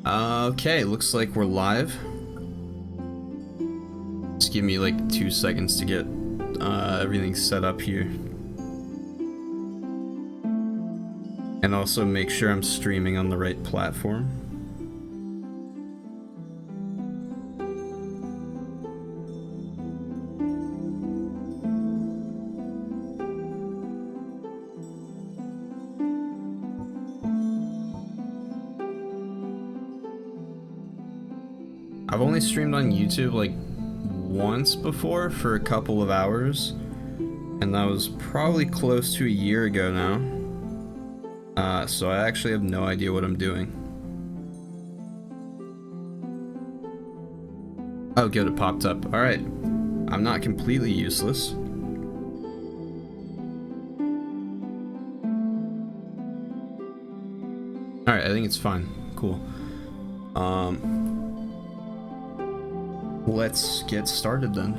Okay, looks like we're live. Just give me like 2 seconds to get everything set up here. And also make sure I'm streaming on the right platform. I've only streamed on YouTube like once before for a couple of hours, and that was probably close to a year ago now. So I actually have no idea what I'm doing. Oh good, it popped up. Alright, I'm not completely useless. Alright, I think it's fine. Cool. Let's get started then.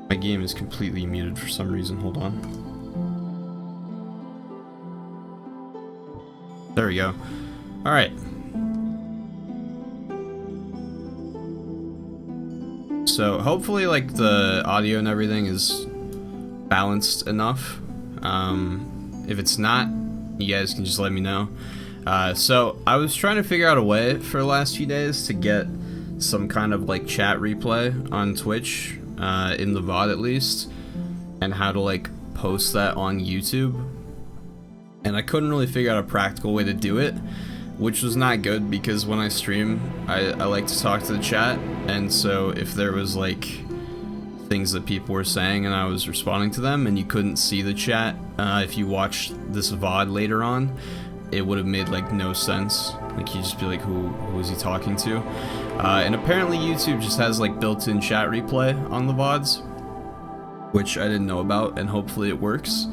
My game is completely muted for some reason. Hold on. There we go. Alright. So hopefully like the audio and everything is balanced enough. If it's not, you guys can just let me know. So I was trying to figure out a way for the last few days to get some kind of like chat replay on Twitch, in the VOD at least, and how to like post that on YouTube. And I couldn't really figure out a practical way to do it, which was not good because when I stream, I like to talk to the chat, and so if there was like things that people were saying and I was responding to them and you couldn't see the chat, if you watched this VOD later on, it would have made like no sense. Like you'd just be like, who is he talking to? And apparently YouTube just has like built-in chat replay on the VODs, which I didn't know about, and hopefully it works.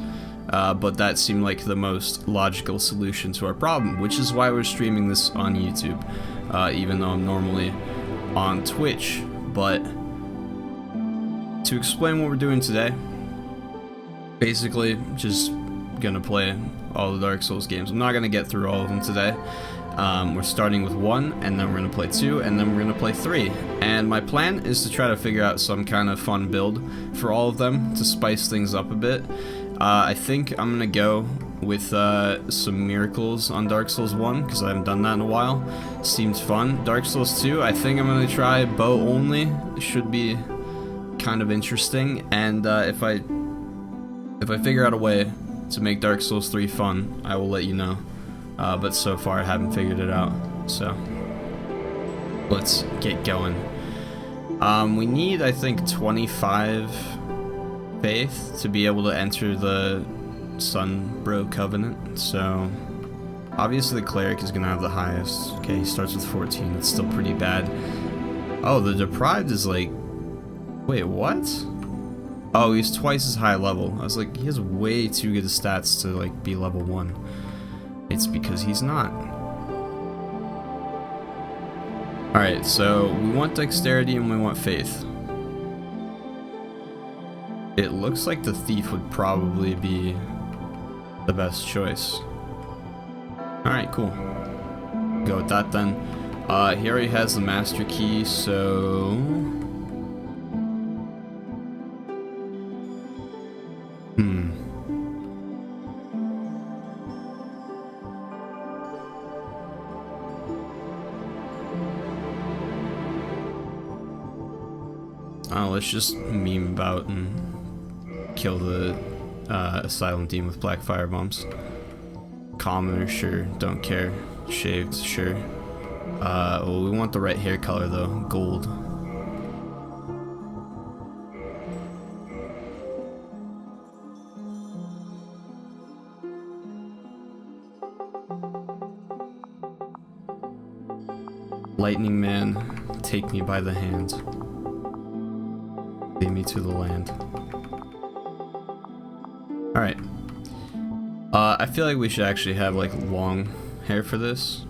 But that seemed like the most logical solution to our problem, which is why we're streaming this on YouTube, even though I'm normally on Twitch. But to explain what we're doing today, basically just gonna play all the Dark Souls games. I'm not gonna get through all of them today. We're starting with 1, and then we're gonna play 2, and then we're gonna play 3. And my plan is to try to figure out some kind of fun build for all of them to spice things up a bit. I think I'm gonna go with some miracles on Dark Souls 1 because I haven't done that in a while. Seems fun. Dark Souls 2, I think I'm gonna try bow only. It should be kind of interesting. And if I figure out a way to make Dark Souls 3 fun, I will let you know. But so far I haven't figured it out, so let's get going. We need, I think, 25 faith to be able to enter the Sunbro Covenant, so obviously the cleric is gonna have the highest. Okay, he starts with 14, it's still pretty bad. Oh, the deprived is like, wait, what? Oh, he's twice as high level. I was like, he has way too good stats to like be level 1. It's because he's not. Alright, so we want dexterity and we want faith. It looks like the thief would probably be the best choice. Alright, cool. Go with that then. He already has the master key, so let's just meme about and kill the Asylum Demon with black fire bombs. Commoner, sure. Don't care. Shaved, sure. Well, we want the right hair color though. Gold. Lightning Man, take me by the hand. Lead me to the land. Alright. I feel like we should actually have like long hair for this.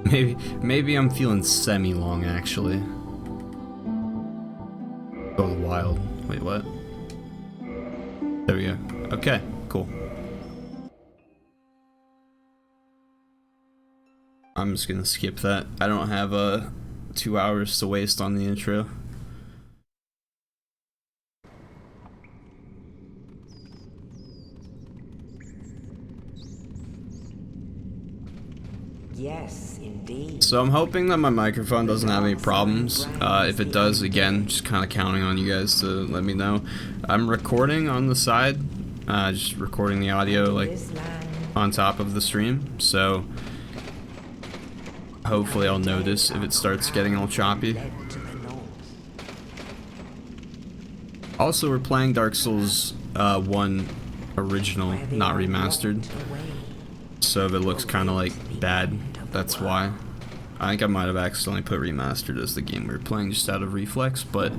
Maybe I'm feeling semi-long actually. Go wild. Wait, what? There we go. Okay, cool. I'm just gonna skip that. I don't have 2 hours to waste on the intro. Yes, indeed. So I'm hoping that my microphone doesn't have any problems. If it does, again, just kind of counting on you guys to let me know. I'm recording on the side, just recording the audio like on top of the stream. So hopefully I'll notice if it starts getting all choppy. Also, we're playing Dark Souls 1 original, not remastered. So if it looks kind of like bad, that's why. I think I might have accidentally put remastered as the game we were playing just out of reflex, but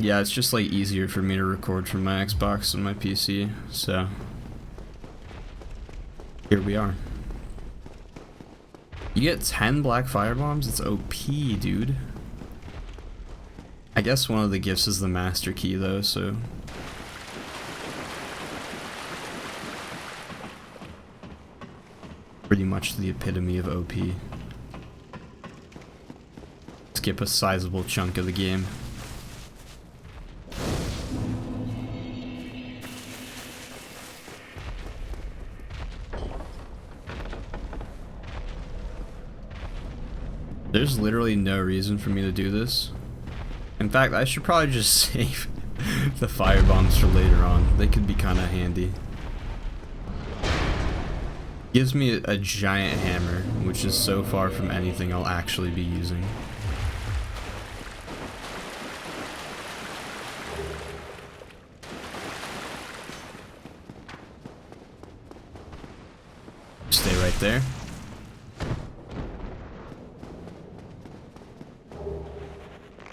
yeah, it's just like easier for me to record from my Xbox and my PC, so here we are. You get 10 black firebombs? It's OP, dude. I guess one of the gifts is the master key though, so pretty much the epitome of OP. Skip a sizable chunk of the game. There's literally no reason for me to do this. In fact, I should probably just save the firebombs for later on. They could be kind of handy. Gives me a giant hammer, which is so far from anything I'll actually be using. Stay right there.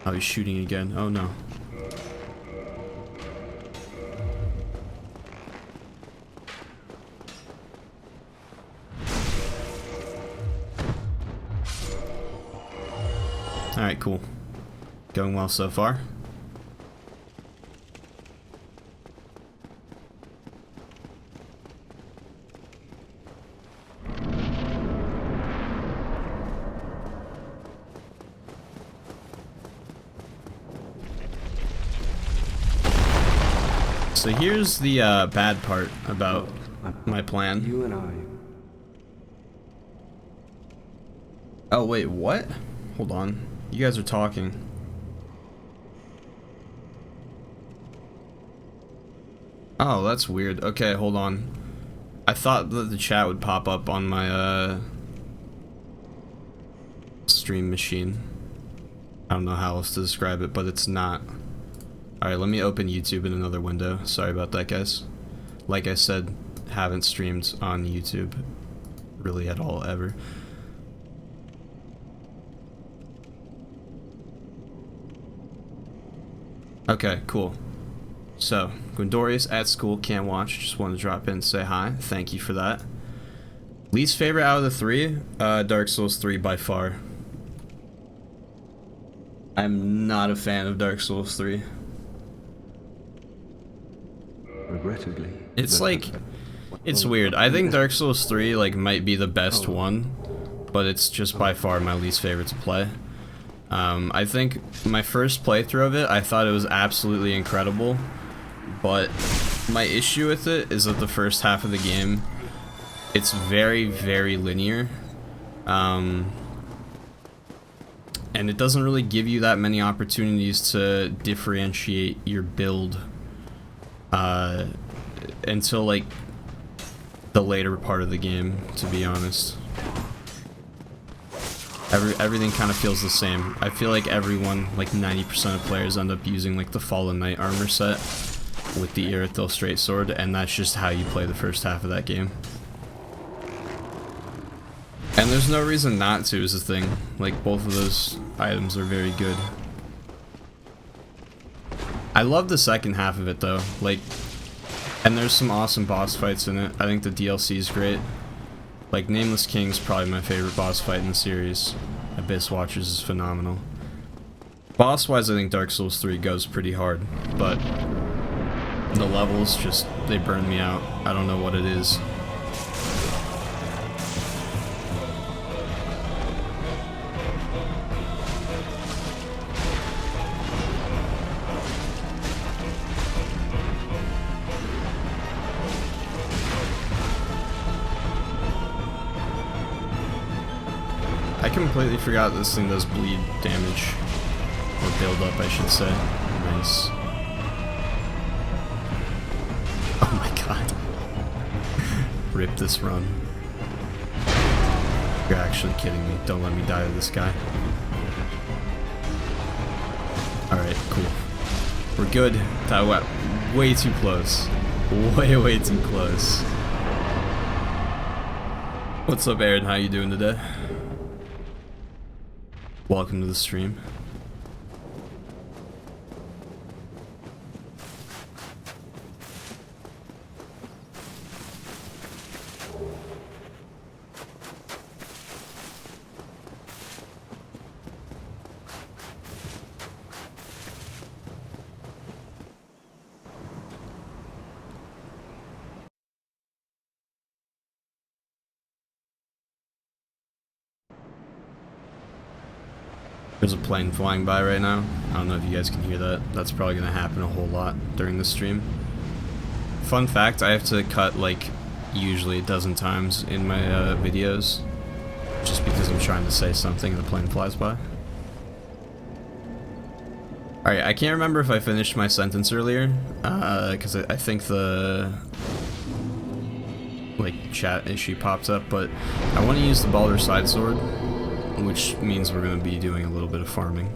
Oh, he's shooting again. Oh no. Alright, cool. Going well so far. So here's the bad part about my plan. You and I. Oh wait, what? Hold on. You guys are talking. Oh, that's weird. Okay, hold on. I thought that the chat would pop up on my stream machine. I don't know how else to describe it, but it's not. Alright, let me open YouTube in another window. Sorry about that, guys. Like I said, haven't streamed on YouTube really at all, ever. Okay, cool. So, Gwendorius at school, can't watch. Just wanted to drop in and say hi. Thank you for that. Least favorite out of the three? Dark Souls 3 by far. I'm not a fan of Dark Souls 3. Regrettably. It's like, it's weird. I think Dark Souls 3 like might be the best one, but it's just by far my least favorite to play. I think my first playthrough of it, I thought it was absolutely incredible, but my issue with it is that the first half of the game, it's very, very linear, and it doesn't really give you that many opportunities to differentiate your build until like the later part of the game, to be honest. Everything kind of feels the same. I feel like everyone, like 90% of players, end up using like the Fallen Knight armor set with the Irithyll straight sword, and that's just how you play the first half of that game. And there's no reason not to, is the thing. Like, both of those items are very good. I love the second half of it though, like, and there's some awesome boss fights in it. I think the DLC is great. Like, Nameless King's probably my favorite boss fight in the series. Abyss Watchers is phenomenal. Boss-wise, I think Dark Souls 3 goes pretty hard, but The levels just, they burn me out. I don't know what it is. I completely forgot this thing does bleed damage. Or build up, I should say. Nice. Oh my god. Rip this run. You're actually kidding me. Don't let me die to this guy. Alright, cool. We're good. That went way too close. Way too close. What's up, Aaron? How you doing today? Welcome to the stream. There's a plane flying by right now. I don't know if you guys can hear that. That's probably going to happen a whole lot during the stream. Fun fact, I have to cut like usually a dozen times in my videos just because I'm trying to say something and the plane flies by. Alright, I can't remember if I finished my sentence earlier because I think the like chat issue popped up, but I want to use the Baldur side sword, which means we're going to be doing a little bit of farming.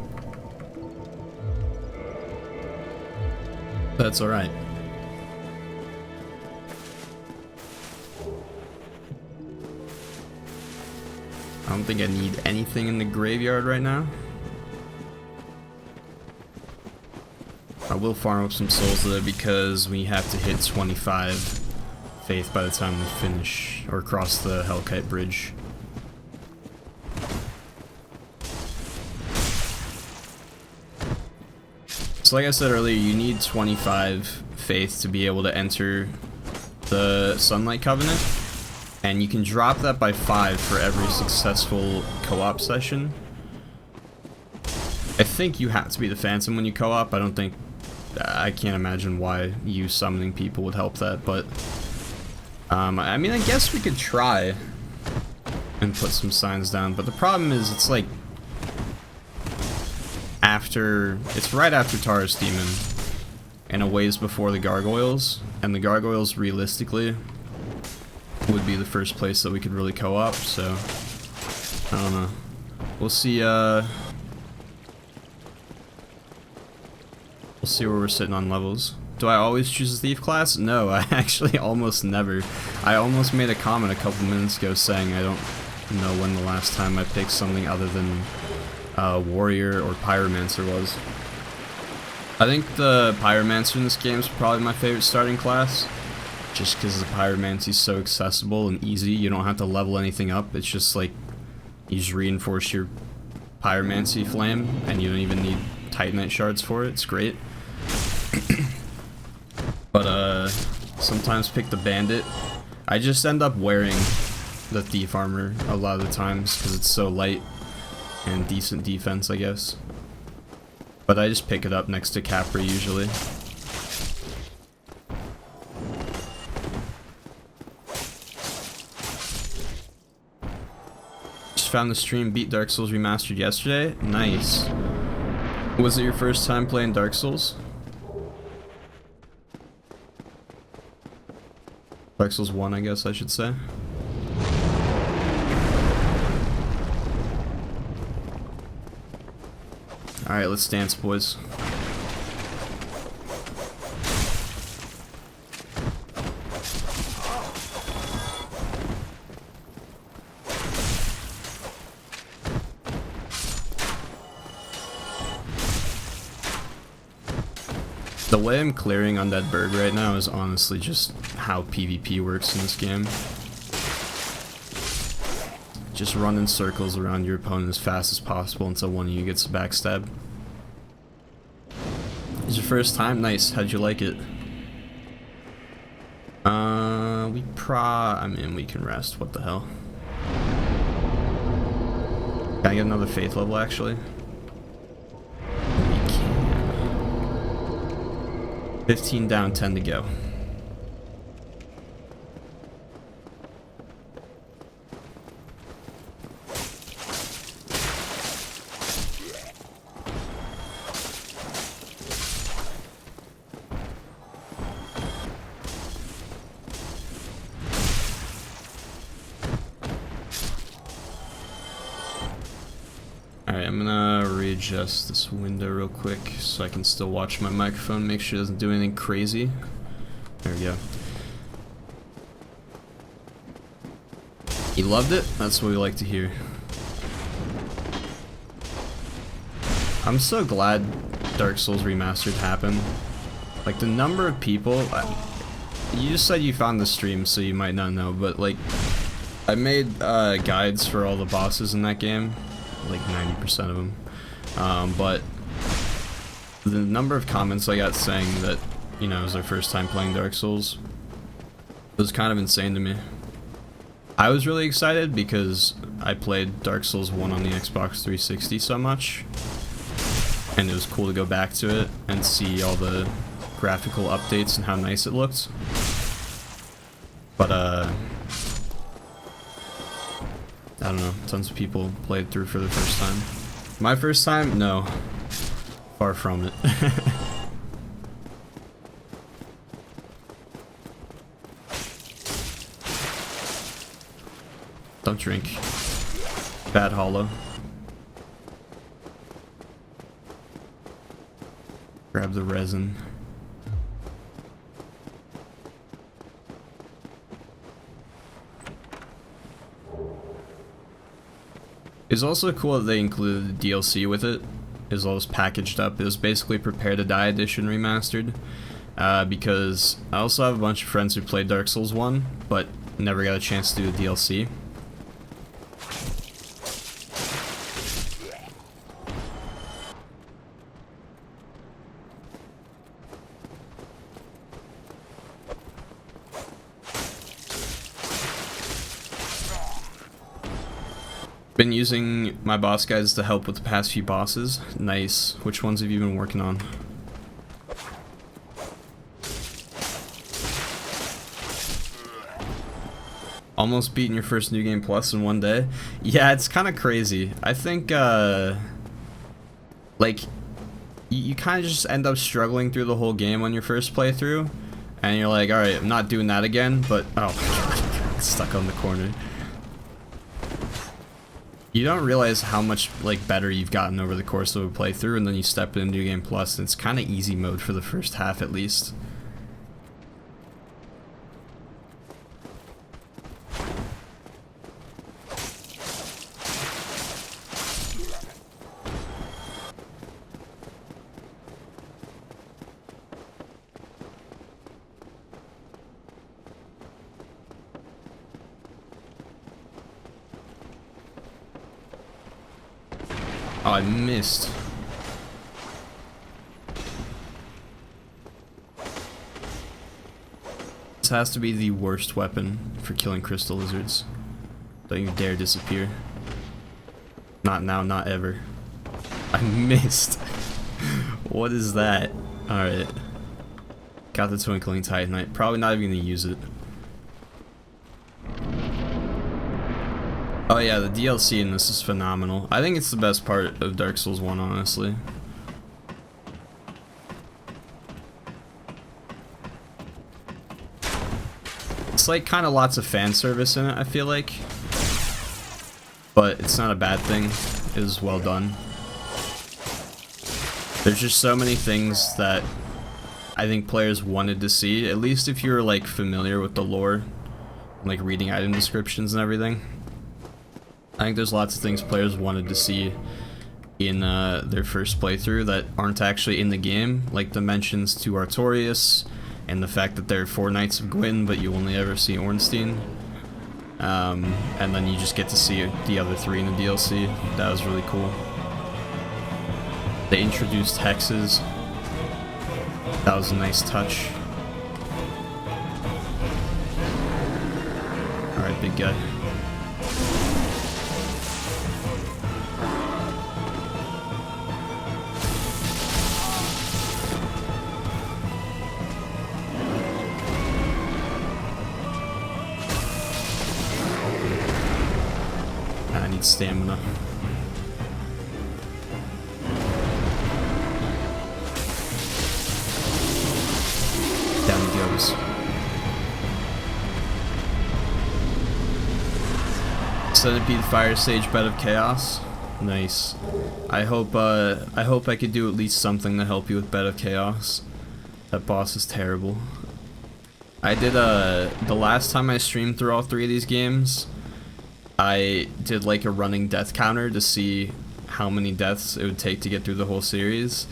That's alright. I don't think I need anything in the graveyard right now. I will farm up some souls though because we have to hit 25 faith by the time we finish or cross the Hellkite Bridge. So like I said earlier, you need 25 faith to be able to enter the Sunlight Covenant, and you can drop that by 5 for every successful co-op session. I think you have to be the Phantom when you co-op. I can't imagine why you summoning people would help that, but I mean, I guess we could try and put some signs down, but the problem is it's like it's right after Taurus Demon and a ways before the Gargoyles, and the Gargoyles realistically would be the first place that we could really co-op, so I don't know. We'll see where we're sitting on levels. Do I always choose a thief class? No, I actually almost never. I almost made a comment a couple minutes ago saying I don't know when the last time I picked something other than warrior or pyromancer was. I think the pyromancer in this game is probably my favorite starting class, just because the pyromancy is so accessible and easy. You don't have to level anything up. It's just like you just reinforce your pyromancy flame and you don't even need titanite shards for it. It's great. But sometimes pick the bandit. I just end up wearing the thief armor a lot of the times because it's so light and decent defense, I guess. But I just pick it up next to Capra usually. Just found the stream, beat Dark Souls Remastered yesterday. Nice. Was it your first time playing Dark Souls? Dark Souls 1, I guess I should say. Alright, let's dance, boys. The way I'm clearing Undead Berg right now is honestly just how PvP works in this game. Just run in circles around your opponent as fast as possible until one of you gets a backstab. It's your first time? Nice. How'd you like it? I mean, we can rest. What the hell? Can I get another faith level, actually? We can. 15 down, 10 to go. Alright, I'm gonna readjust this window real quick so I can still watch my microphone, make sure it doesn't do anything crazy. There we go. You loved it? That's what we like to hear. I'm so glad Dark Souls Remastered happened. Like, the number of people... you just said you found the stream, so you might not know, but like, I made guides for all the bosses in that game. Like 90% of them, but the number of comments I got saying that, you know, it was their first time playing Dark Souls was kind of insane to me. I was really excited because I played Dark Souls 1 on the Xbox 360 so much, and it was cool to go back to it and see all the graphical updates and how nice it looked. But I don't know, tons of people played through for the first time. My first time? No. Far from it. Don't drink. Bad hollow. Grab the resin. It's also cool that they included the DLC with it. It was all packaged up. It was basically Prepare to Die Edition Remastered. Because I also have a bunch of friends who played Dark Souls 1, but never got a chance to do the DLC. Been using my boss guides to help with the past few bosses. Nice. Which ones have you been working on? Almost beating your first New Game Plus in one day? Yeah, it's kind of crazy. I think, like, you kind of just end up struggling through the whole game on your first playthrough, and you're like, alright, I'm not doing that again, but, oh, stuck on the corner. You don't realize how much, like, better you've gotten over the course of a playthrough, and then you step into New Game Plus, and it's kind of easy mode for the first half, at least. Oh, I missed. This has to be the worst weapon for killing crystal lizards. Don't you dare disappear. Not now, not ever. I missed. What is that? Alright. Got the Twinkling Titanite. Probably not even gonna use it. Oh yeah, the DLC in this is phenomenal. I think it's the best part of Dark Souls 1, honestly. It's like kind of lots of fan service in it, I feel like. But it's not a bad thing. It is well done. There's just so many things that I think players wanted to see, at least if you're like familiar with the lore, like reading item descriptions and everything. I think there's lots of things players wanted to see in their first playthrough that aren't actually in the game, like the mentions to Artorias, and the fact that there are 4 Knights of Gwyn, but you only ever see Ornstein. And then you just get to see the other 3 in the DLC. That was really cool. They introduced hexes. That was a nice touch. big guy. I need stamina. Down he goes. Centipede Fire Sage Bed of Chaos. Nice. I hope I could do at least something to help you with Bed of Chaos. That boss is terrible. I did the last time I streamed through all 3 of these games, I did like a running death counter to see how many deaths it would take to get through the whole series,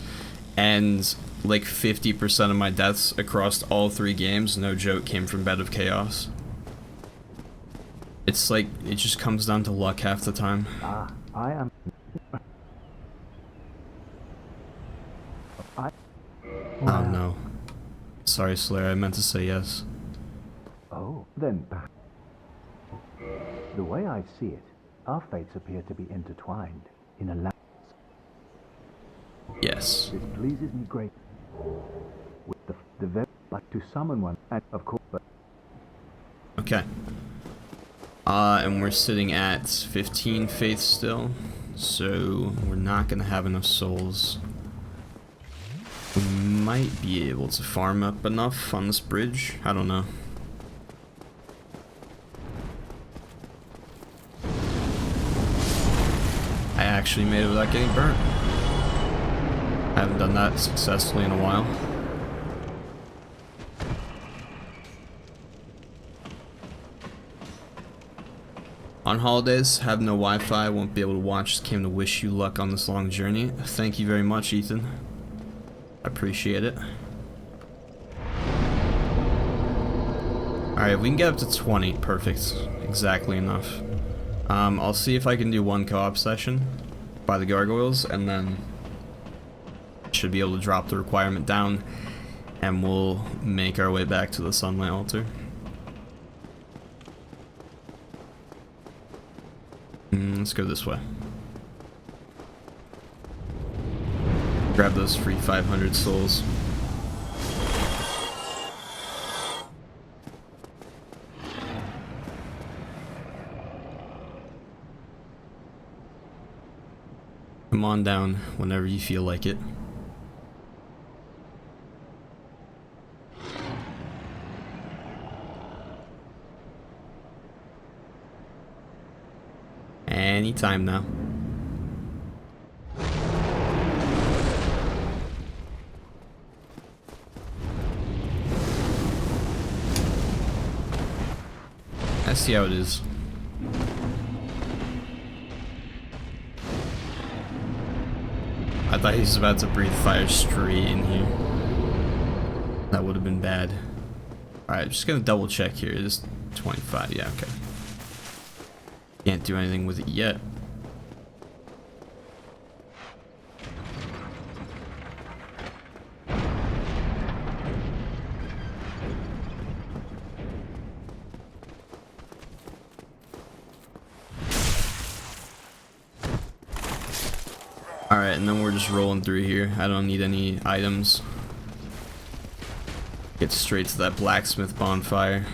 and like 50% of my deaths across all 3 games, no joke, came from Bed of Chaos. It's like, it just comes down to luck half the time. Ah, I am. Oh no. Sorry, Slayer, I meant to say yes. Oh, then. The way I see it, our fates appear to be intertwined in a lance. Yes. This pleases me greatly. With the very like to summon one, and of course, but Okay. And we're sitting at 15 faith still, so we're not gonna have enough souls. We might be able to farm up enough on this bridge. I don't know. I actually made it without getting burnt. I haven't done that successfully in a while. On holidays, have no Wi-Fi, won't be able to watch. Just came to wish you luck on this long journey. Thank you very much, Ethan. I appreciate it. Alright, we can get up to 20. Perfect. Exactly enough. I'll see if I can do 1 co-op session by the Gargoyles, and then should be able to drop the requirement down, and we'll make our way back to the Sunlight Altar. Let's go this way. Grab those free 500 souls. Come on down whenever you feel like it. Anytime now. I see how it is. I thought he was about to breathe fire straight in here. That would have been bad. Alright, just gonna double check here. It is 25, yeah, okay. Can't do anything with it yet. Alright, and then we're just rolling through here. I don't need any items. Get straight to that blacksmith bonfire.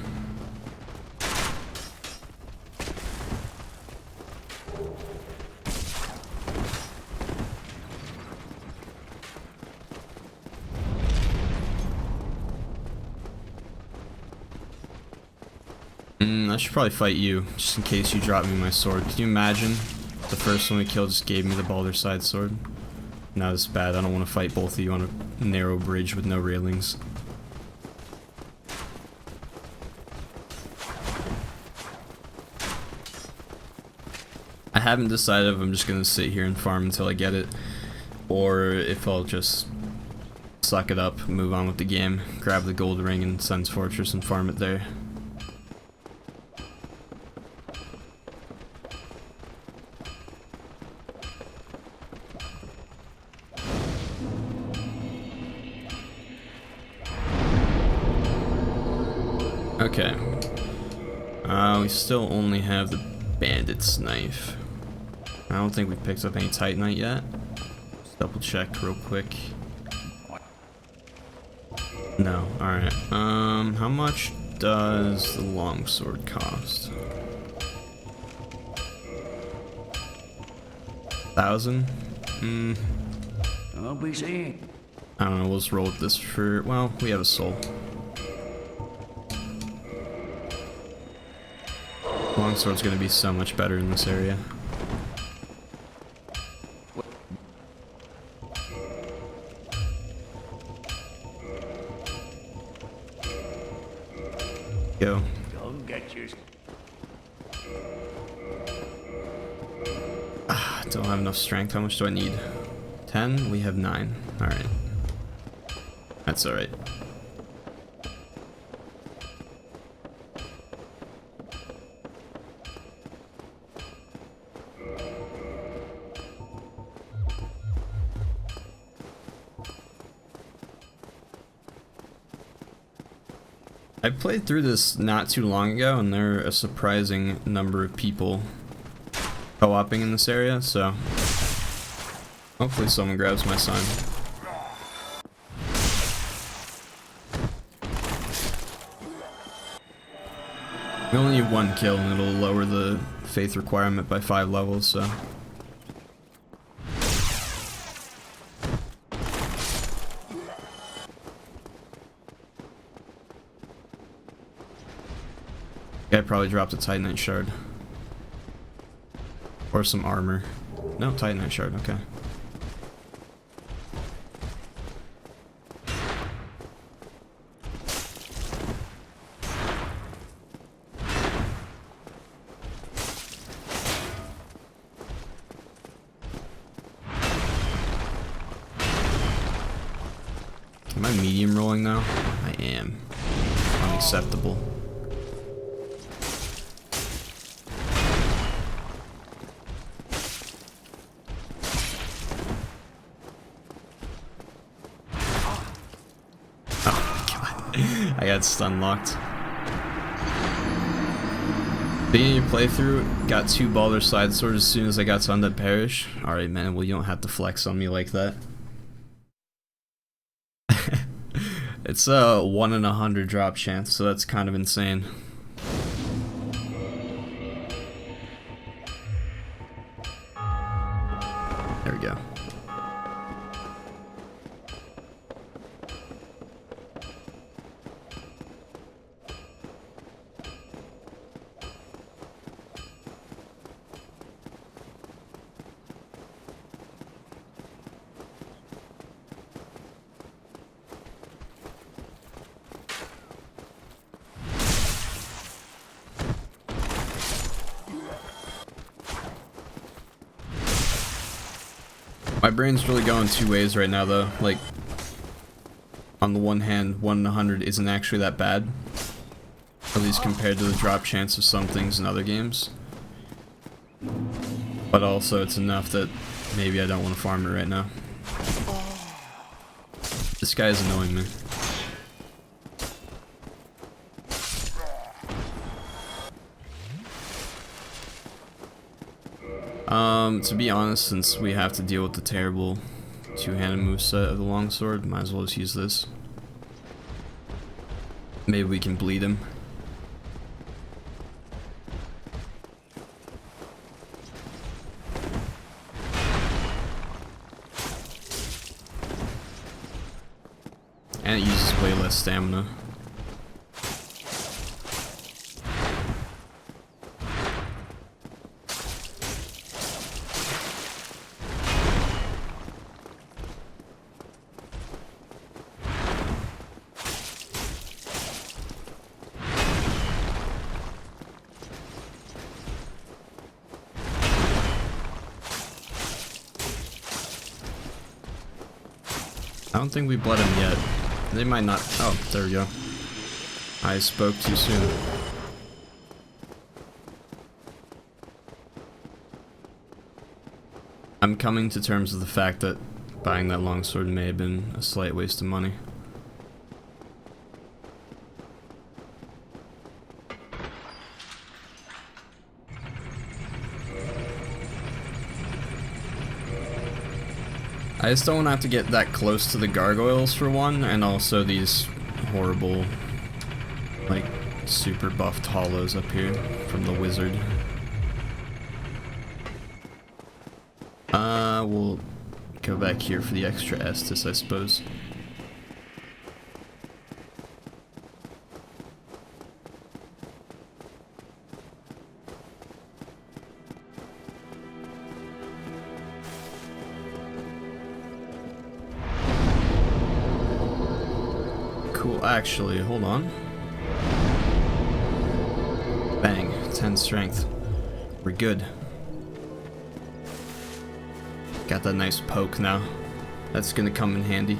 I should probably fight you, just in case you drop me my sword. Can you imagine? The first one we killed just gave me the Balder side sword. Not as bad. I don't want to fight both of you on a narrow bridge with no railings. I haven't decided if I'm just going to sit here and farm until I get it, or if I'll just suck it up, move on with the game, grab the gold ring and Sun's Fortress and farm it there. Okay. We still only have the bandit's knife. I don't think we picked up any titanite yet. Let's double check real quick. No, alright. How much does the longsword cost? 1,000? I'll be seeing. I don't know, we'll just roll with this for, well, we have a soul. Longsword's gonna be so much better in this area. Go. Go get yours. Don't have enough strength. How much do I need? 10? We have 9. Alright. That's alright. I played through this not too long ago, and there are a surprising number of people co-oping in this area, so hopefully someone grabs my sign. We only need 1 kill, and it'll lower the faith requirement by 5 levels, so. I probably dropped a titanite shard. Or some armor. No, titanite shard, okay. Am I medium rolling now? I am. Unacceptable. I got stun locked. Beginning of your playthrough, got 2 Baldur side swords as soon as I got to Undead Parish. Alright man, well you don't have to flex on me like that. It's a 1 in 100 drop chance, so that's kind of insane. There we go. My brain's really going 2 ways right now though. Like, on the one hand, 1 in 100 isn't actually that bad. At least compared to the drop chance of some things in other games. But also it's enough that maybe I don't want to farm it right now. This guy is annoying me. To be honest, since we have to deal with the terrible 2-handed moveset of the longsword, might as well just use this. Maybe we can bleed him. And it uses way less stamina. I don't think we bled him yet. They might not. Oh, there we go. I spoke too soon. I'm coming to terms with the fact that buying that longsword may have been a slight waste of money. I just don't want to have to get that close to the gargoyles for one, and also these horrible, like, super buffed hollows up here from the wizard. We'll go back here for the extra Estus, I suppose. Cool, actually, hold on. Bang, 10 strength. We're good. Got that nice poke now. That's gonna come in handy.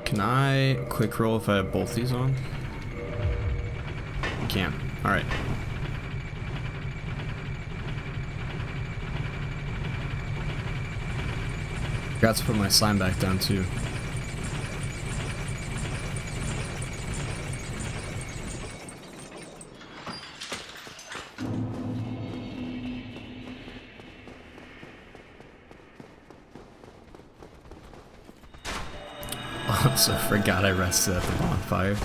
Can I quick roll if I have both these on? I can. Alright. Forgot to put my slime back down too. Also forgot I rested at the bonfire.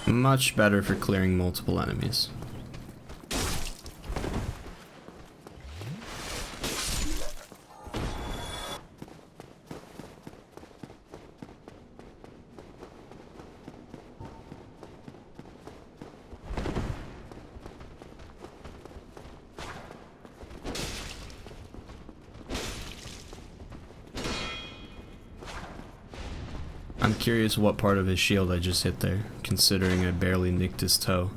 Much better for clearing multiple enemies. I'm curious what part of his shield I just hit there, considering I barely nicked his toe.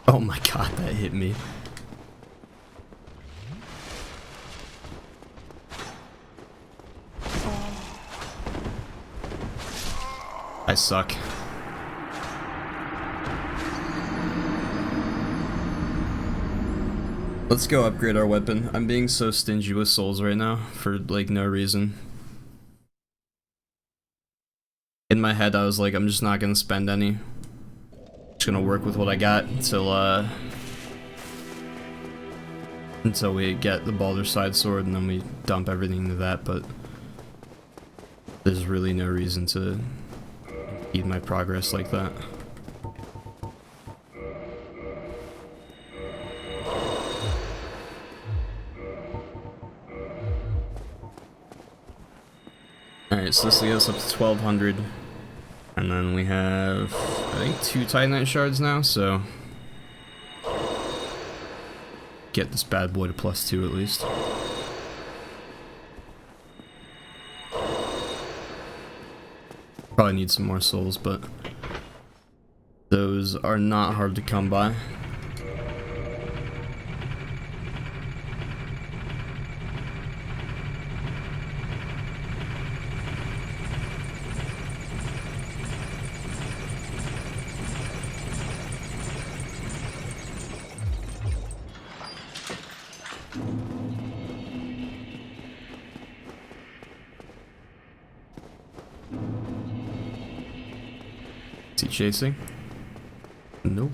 Oh my god, that hit me. I suck. Let's go upgrade our weapon. I'm being so stingy with souls right now for like no reason. In my head I was like, I'm just not gonna spend any. Just gonna work with what I got until we get the Baldur's Side sword, and then we dump everything into that, but there's really no reason to impede my progress like that. Alright, so this will get us up to 1200. And then we have, I think, 2 Titanite shards now, so get this bad boy to +2 at least. Probably need some more souls, but those are not hard to come by. Is he chasing? Nope.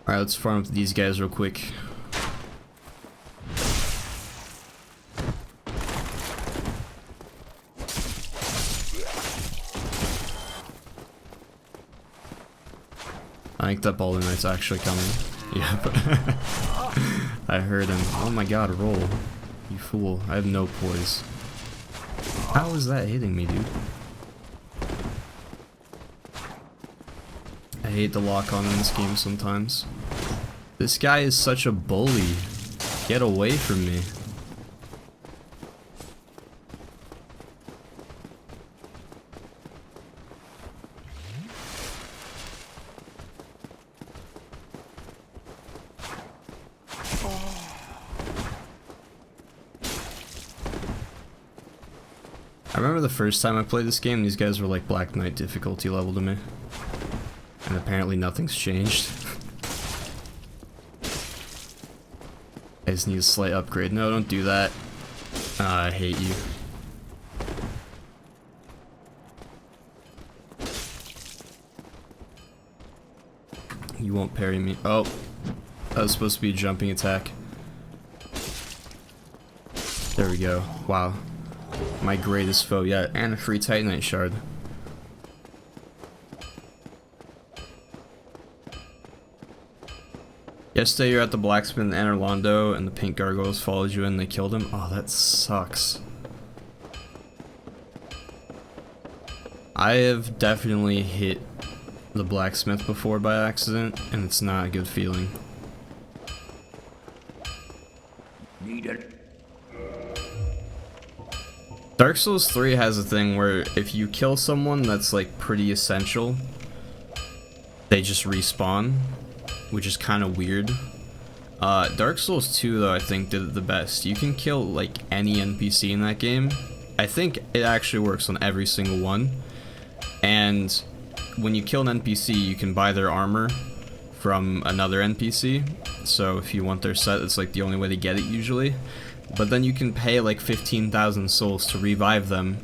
Alright, let's farm up these guys real quick. I think that Baldur Knight's actually coming. Yep. I heard him. Oh my god, roll. You fool. I have no poise. How is that hitting me, dude? I hate the lock on in this game sometimes. This guy is such a bully. Get away from me. I remember the first time I played this game, these guys were like Black Knight difficulty level to me. And apparently nothing's changed. I just need a slight upgrade. No, don't do that. I hate you. You won't parry me. Oh, that was supposed to be a jumping attack. There we go. Wow. My greatest foe yet. And a free Titanite shard. Yesterday you're at the blacksmith in Orlando and the pink gargoyles followed you and they killed him. Oh, that sucks. I have definitely hit the blacksmith before by accident and it's not a good feeling. Need it. Dark Souls 3 has a thing where if you kill someone that's like pretty essential, they just respawn, which is kind of weird. Dark Souls 2 though I think did it the best. You can kill like any NPC in that game. I think it actually works on every single one. And when you kill an NPC you can buy their armor from another NPC. So if you want their set, it's like the only way to get it usually. But then you can pay like 15,000 souls to revive them.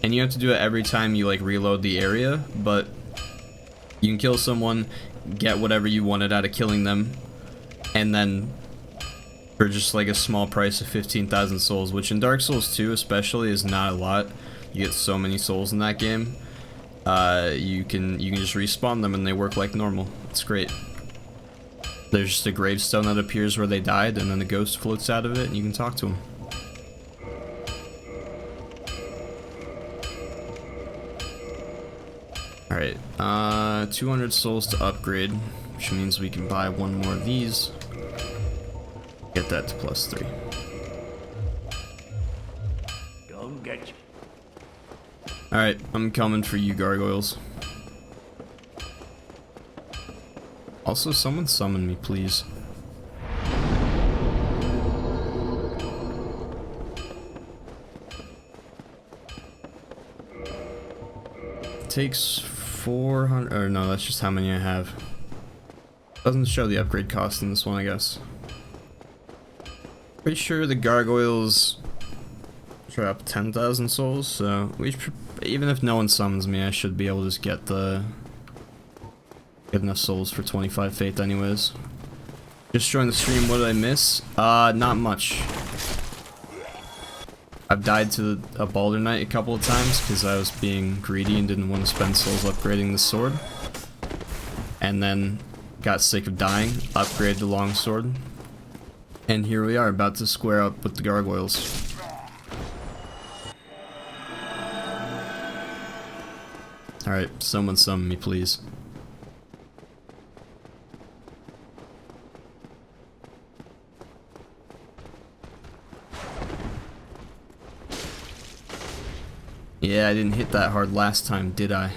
And you have to do it every time you like reload the area, but you can kill someone, get whatever you wanted out of killing them, and then for just like a small price of 15,000 souls, which in Dark Souls 2 especially is not a lot. You get so many souls in that game. You can just respawn them and they work like normal. It's great. There's just a gravestone that appears where they died, and then the ghost floats out of it, and you can talk to him. Alright, 200 souls to upgrade, which means we can buy one more of these. Get that to +3. Don't get you. Alright, I'm coming for you, gargoyles. Also, someone summon me, please. It takes 400, or no, that's just how many I have. Doesn't show the upgrade cost in this one, I guess. Pretty sure the gargoyles drop 10,000 souls, so even if no one summons me, I should be able to just get enough souls for 25 faith anyways. Just joined the stream, what did I miss? Not much. I've died to a Balder Knight a couple of times because I was being greedy and didn't want to spend souls upgrading the sword. And then got sick of dying, upgraded the longsword. And here we are, about to square up with the gargoyles. Alright, someone summon me, please. Yeah, I didn't hit that hard last time, did I?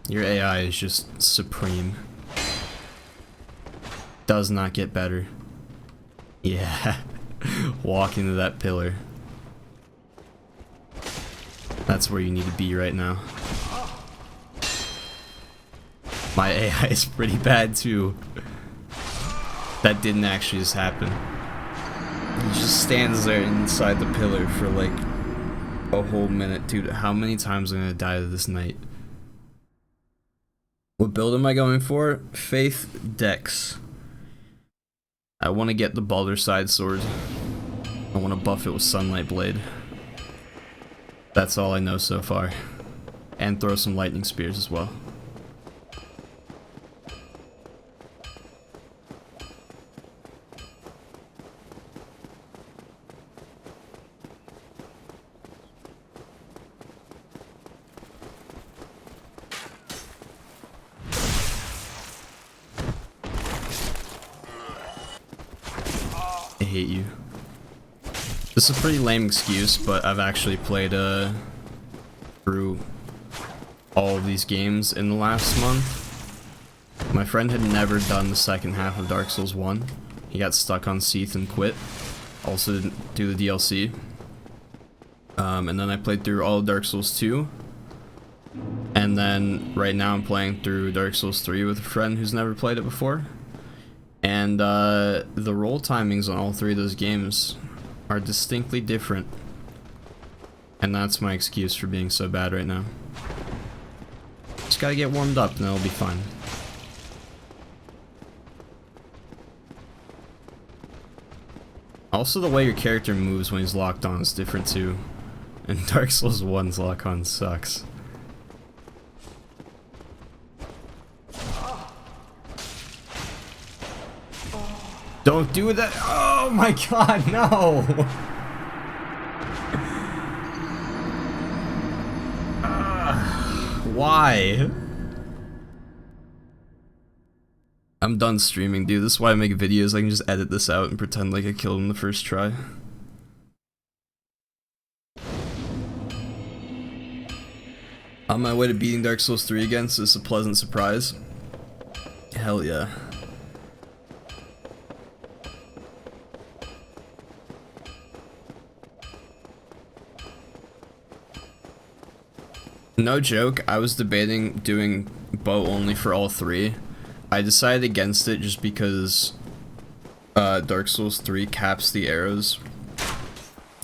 Your AI is just supreme. Does not get better. Yeah. Walk into that pillar. That's where you need to be right now. My AI is pretty bad too. That didn't actually just happen. He just stands there inside the pillar for like a whole minute. Dude, how many times am I gonna die to this knight? What build am I going for? Faith Dex. I want to get the Balder side sword. I want to buff it with Sunlight Blade. That's all I know so far. And throw some lightning spears as well. hate you. This is a pretty lame excuse, but I've actually played through all of these games in the last month. My friend had never done the second half of Dark Souls 1. He got stuck on Seath and quit. Also didn't do the DLC. And then I played through all of Dark Souls 2. And then right now I'm playing through Dark Souls 3 with a friend who's never played it before. And the roll timings on all three of those games are distinctly different. And that's my excuse for being so bad right now. Just gotta get warmed up and it'll be fine. Also, the way your character moves when he's locked on is different too. And Dark Souls 1's lock on sucks. Don't do that. Oh my god, no! Why? I'm done streaming, dude. This is why I make videos. I can just edit this out and pretend like I killed him the first try. On my way to beating Dark Souls 3 again, so it's a pleasant surprise. Hell yeah. No joke, I was debating doing bow only for all three. I decided against it just because Dark Souls 3 caps the arrows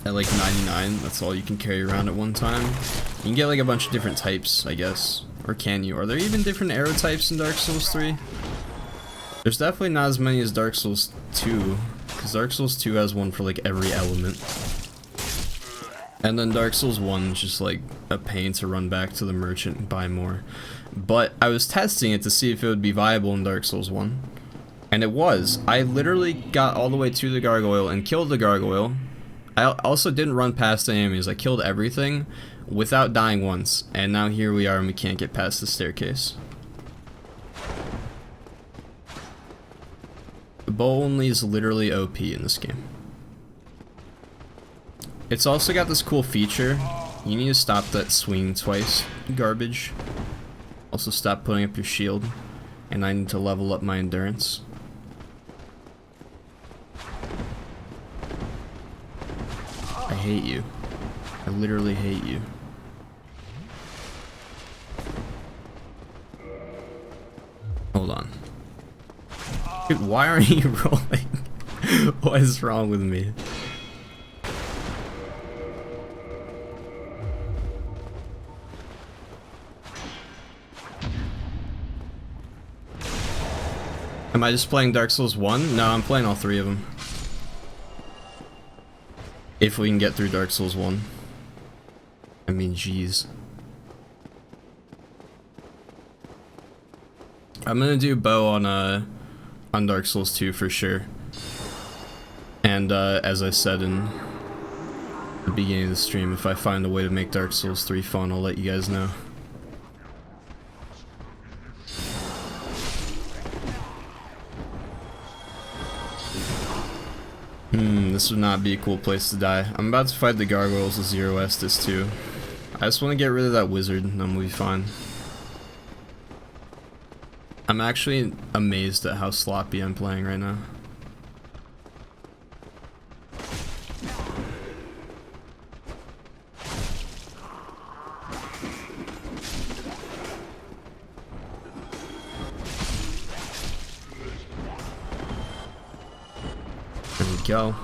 at like 99. That's all you can carry around at one time. You can get like a bunch of different types, I guess. Or can you? Are there even different arrow types in Dark Souls 3? There's definitely not as many as Dark Souls 2, because Dark Souls 2 has one for like every element. And then Dark Souls 1 is just like a pain to run back to the merchant and buy more. But I was testing it to see if it would be viable in Dark Souls 1. And it was. I literally got all the way to the Gargoyle and killed the Gargoyle. I also didn't run past the enemies. I killed everything without dying once. And now here we are and we can't get past the staircase. The bow only is literally OP in this game. It's also got this cool feature. You need to stop that swing twice garbage. Also stop putting up your shield. And I need to level up my endurance. I hate you. I literally hate you. Hold on. Dude, why aren't you rolling? What is wrong with me? Am I just playing Dark Souls 1? No, I'm playing all three of them. If we can get through Dark Souls 1. I mean, jeez. I'm gonna do bow on Dark Souls 2 for sure. And as I said in the beginning of the stream, if I find a way to make Dark Souls 3 fun, I'll let you guys know. This would not be a cool place to die. I'm about to fight the gargoyles with Zero Estus too. I just want to get rid of that wizard and then we'll be fine. I'm actually amazed at how sloppy I'm playing right now. There we go.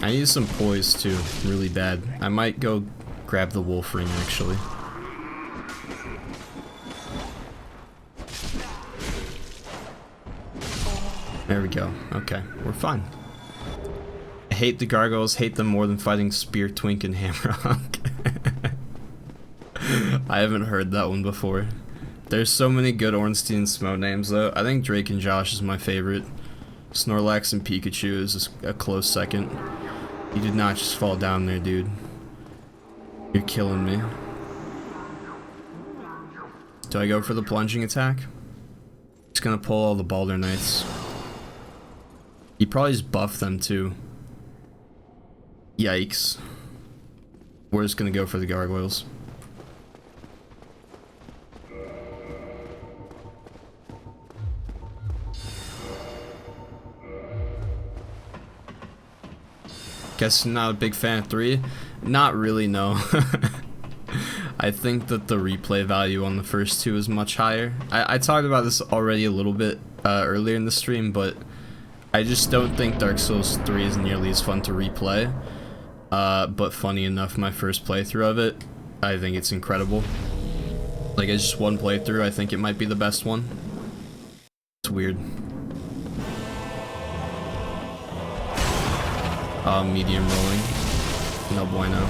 I need some poise too, really bad. I might go grab the wolf ring actually. There we go. Okay, we're fine. I hate the gargoyles, hate them more than fighting Spear, Twink, and Hamrock. I haven't heard that one before. There's so many good Ornstein Smote names though. I think Drake and Josh is my favorite. Snorlax and Pikachu is a close second. You did not just fall down there, dude. You're killing me. Do I go for the plunging attack? Just gonna pull all the Balder Knights. You probably just buff them too. Yikes. We're just gonna go for the gargoyles. Guess not a big fan of 3. Not really, no. I think that the replay value on the first 2 is much higher. I talked about this already a little bit earlier in the stream, but I just don't think Dark Souls 3 is nearly as fun to replay. But funny enough, my first playthrough of it, I think it's incredible. Like, it's just one playthrough, I think it might be the best one. It's weird. Medium rolling. No bueno.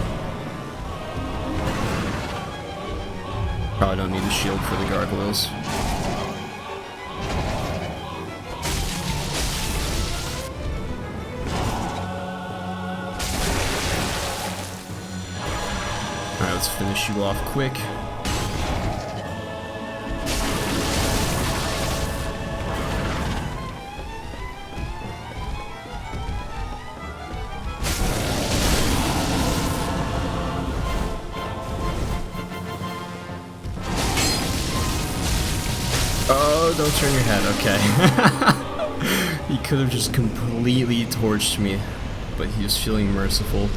Probably don't need a shield for the gargoyles. Alright, let's finish you off quick. Oh, don't turn your head, okay. He could have just completely torched me, but he was feeling merciful.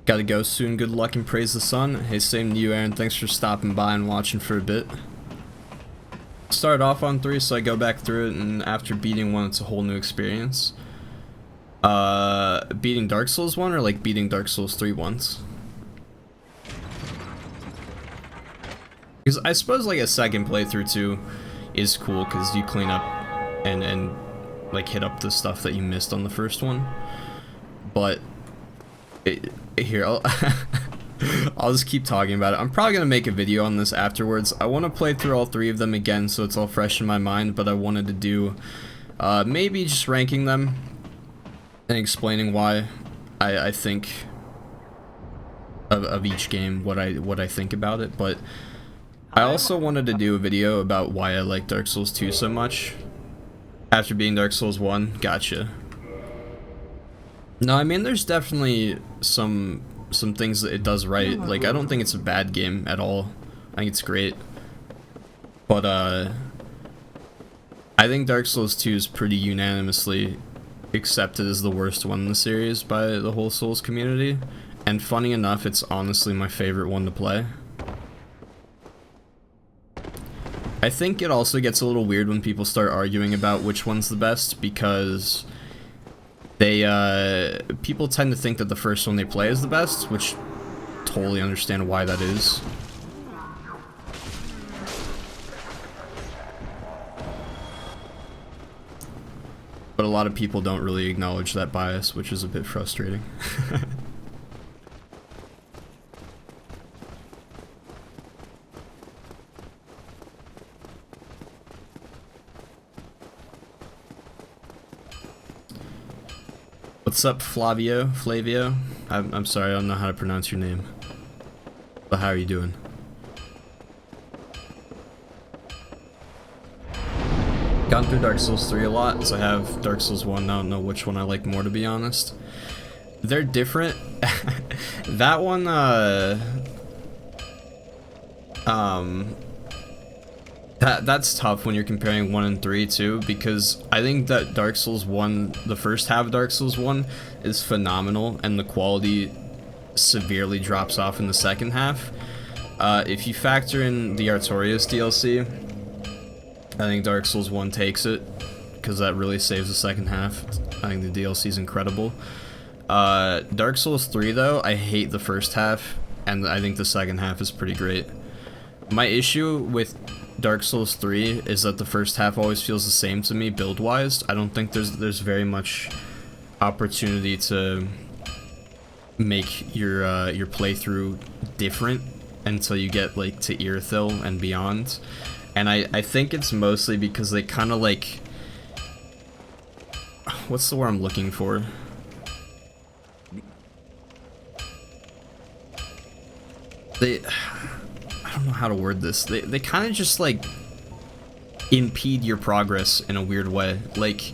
Gotta go soon, good luck and praise the sun. Hey, same to you, Aaron, thanks for stopping by and watching for a bit. Started off on 3, so I go back through it, and after beating 1, it's a whole new experience. Beating Dark Souls 1 or like beating Dark Souls 3 once? Because I suppose like a second playthrough too is cool, because you clean up and like hit up the stuff that you missed on the first one. But here, I'll just keep talking about it. I'm probably gonna make a video on this afterwards. I want to play through all 3 of them again, so it's all fresh in my mind. But I wanted to do maybe just ranking them and explaining why I think of each game, what I think about it. But I also wanted to do a video about why I like Dark Souls 2 so much after being Dark Souls 1. Gotcha. No, I mean, there's definitely some things that it does right. Like, I don't think it's a bad game at all. I think it's great. But, I think Dark Souls 2 is pretty unanimously accepted as the worst one in the series by the whole Souls community. And funny enough, it's honestly my favorite one to play. I think it also gets a little weird when people start arguing about which one's the best, because people tend to think that the first one they play is the best, which totally understand why that is. But a lot of people don't really acknowledge that bias, which is a bit frustrating. What's up, Flavio? I'm sorry, I don't know how to pronounce your name. But how are you doing? Gone through Dark Souls 3 a lot, so I have Dark Souls 1. I don't know which one I like more, to be honest. They're different. That one, That's tough when you're comparing 1 and 3 too, because I think that Dark Souls 1, the first half of Dark Souls 1 is phenomenal, and the quality severely drops off in the second half. If you factor in the Artorias DLC, I think Dark Souls 1 takes it, because that really saves the second half. I think the DLC is incredible. Dark Souls 3 though, I hate the first half, and I think the second half is pretty great. My issue with Dark Souls 3 is that the first half always feels the same to me build-wise. I don't think there's very much opportunity to make your playthrough different until you get like to Irithyll and beyond. And I think it's mostly because they kind of like, what's the word I'm looking for? I don't know how to word this. They kind of just like impede your progress in a weird way. Like,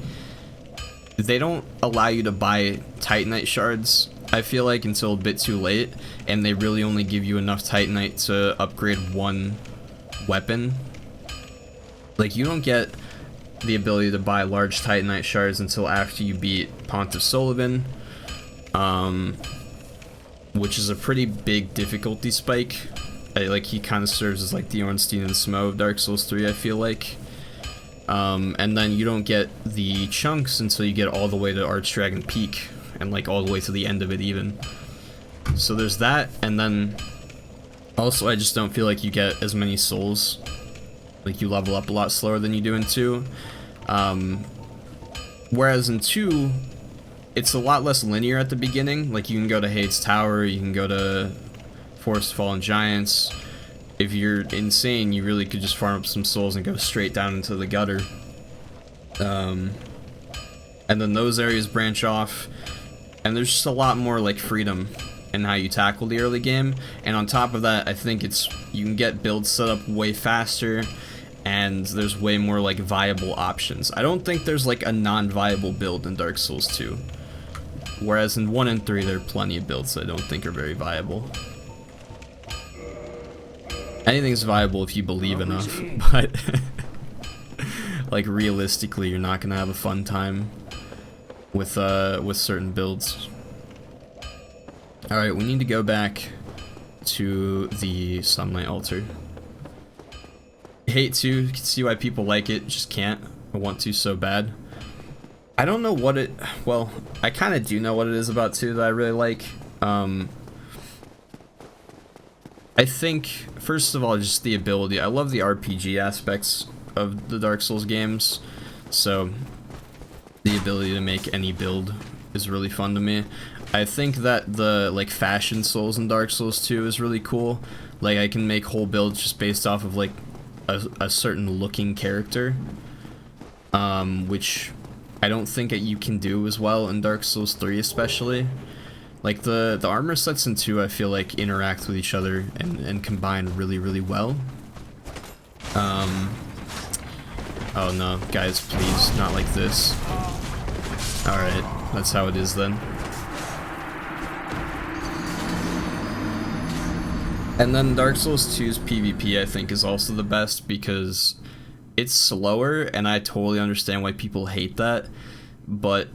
they don't allow you to buy Titanite shards, I feel like, until a bit too late, and they really only give you enough Titanite to upgrade one weapon. Like, you don't get the ability to buy large Titanite shards until after you beat Pontiff Sulyvahn, which is a pretty big difficulty spike. Like, he kind of serves as like the Ornstein and Smough of Dark Souls 3, I feel like. And then you don't get the chunks until you get all the way to Archdragon Peak, and like all the way to the end of it even. So there's that, and then also I just don't feel like you get as many souls. Like, you level up a lot slower than you do in 2. Whereas in 2, it's a lot less linear at the beginning. Like, you can go to Hades Tower, you can go to Forest of Fallen Giants. If you're insane, you really could just farm up some souls and go straight down into the gutter. And then those areas branch off, and there's just a lot more like freedom in how you tackle the early game. And on top of that, I think you can get builds set up way faster, and there's way more like viable options. I don't think there's like a non-viable build in Dark Souls 2. Whereas in 1 and 3, there are plenty of builds that I don't think are very viable. Anything's viable if you believe enough, but like, realistically, you're not gonna have a fun time with certain builds. All right, we need to go back to the Sunlight Altar. I hate to, you can see why people like it, just can't. I want to so bad. I don't know what it, well, I kind of do know what it is about 2 that I really like. I think, first of all, just the ability. I love the RPG aspects of the Dark Souls games, so the ability to make any build is really fun to me. I think that the like fashion souls in Dark Souls 2 is really cool. Like, I can make whole builds just based off of like a certain looking character, which I don't think that you can do as well in Dark Souls 3 especially. Like, the armor sets in 2, I feel like, interact with each other and combine really, really well. Oh no, guys, please, not like this. Alright, that's how it is then. And then Dark Souls 2's PvP, I think, is also the best because it's slower, and I totally understand why people hate that, but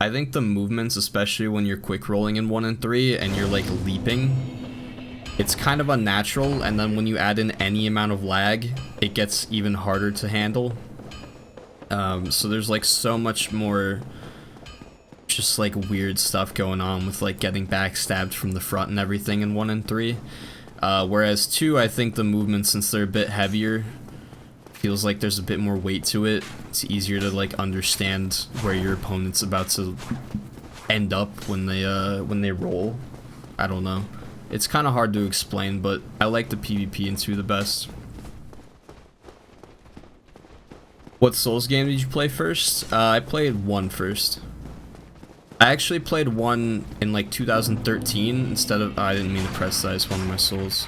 I think the movements, especially when you're quick rolling in 1 and 3 and you're like leaping, it's kind of unnatural, and then when you add in any amount of lag, it gets even harder to handle. So there's like so much more just like weird stuff going on with like getting backstabbed from the front and everything in 1 and 3. Whereas 2, I think the movements, since they're a bit heavier, feels like there's a bit more weight to it. It's easier to like understand where your opponent's about to end up when they roll. I don't know. It's kind of hard to explain, but I like the PvP in 2 the best. What Souls game did you play first? I played 1 first. I actually played 1 in like 2013 instead of, I didn't mean to press that, I just wanted my souls.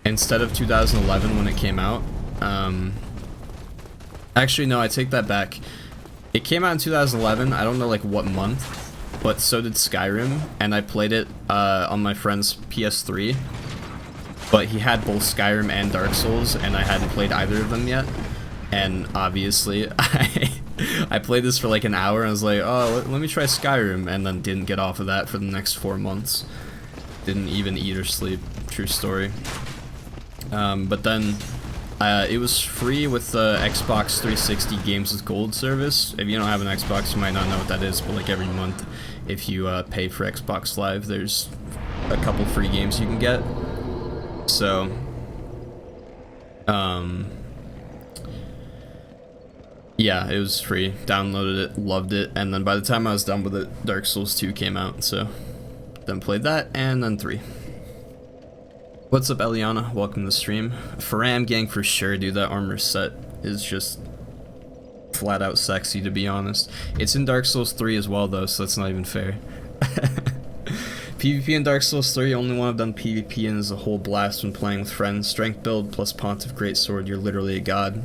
Instead of 2011 when it came out. Actually, no, I take that back. It came out in 2011, I don't know like what month, but so did Skyrim, and I played it on my friend's PS3. But he had both Skyrim and Dark Souls, and I hadn't played either of them yet. And obviously, I played this for like an hour, and I was like, oh, let me try Skyrim, and then didn't get off of that for the next 4 months. Didn't even eat or sleep, true story. But then, it was free with the Xbox 360 Games with Gold service. If you don't have an Xbox, you might not know what that is, but like every month, if you pay for Xbox Live, there's a couple free games you can get. So, Um, yeah, it was free. Downloaded it, loved it, and then by the time I was done with it, Dark Souls 2 came out, so then played that, and then 3. What's up, Eliana? Welcome to the stream. Faram gang for sure, dude. That armor set is just flat out sexy, to be honest. It's in Dark Souls 3 as well, though, so that's not even fair. PvP in Dark Souls 3, only one I've done PvP in is a whole blast when playing with friends. Strength build plus Pontiff Greatsword, you're literally a god.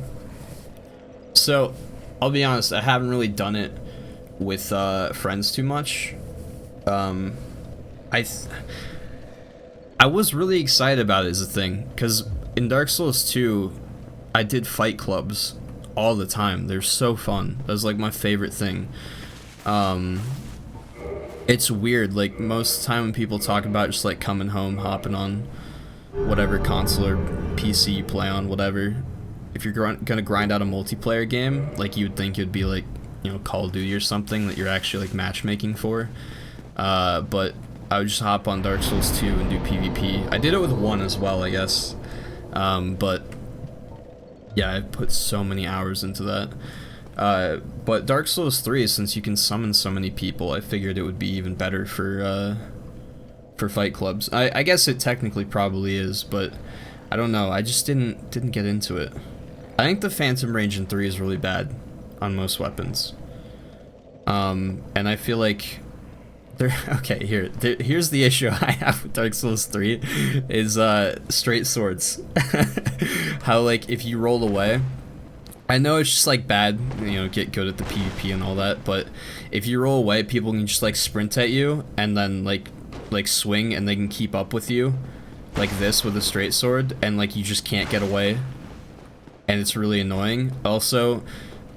So, I'll be honest, I haven't really done it with friends too much. I was really excited about it as a thing, because in Dark Souls 2, I did fight clubs all the time. They're so fun. That was like my favorite thing. It's weird, like most of the time when people talk about just like coming home, hopping on whatever console or PC you play on, whatever, if you're gonna grind out a multiplayer game, like you would think it'd be like, you know, Call of Duty or something that you're actually like matchmaking for. But I would just hop on Dark Souls 2 and do PvP. I did it with 1 as well, I guess. But yeah, I put so many hours into that. But Dark Souls 3, since you can summon so many people, I figured it would be even better for fight clubs. I guess it technically probably is, but I don't know. I just didn't get into it. I think the Phantom Range in 3 is really bad on most weapons. And I feel like okay, here's the issue I have with Dark Souls 3 is straight swords. How like if you roll away, I know it's just like bad, you know, get good at the PvP and all that, but if you roll away, people can just like sprint at you and then like swing and they can keep up with you like this with a straight sword, and like you just can't get away, and it's really annoying. Also,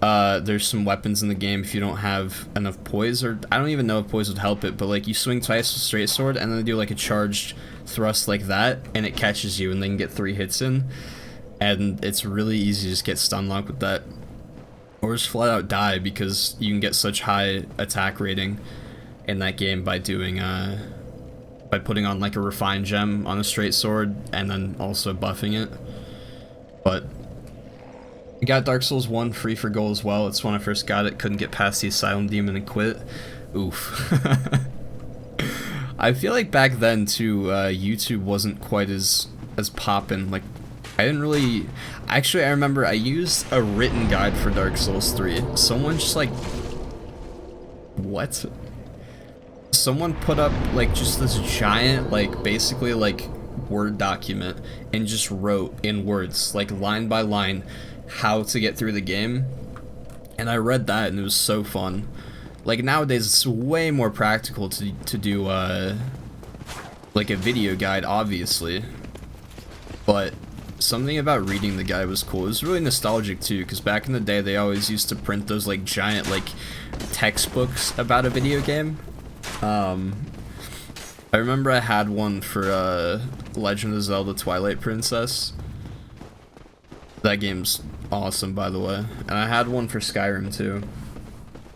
there's some weapons in the game, if you don't have enough poise, or I don't even know if poise would help it, but like you swing twice with straight sword and then they do like a charged thrust like that and it catches you and they can get 3 hits in, and it's really easy to just get stun locked with that, or just flat out die, because you can get such high attack rating in that game by doing by putting on like a refined gem on a straight sword and then also buffing it. But I got Dark Souls 1 free for gold as well. It's when I first got it, couldn't get past the Asylum Demon and quit. Oof. I feel like back then too, YouTube wasn't quite as poppin'. Like, I didn't really... Actually, I remember I used a written guide for Dark Souls 3. Someone just like... What? Someone put up like just this giant, like basically like Word document and just wrote in words, like line by line, how to get through the game, and I read that and it was so fun. Like nowadays it's way more practical to do like a video guide, obviously, but something about reading the guide was cool. It was really nostalgic too, because back in the day they always used to print those like giant like textbooks about a video game. I remember I had one for Legend of Zelda Twilight Princess. That game's awesome, by the way. And I had one for Skyrim too.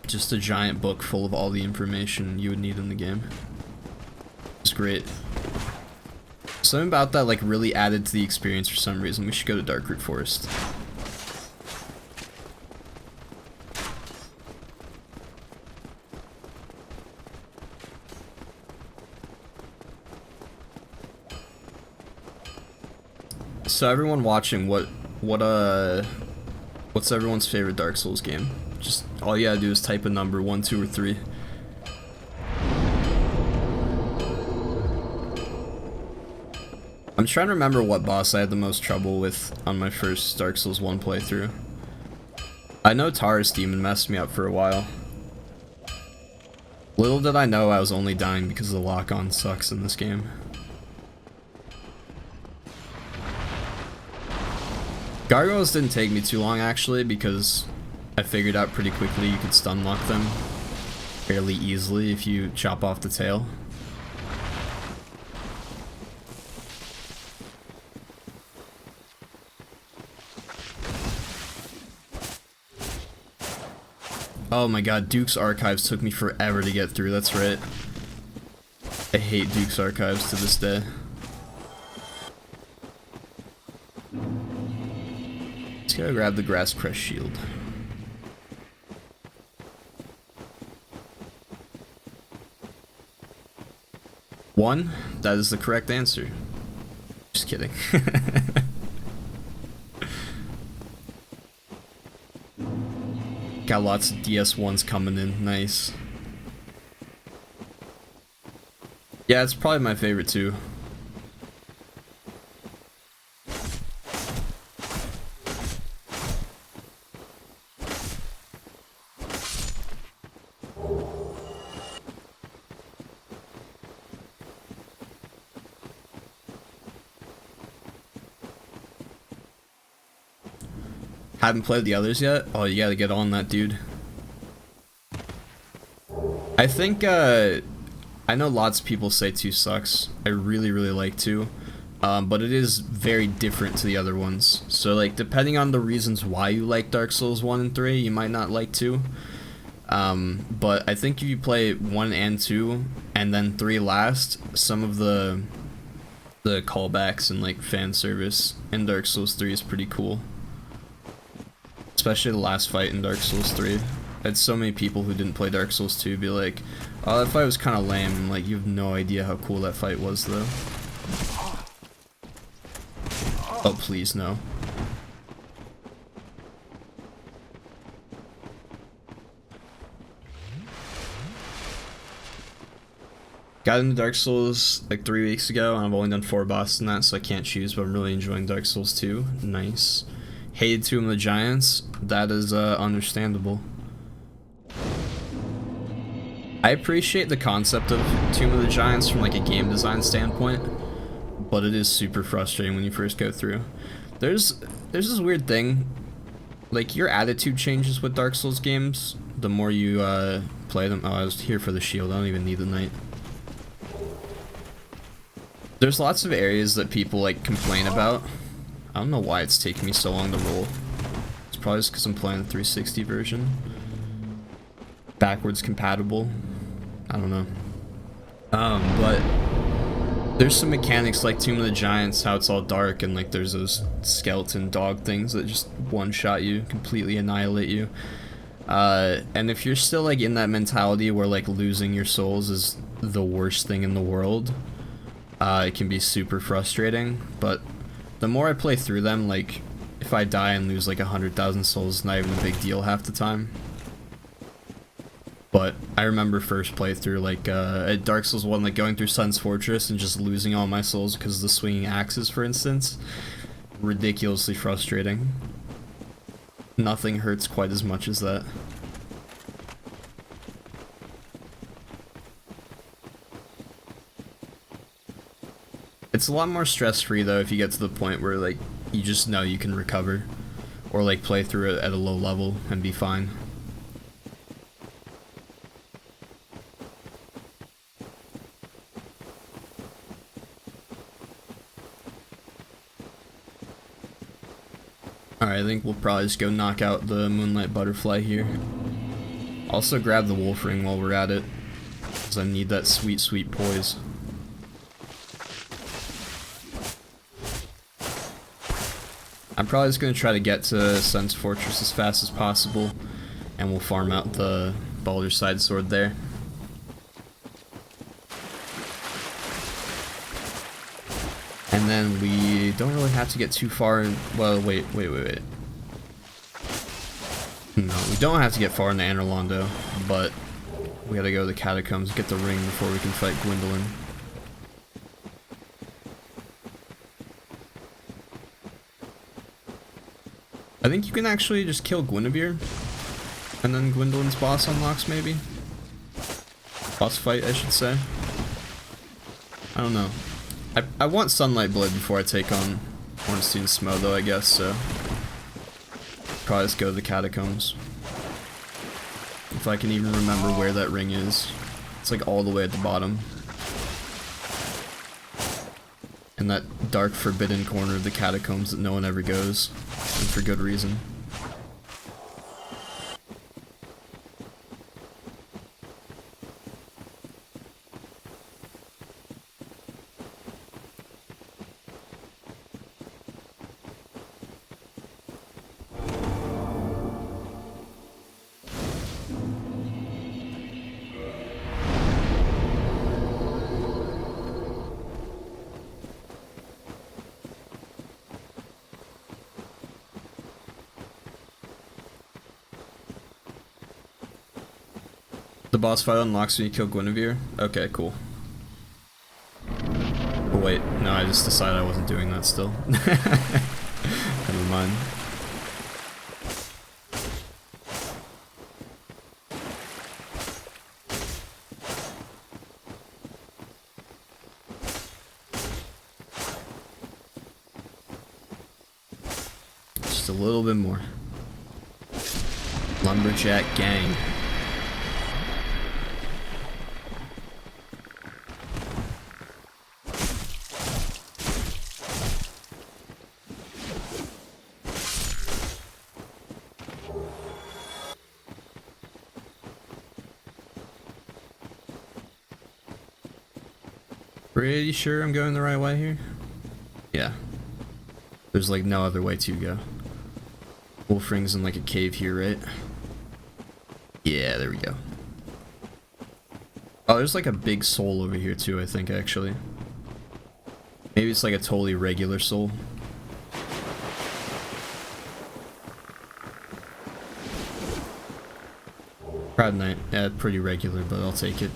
Just a giant book full of all the information you would need in the game. It's great. Something about that like really added to the experience for some reason. We should go to Darkroot Forest. So everyone watching, what's everyone's favorite Dark Souls game? Just all you gotta do is type a number, 1, 2, or 3. I'm trying to remember what boss I had the most trouble with on my first Dark Souls 1 playthrough. I know Taurus Demon messed me up for a while. Little did I know I was only dying because the lock-on sucks in this game. Gargoyles didn't take me too long actually, because I figured out pretty quickly you could stun lock them fairly easily if you chop off the tail. Oh my god, Duke's Archives took me forever to get through, that's right. I hate Duke's Archives to this day. Let's go grab the Grass Crest Shield. One, that is the correct answer. Just kidding. Got lots of DS1s coming in, nice. Yeah, it's probably my favorite too. Haven't played the others yet? Oh, you gotta get on that, dude. I think, I know lots of people say 2 sucks. I really, really like 2. But it is very different to the other ones. So, like, depending on the reasons why you like Dark Souls 1 and 3, you might not like 2. But I think if you play 1 and 2, and then 3 last, some of the callbacks and, like, fan service in Dark Souls 3 is pretty cool. Especially the last fight in Dark Souls 3. I had so many people who didn't play Dark Souls 2 be like, oh, that fight was kind of lame, and like, you have no idea how cool that fight was, though. Oh, please, no. Got into Dark Souls like 3 weeks ago, and I've only done 4 bosses in that, so I can't choose, but I'm really enjoying Dark Souls 2. Nice. Hated Tomb of the Giants. That is understandable. I appreciate the concept of Tomb of the Giants from like a game design standpoint, but it is super frustrating when you first go through. There's this weird thing, like your attitude changes with Dark Souls games the more you play them. Oh, I was here for the shield. I don't even need the knight. There's lots of areas that people like complain about. I don't know why it's taking me so long to roll. It's probably just because I'm playing the 360 version. Backwards compatible. I don't know. But there's some mechanics like Tomb of the Giants, how it's all dark and like there's those skeleton dog things that just one-shot you, completely annihilate you. And if you're still like in that mentality where like losing your souls is the worst thing in the world, it can be super frustrating. But the more I play through them, like, if I die and lose like 100,000 souls, it's not even a big deal half the time. But I remember first playthrough, like, at Dark Souls 1, like, going through Sun's Fortress and just losing all my souls because of the swinging axes, for instance. Ridiculously frustrating. Nothing hurts quite as much as that. It's a lot more stress-free, though, if you get to the point where, like, you just know you can recover. Or, like, play through it at a low level and be fine. Alright, I think we'll probably just go knock out the Moonlight Butterfly here. Also grab the Wolf Ring while we're at it, because I need that sweet, sweet poise. I'm probably just going to try to get to Sun's Fortress as fast as possible, and we'll farm out the Baldur's Side Sword there. And then we don't really have to get too far in, well, wait. No, we don't have to get far into Anor Londo, but we gotta go to the Catacombs, get the ring before we can fight Gwendolyn. I think you can actually just kill Guinevere, and then Gwendolyn's boss unlocks, maybe? Boss fight, I should say. I don't know. I want Sunlight Blade before I take on Ornstein Smo, though, I guess, so... Probably just go to the Catacombs. If I can even remember where that ring is. It's like all the way at the bottom. In that dark, forbidden corner of the Catacombs that no one ever goes. And for good reason. The boss fight unlocks when you kill Guinevere? Okay, cool. Oh wait, no, I just decided I wasn't doing that still. Never mind. Just a little bit more. Lumberjack gang. Pretty sure I'm going the right way here? Yeah. There's like no other way to go. Wolfring's in like a cave here, right? Yeah, there we go. Oh, there's like a big soul over here too, I think, actually. Maybe it's like a totally regular soul. Proud Knight. Yeah, pretty regular, but I'll take it.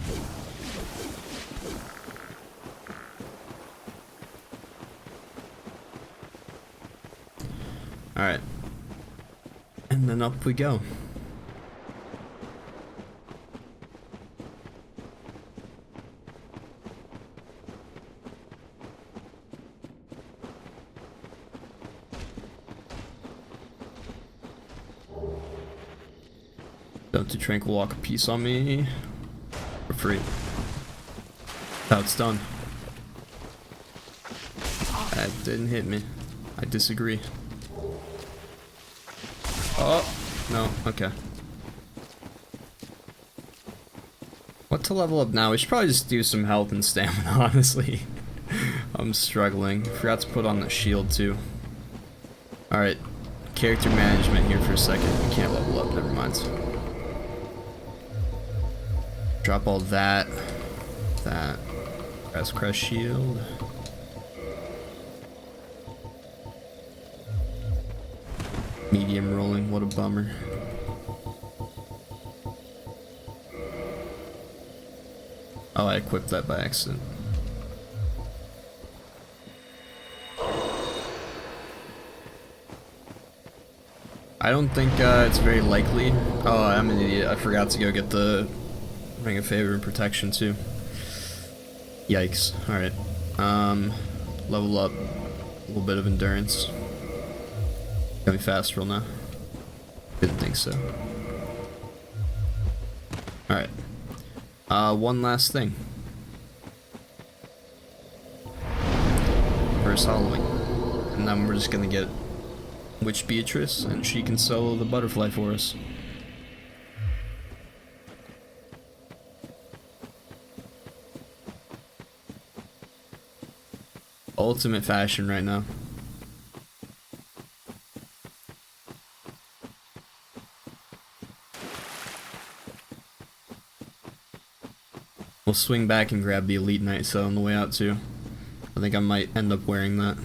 Alright. And then up we go. Don't do Tranquil Walk of Peace on me. For free. That's how it's done. That didn't hit me. I disagree. Oh, no, okay. What to level up now? We should probably just do some health and stamina, honestly. I'm struggling. Forgot to put on the shield, too. Alright, character management here for a second. We can't level up, never mind. Drop all that. That. Press crest shield. Medium rolling, what a bummer. Oh, I equipped that by accident. I don't think it's very likely. Oh, I'm an idiot. I forgot to go get the Ring of Favor and Protection too. Yikes. Alright. Level up. A little bit of endurance. Got me fast roll now. Didn't think so. Alright. One last thing. First Halloween. And then we're just gonna get Witch Beatrice, and she can solo the butterfly for us. Ultimate fashion right now. We'll swing back and grab the Elite Knight set on the way out too. I think I might end up wearing that.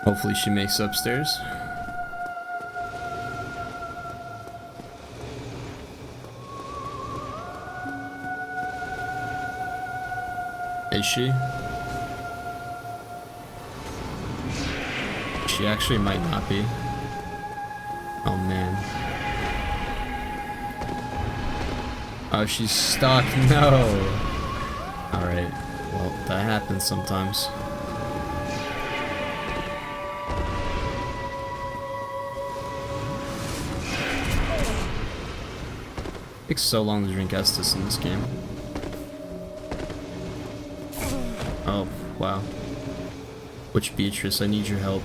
Hopefully she makes it upstairs. Is she? She actually might not be. Oh man. Oh, she's stuck. No! Alright. Well, that happens sometimes. Takes so long to drink Estus in this game. Oh, wow. Witch Beatrice, I need your help.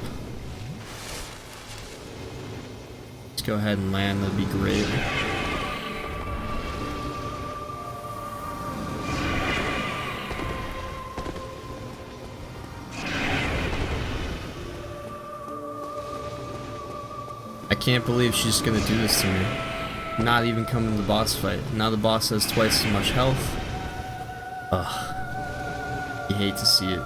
Let's go ahead and land, that'd be great. I can't believe she's gonna do this to me. Not even coming to the boss fight. Now the boss has twice as much health. Ugh. You hate to see it.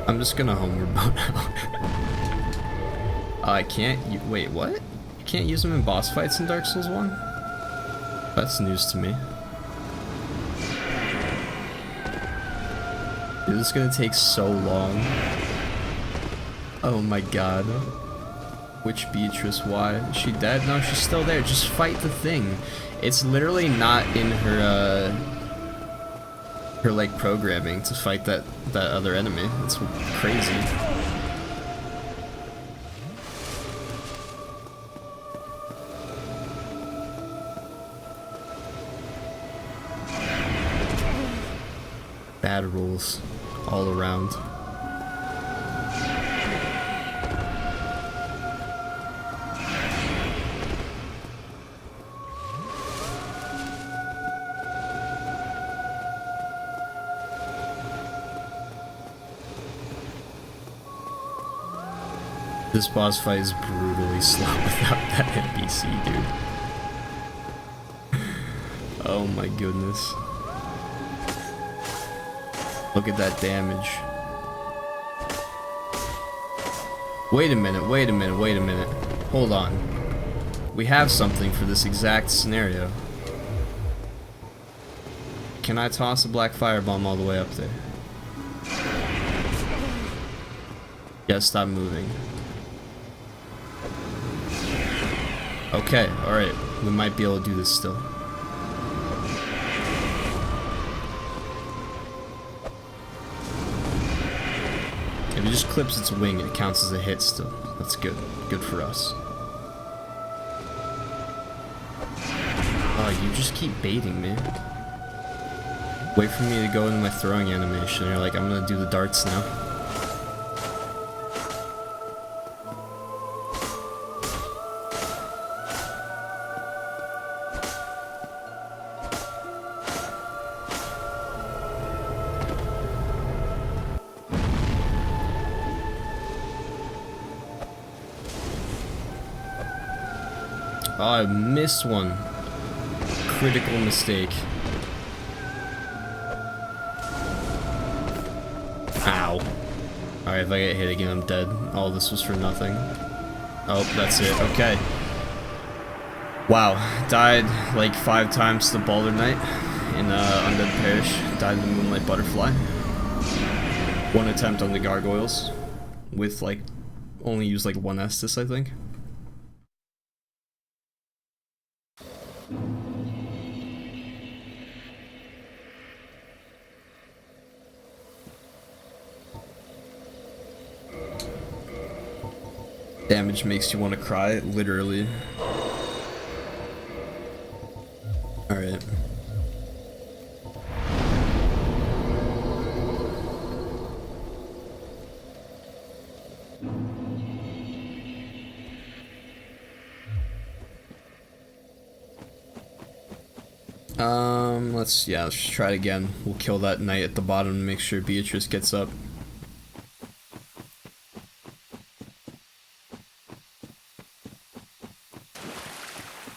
I'm just gonna homeward bow now. I can't. Wait, what? You can't use them in boss fights in Dark Souls 1? That's news to me. Dude, this is gonna take so long. Oh my god. Which Beatrice? Why? Is she dead? No, she's still there. Just fight the thing. It's literally not in her, like, programming to fight that other enemy. It's crazy. Bad rules all around. This boss fight is brutally slow without that NPC, dude. Oh my goodness. Look at that damage. Wait a minute, wait a minute, wait a minute. Hold on. We have something for this exact scenario. Can I toss a black firebomb all the way up there? Yeah, stop moving. Okay, alright. We might be able to do this still. If it just clips its wing, it counts as a hit still. That's good. Good for us. Oh, you just keep baiting me. Wait for me to go into my throwing animation. You're like, I'm gonna do the darts now. Oh, I missed one. Critical mistake. Ow. Alright, if I get hit again, I'm dead. All this was for nothing. Oh, that's it. Okay. Wow. Died like 5 times to the Balder Knight in Undead Parish. Died in the Moonlight Butterfly. 1 attempt on the Gargoyles. With like, only used like 1 Estus, I think. Damage makes you want to cry, literally. Alright. Let's just try it again. We'll kill that knight at the bottom and make sure Beatrice gets up.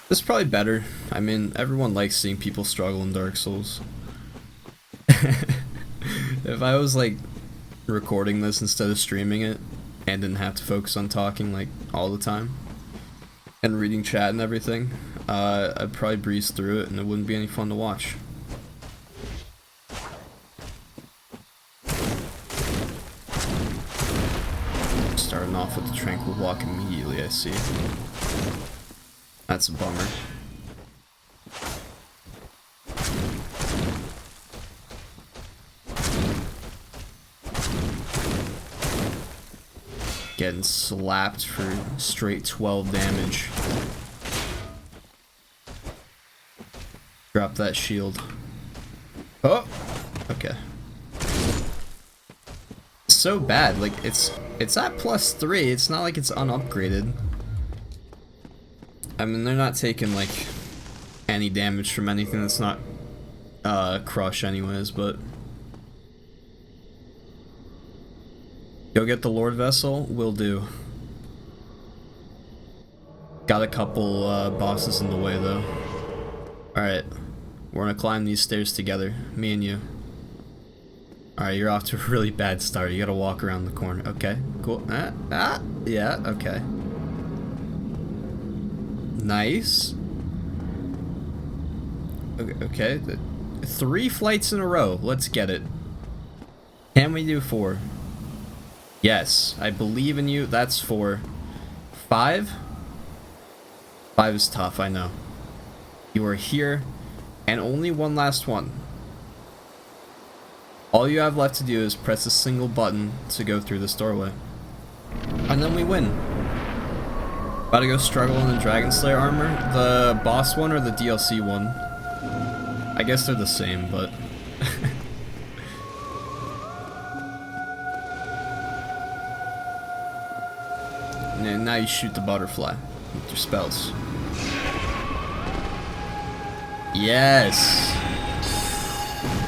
This is probably better. I mean, everyone likes seeing people struggle in Dark Souls. If I was like recording this instead of streaming it and didn't have to focus on talking like all the time and reading chat and everything, I'd probably breeze through it and it wouldn't be any fun to watch. Starting off with the Tranquil Walk immediately, I see. That's a bummer. Getting slapped for straight 12 damage. Drop that shield. Oh! Okay. So bad, like it's at +3, it's not like it's unupgraded. I mean, they're not taking, like, any damage from anything that's not, crush anyways, but... Go get the Lord Vessel? Will do. Got a couple, bosses in the way, though. Alright. We're gonna climb these stairs together. Me and you. Alright, you're off to a really bad start. You gotta walk around the corner. Okay, cool. Yeah, okay. Nice. Okay. 3 flights in a row. Let's get it. Can we do 4? Yes, I believe in you. That's 4. 5? 5 is tough, I know. You are here, and only one last one. All you have left to do is press a single button to go through this doorway. And then we win. About to go struggle in the Dragon Slayer armor. The boss one or the DLC one? I guess they're the same, but... And now you shoot the butterfly with your spells. Yes.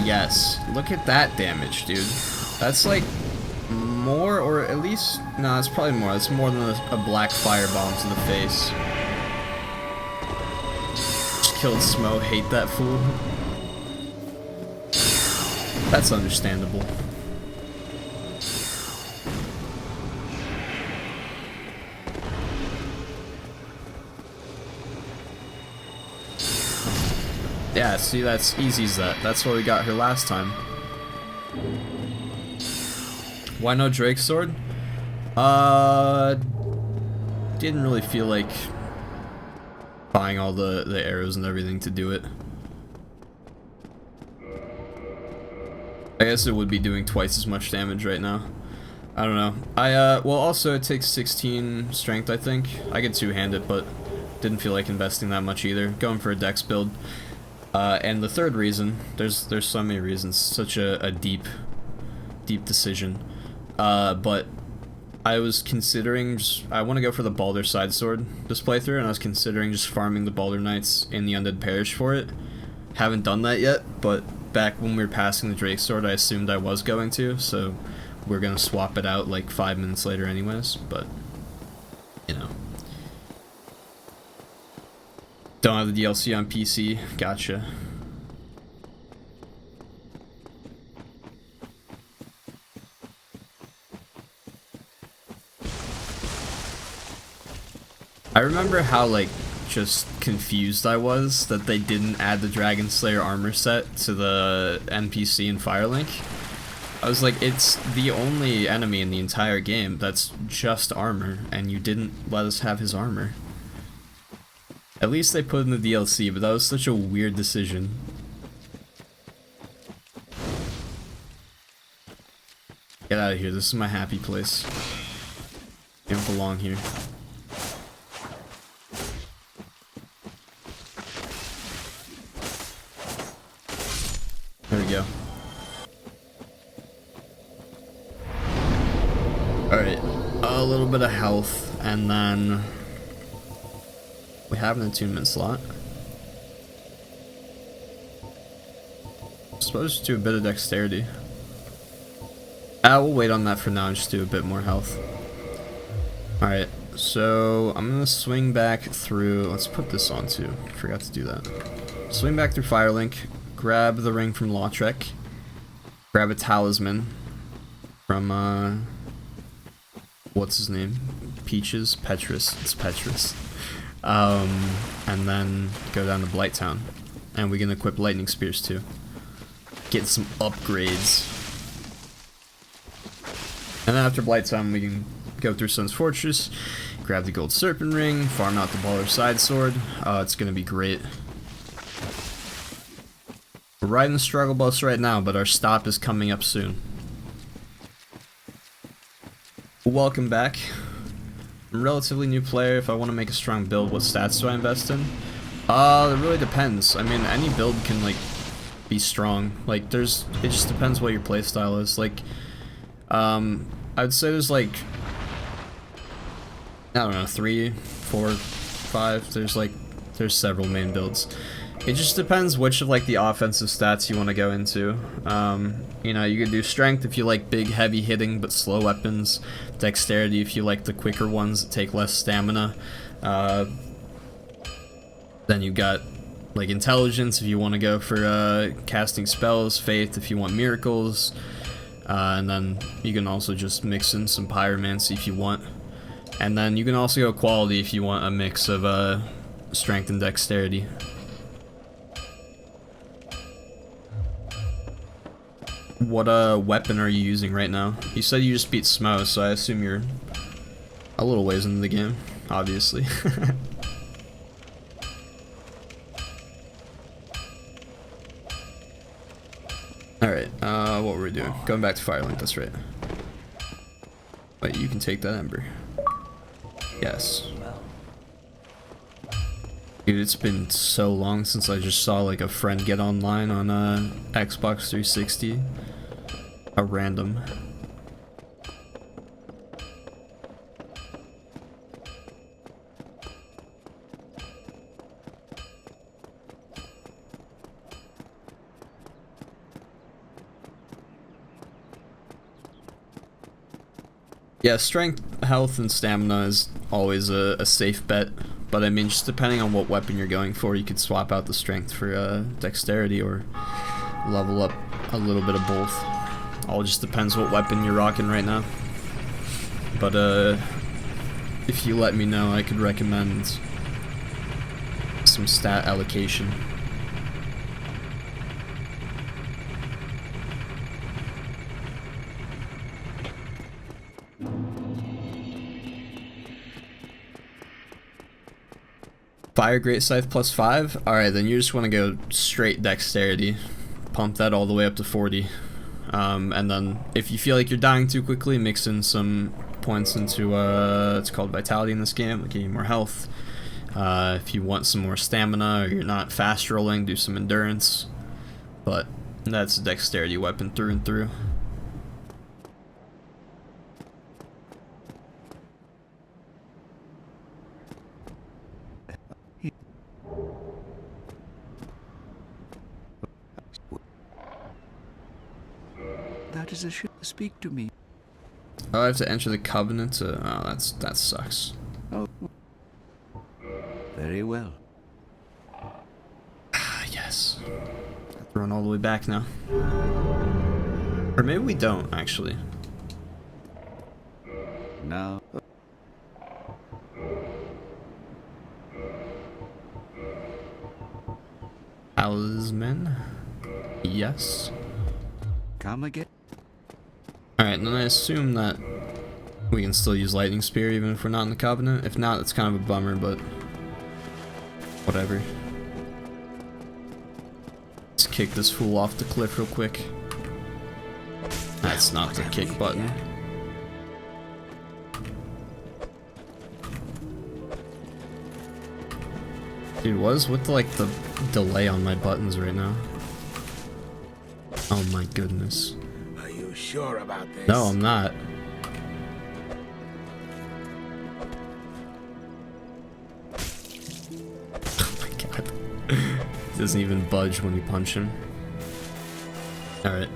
Yes. Look at that damage, dude. That's like more, or at least... No, it's probably more. It's more than a black firebomb to the face. Just killed Smo. Hate that fool. That's understandable. Yeah, see, that's easy as that. That's why we got her last time. Why no Drake's sword? Didn't really feel like buying all the arrows and everything to do it. I guess it would be doing twice as much damage right now. I don't know. Well, also it takes 16 strength, I think. I could two-hand it, but didn't feel like investing that much either. Going for a dex build. And the third reason, there's so many reasons, such a deep decision. But I was considering I want to go for the Baldur side sword this playthrough, and I was considering just farming the Baldur Knights in the Undead Parish for it. Haven't done that yet, but back when we were passing the Drake sword, I assumed I was going to, so we're gonna swap it out like 5 minutes later anyways, but, you know. Don't have the DLC on PC. Gotcha. I remember how, like, just confused I was that they didn't add the Dragon Slayer armor set to the NPC in Firelink. I was like, it's the only enemy in the entire game that's just armor, and you didn't let us have his armor. At least they put in the DLC, but that was such a weird decision. Get out of here, this is my happy place. You don't belong here. There we go. Alright, a little bit of health, and then... we have an attunement slot. I suppose just do a bit of dexterity. We'll wait on that for now and just do a bit more health. Alright, so I'm gonna swing back through... let's put this on too. Forgot to do that. Swing back through Firelink, grab the ring from Lautrec, grab a talisman from, what's his name? Peaches? Petrus. It's Petrus. And then go down to Blighttown. And we can equip lightning spears too. Get some upgrades. And then after Blighttown we can go through Sun's Fortress, grab the gold serpent ring, farm out the Baldur side sword. It's gonna be great. We're riding the struggle bus right now, but our stop is coming up soon. Welcome back. I'm a relatively new player. If I want to make a strong build, what stats do I invest in? It really depends. I mean, any build can, like, be strong. Like, it just depends what your playstyle is. Like, I'd say there's, like, I don't know, 3, 4 5. There's several main builds. It just depends which of like the offensive stats you want to go into. You know, you could do strength if you like big heavy hitting but slow weapons, dexterity if you like the quicker ones that take less stamina. Then you got like intelligence if you want to go for casting spells, faith if you want miracles, and then you can also just mix in some pyromancy if you want. And then you can also go quality if you want a mix of strength and dexterity. What weapon are you using right now? You said you just beat Smo, so I assume you're a little ways into the game, obviously. Alright, what were we doing? Going back to Firelink, that's right. Wait, you can take that ember. Yes. Dude, it's been so long since I just saw like a friend get online on Xbox 360. A random. Yeah, strength, health, and stamina is always a safe bet, but I mean, just depending on what weapon you're going for, you could swap out the strength for dexterity or level up a little bit of both. All just depends what weapon you're rocking right now. But if you let me know, I could recommend some stat allocation. Fire Great Scythe plus 5? Alright, then you just want to go straight dexterity. Pump that all the way up to 40. And then if you feel like you're dying too quickly, mix in some points into, it's called Vitality in this game, it'll give you more health. If you want some more stamina or you're not fast rolling, do some endurance. But that's a dexterity weapon through and through. That is a ship. Speak to me. Oh, I have to enter the covenant to... Oh, that sucks. Oh. Very well. Ah, yes. Have to run all the way back now. Or maybe we don't, actually. Now. Talisman? Yes. Come again. Alright, then I assume that we can still use Lightning Spear even if we're not in the Covenant. If not, it's kind of a bummer, but whatever. Let's kick this fool off the cliff real quick. That's not the kick button. Dude, what is with like the delay on my buttons right now? Oh my goodness. Are you sure about this? No, I'm not. Oh my god. He doesn't even budge when you punch him. Alright.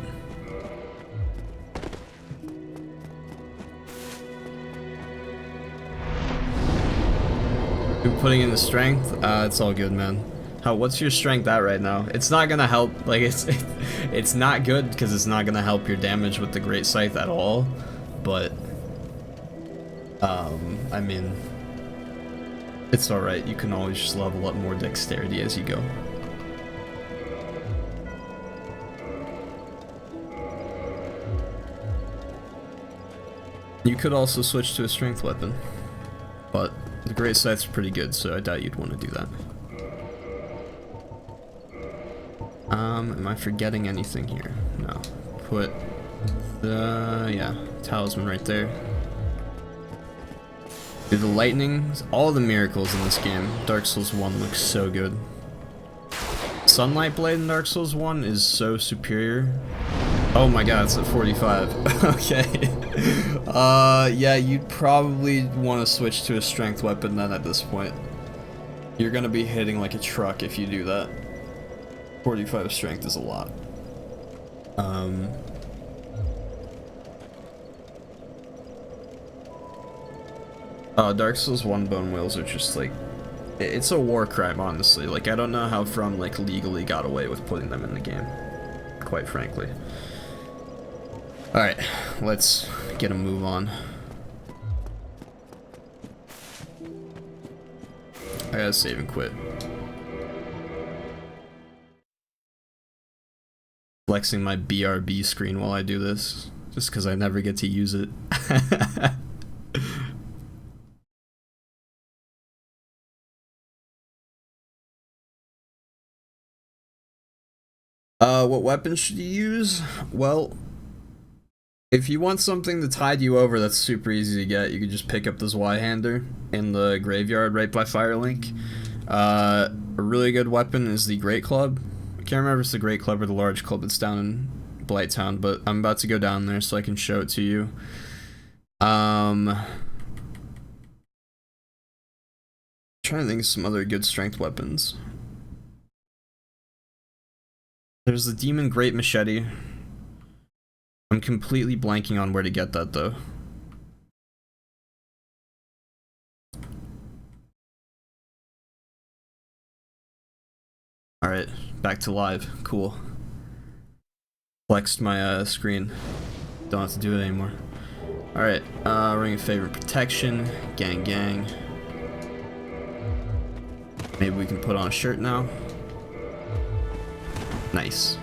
You're putting in the strength? It's all good, man. What's your strength at right now? It's not gonna help, like, it's not good because it's not gonna help your damage with the Great Scythe at all, but, I mean, it's alright, you can always just level up more dexterity as you go. You could also switch to a strength weapon, but the Great Scythe's pretty good, so I doubt you'd want to do that. Am I forgetting anything here? No. Put the, yeah, talisman right there. Dude, the lightning, all the miracles in this game. Dark Souls 1 looks so good. Sunlight Blade in Dark Souls 1 is so superior. Oh my god, it's at 45. Okay. Yeah, you'd probably want to switch to a strength weapon then at this point. You're gonna be hitting like a truck if you do that. 45 strength is a lot. Dark Souls 1 bone whales are just like, it's a war crime, honestly. Like, I don't know how From like legally got away with putting them in the game, quite frankly. Alright, let's get a move on. I gotta save and quit. Flexing my BRB screen while I do this, just because I never get to use it. What weapon should you use? Well, if you want something to tide you over that's super easy to get, you can just pick up this Y-hander in the graveyard right by Firelink. A really good weapon is the Great Club. I can't remember if it's the Great Club or the Large Club that's down in Blighttown, but I'm about to go down there so I can show it to you. Trying to think of some other good strength weapons. There's the Demon Great Machete. I'm completely blanking on where to get that though. Alright, back to live. Cool. Flexed my screen. Don't have to do it anymore. Alright, Ring of Favor Protection. Gang gang. Maybe we can put on a shirt now. Nice.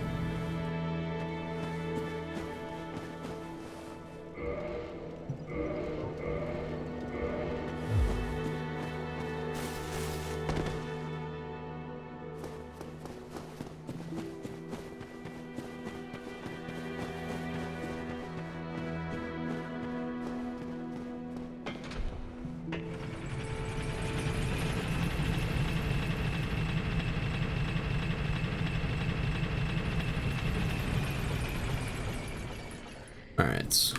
Alright.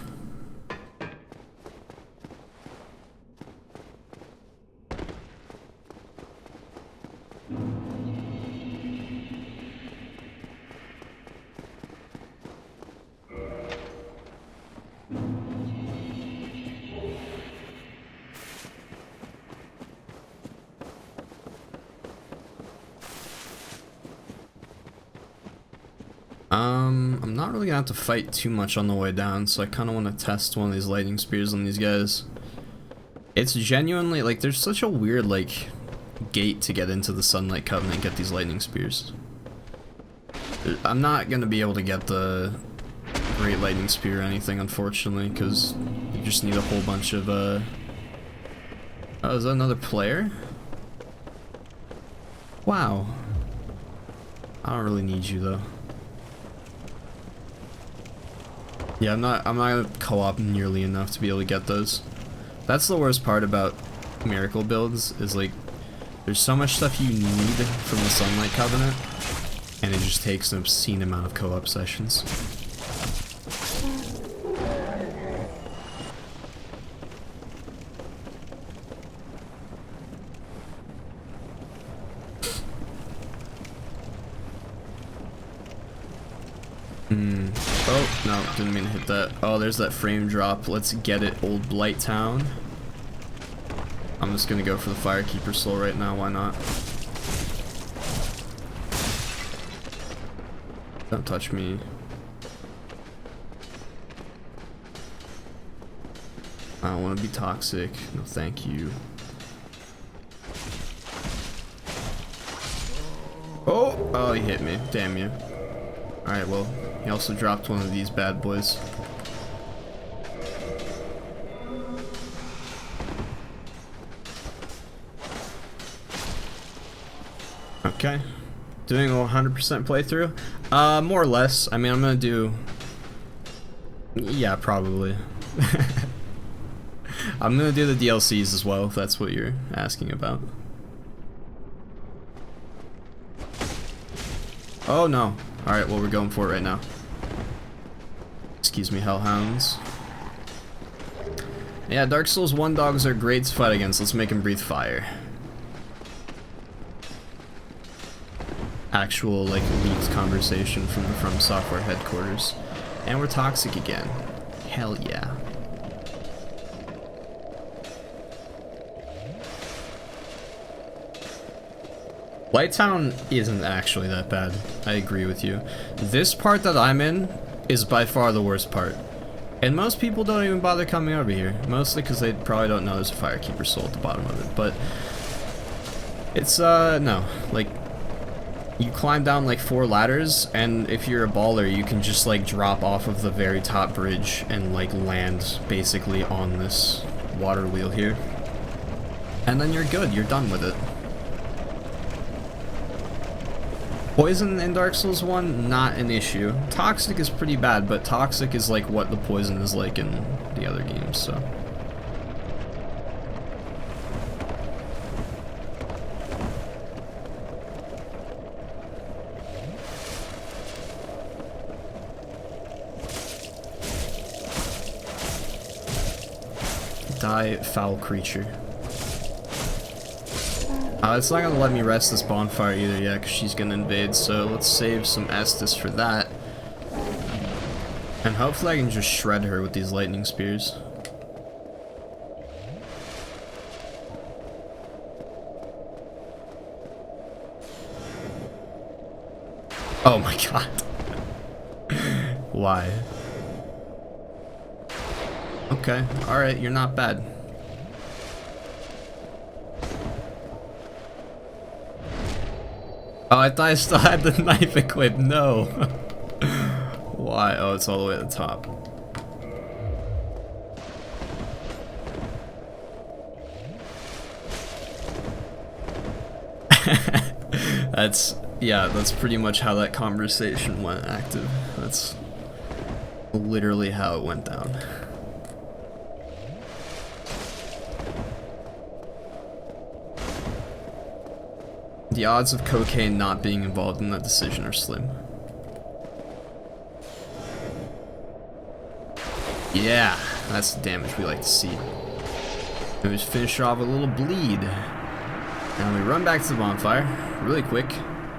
I'm not really gonna have to fight too much on the way down, so I kind of want to test one of these lightning spears on these guys. It's genuinely, like, there's such a weird, like, gate to get into the Sunlight Covenant and get these lightning spears. I'm not gonna be able to get the Great Lightning Spear or anything, unfortunately, because you just need a whole bunch of, Oh, is that another player? Wow. I don't really need you, though. Yeah, I'm not gonna co-op nearly enough to be able to get those. That's the worst part about miracle builds, is like, there's so much stuff you need from the Sunlight Covenant, and it just takes an obscene amount of co-op sessions. Oh, no, didn't mean to hit that. Oh, there's that frame drop. Let's get it, old Blighttown. I'm just gonna go for the Firekeeper Soul right now, why not? Don't touch me. I don't want to be toxic. No, thank you. Oh, he hit me. Damn you. Alright, well, he also dropped one of these bad boys. Okay. Doing a 100% playthrough? More or less. I mean, I'm gonna do... Yeah, probably. I'm gonna do the DLCs as well, if that's what you're asking about. Oh no. Alright, well, we're going for it right now. Excuse me, hellhounds. Yeah, Dark Souls 1 dogs are great to fight against. Let's make them breathe fire. actual like leaked conversation from the From Software headquarters. And we're toxic again. Hell yeah. Blighttown isn't actually that bad. I agree with you. This part that I'm in is by far the worst part. And most people don't even bother coming over here. Mostly because they probably don't know there's a Firekeeper soul at the bottom of it. But it's, no. Like, you climb down like 4 ladders, and if you're a baller, you can just like drop off of the very top bridge and like land basically on this water wheel here. And then you're good. You're done with it. Poison in Dark Souls 1, not an issue. Toxic is pretty bad, but Toxic is like what the poison is like in the other games, so. Die, foul creature. It's not gonna let me rest this bonfire either yet, because she's gonna invade, so let's save some Estus for that. And hopefully I can just shred her with these lightning spears. Oh my god. Why? Okay, alright, you're not bad. Oh, I thought I still had the knife equipped. No. Why? Oh, it's all the way at the top. That's pretty much how that conversation went active. That's literally how it went down. The odds of cocaine not being involved in that decision are slim. Yeah, that's the damage we like to see. And we just finish off with a little bleed. Now we run back to the bonfire really quick,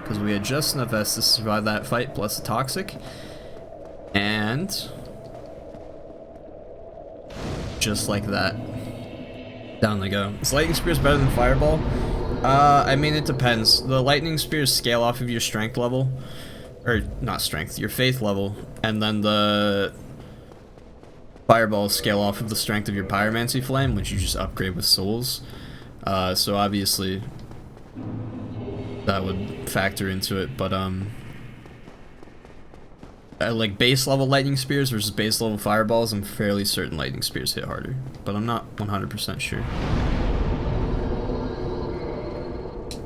because we had just enough S to survive that fight, plus the toxic. And just like that, down they go. Is Lightning Spear better than Fireball? I mean, it depends. The lightning spears scale off of your strength level, or not strength, your faith level, and then the fireballs scale off of the strength of your pyromancy flame, which you just upgrade with souls. So obviously that would factor into it, but like base level lightning spears versus base level fireballs, I'm fairly certain lightning spears hit harder, but I'm not 100% sure.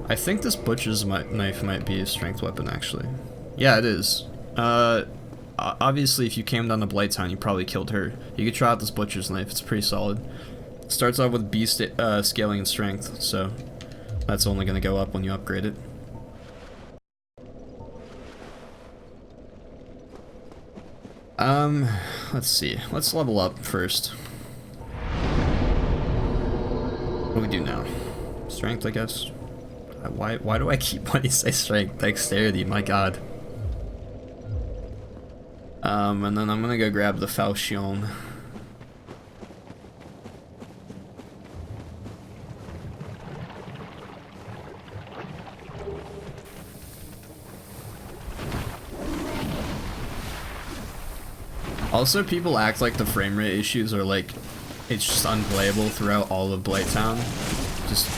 I think this butcher's knife might be a strength weapon, actually. Yeah, it is. Obviously, if you came down to Blighttown, you probably killed her. You could try out this butcher's knife. It's pretty solid. It starts off with B scaling in strength, so that's only going to go up when you upgrade it. Let's see. Let's level up first. What do we do now? Strength, I guess. Why do I keep wanting to say strength? Dexterity, my god. And then I'm gonna go grab the Falchion. Also, people act like the frame rate issues are like, it's just unplayable throughout all of Blighttown. Just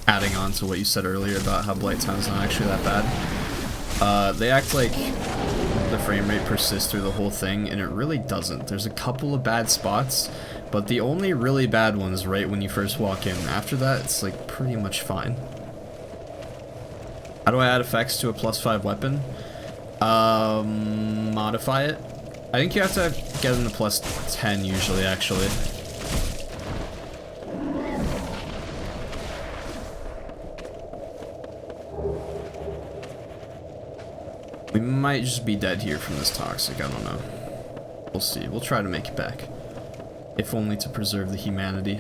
adding on to what you said earlier about how Blighttown's not actually that bad. They act like the frame rate persists through the whole thing, and it really doesn't. There's a couple of bad spots, but the only really bad one is right when you first walk in. After that, it's like pretty much fine. How do I add effects to a +5 weapon? Modify it. I think you have to get them to +10 usually, actually. We might just be dead here from this toxic, I don't know. We'll see. We'll try to make it back. If only to preserve the humanity.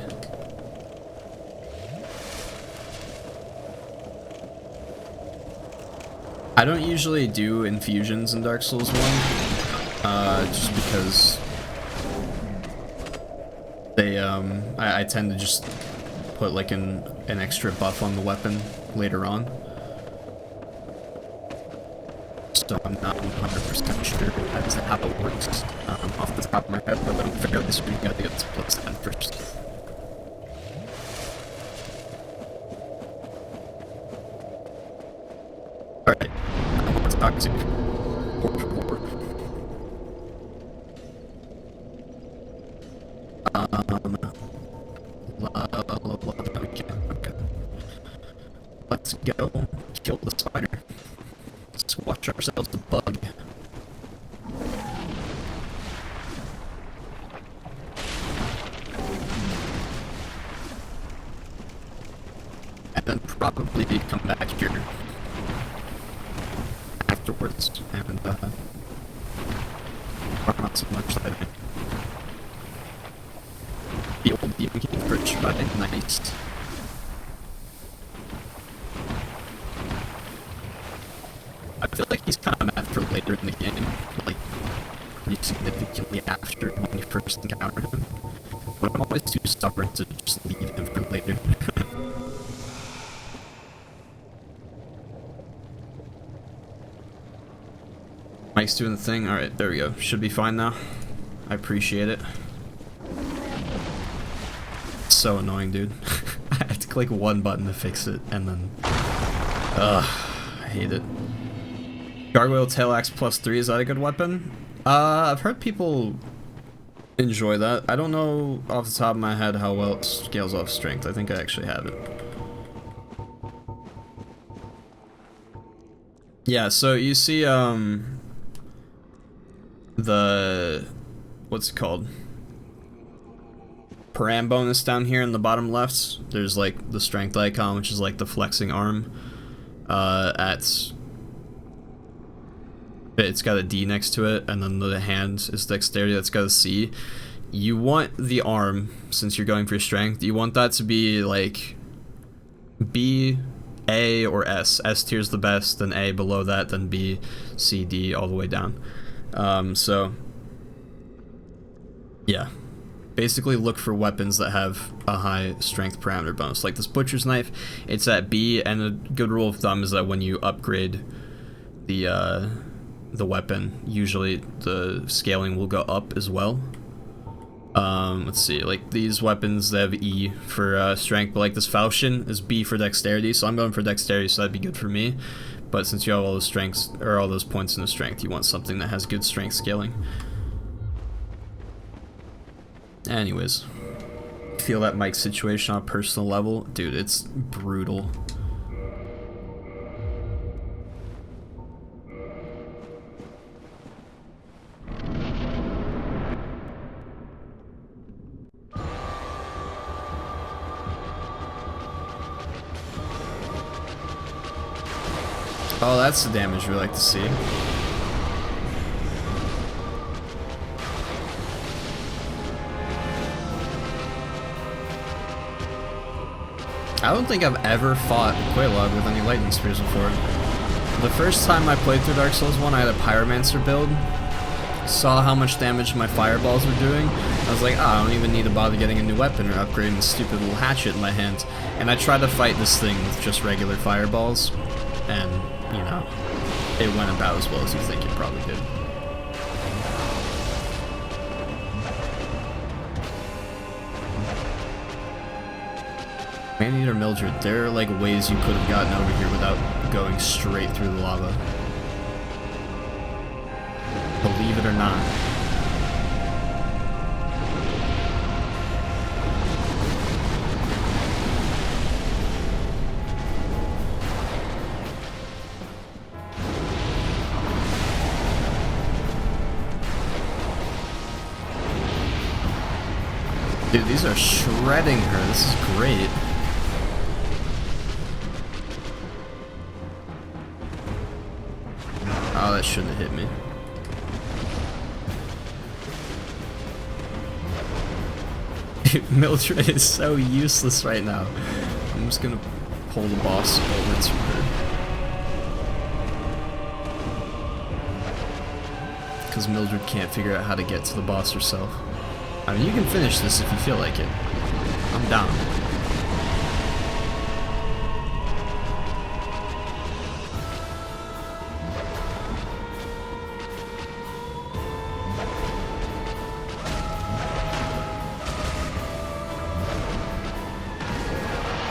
I don't usually do infusions in Dark Souls 1, just because they, I tend to just put like an extra buff on the weapon later on. So I'm not 100% sure as to how it works off the top of my head, but I'm fairly sure you gotta get to plus 10 first. Alright, what's toxic? Okay. Let's go kill the spider. Let's watch ourselves the bug. And then probably come back here afterwards and run out so much that the old demon king bridge, but nice. I feel like he's kind of mad for later in the game, like pretty significantly after when you first encounter him. But I'm always too stubborn to just leave him for later. Mike's doing the thing. Alright, there we go. Should be fine now. I appreciate it. It's so annoying, dude. I had to click one button to fix it, and then... Ugh, I hate it. Gargoyle Tail Axe +3, is that a good weapon? I've heard people enjoy that. I don't know off the top of my head how well it scales off strength. I think I actually have it. Yeah, so you see, the... what's it called? Param bonus down here in the bottom left. There's, like, the strength icon, which is, like, the flexing arm. It's got a D next to it, and then the hand is dexterity, that's got a C. You want the arm, since you're going for strength, you want that to be like B, A, or S. S tier's the best, then A below that, then B, C, D, all the way down. So, yeah. Basically look for weapons that have a high strength parameter bonus. Like this butcher's knife, it's at B, and a good rule of thumb is that when you upgrade the weapon, usually the scaling will go up as well. Let's see, like these weapons, they have E for strength, but like this falchion is B for dexterity, so I'm going for dexterity, so that'd be good for me. But since you have all those strengths, or all those points in the strength, you want something that has good strength scaling. Anyways, feel that Mike's situation on a personal level, dude, it's brutal. Oh, that's the damage we like to see. I don't think I've ever fought Quelaag with any lightning spears before. The first time I played through Dark Souls 1, I had a Pyromancer build. Saw how much damage my fireballs were doing. I was like, oh, I don't even need to bother getting a new weapon or upgrading this stupid little hatchet in my hand. And I tried to fight this thing with just regular fireballs. And, you know, it went about as well as you think it probably did. Maneater Mildred, there are like ways you could have gotten over here without going straight through the lava. Believe it or not. Dude, these are shredding her. This is great. Oh, that shouldn't have hit me. Dude, Mildred is so useless right now. I'm just gonna pull the boss over to her. because Mildred can't figure out how to get to the boss herself. I mean, you can finish this if you feel like it. I'm down.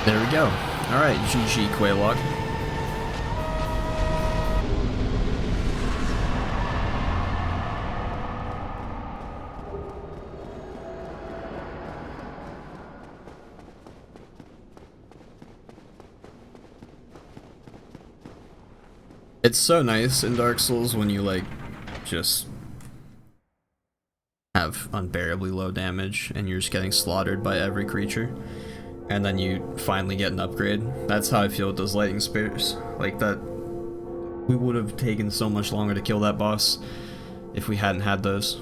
There we go. Alright, GG Quelaag. It's so nice in Dark Souls when you, like, just have unbearably low damage and you're just getting slaughtered by every creature. And then you finally get an upgrade. That's how I feel with those lightning spears. Like, that we would have taken so much longer to kill that boss if we hadn't had those.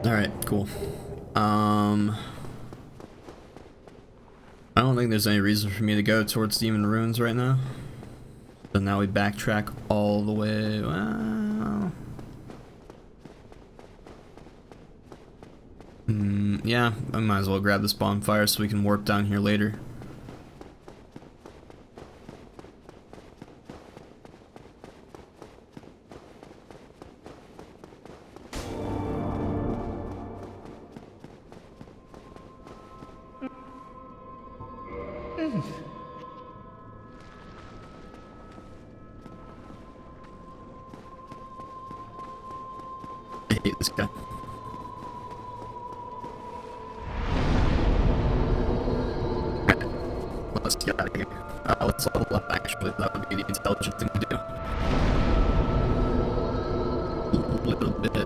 Alright, cool. I don't think there's any reason for me to go towards Demon Ruins right now. So now we backtrack all the way. Well, yeah, I might as well grab this bonfire so we can warp down here later. I hate this guy. Let's get out of here. Let's level up, actually. That would be the intelligent thing to do. A little bit,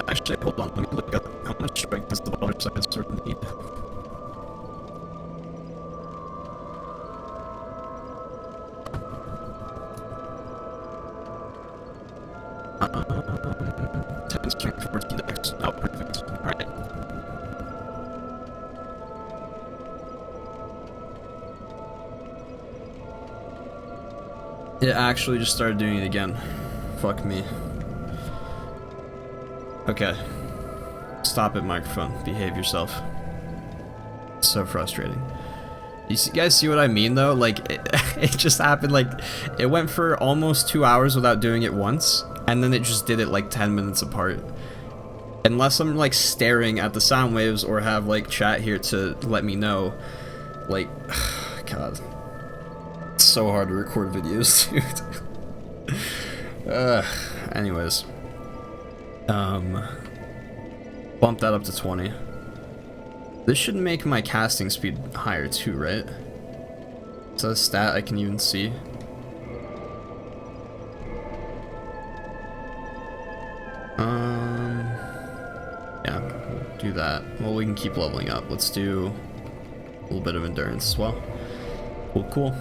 actually, hold on. Let me look up how much strength does the water side sort of need. Strength 14 dex. Oh, perfect. Alright. It actually just started doing it again. Fuck me. Okay. Stop it, microphone. Behave yourself. It's so frustrating. You guys see what I mean, though? Like, it just happened, like, it went for almost 2 hours without doing it once, and then it just did it, like, 10 minutes apart. Unless I'm, like, staring at the sound waves or have, like, chat here to let me know. Like, God. It's so hard to record videos, dude. Anyways. Bump that up to 20. This should make my casting speed higher too, right? Is that a stat I can even see? Yeah, we'll do that. Well, we can keep leveling up. Let's do a little bit of endurance as well. Cool, cool.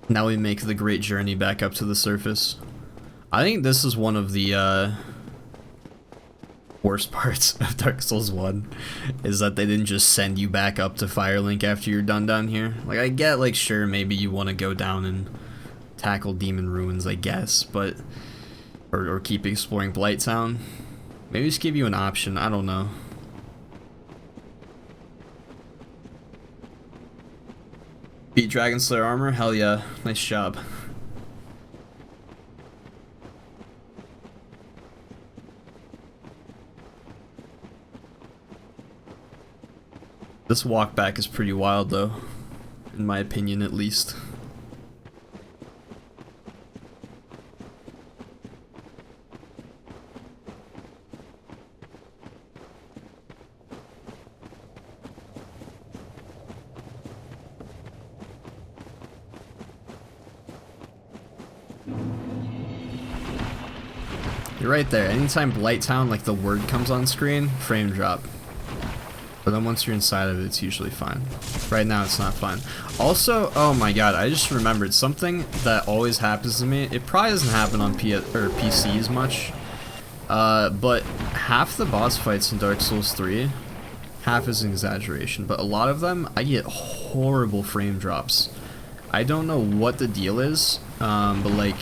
Now we make the great journey back up to the surface. I think this is one of the worst parts of Dark Souls 1, is that they didn't just send you back up to Firelink after you're done down here. Like, I get, like, sure, maybe you want to go down and tackle Demon Ruins, I guess, but... Or keep exploring Blighttown. Maybe just give you an option, I don't know. Beat Dragon Slayer armor? Hell yeah. Nice job. This walk back is pretty wild though. In my opinion, at least. You're right there. Anytime Blighttown, like the word comes on screen, frame drop. But then once you're inside of it, it's usually fine. Right now, it's not fine. Also, oh my god, I just remembered something that always happens to me. It probably doesn't happen on PC as much. But half the boss fights in Dark Souls 3, half is an exaggeration, but a lot of them, I get horrible frame drops. I don't know what the deal is, but like,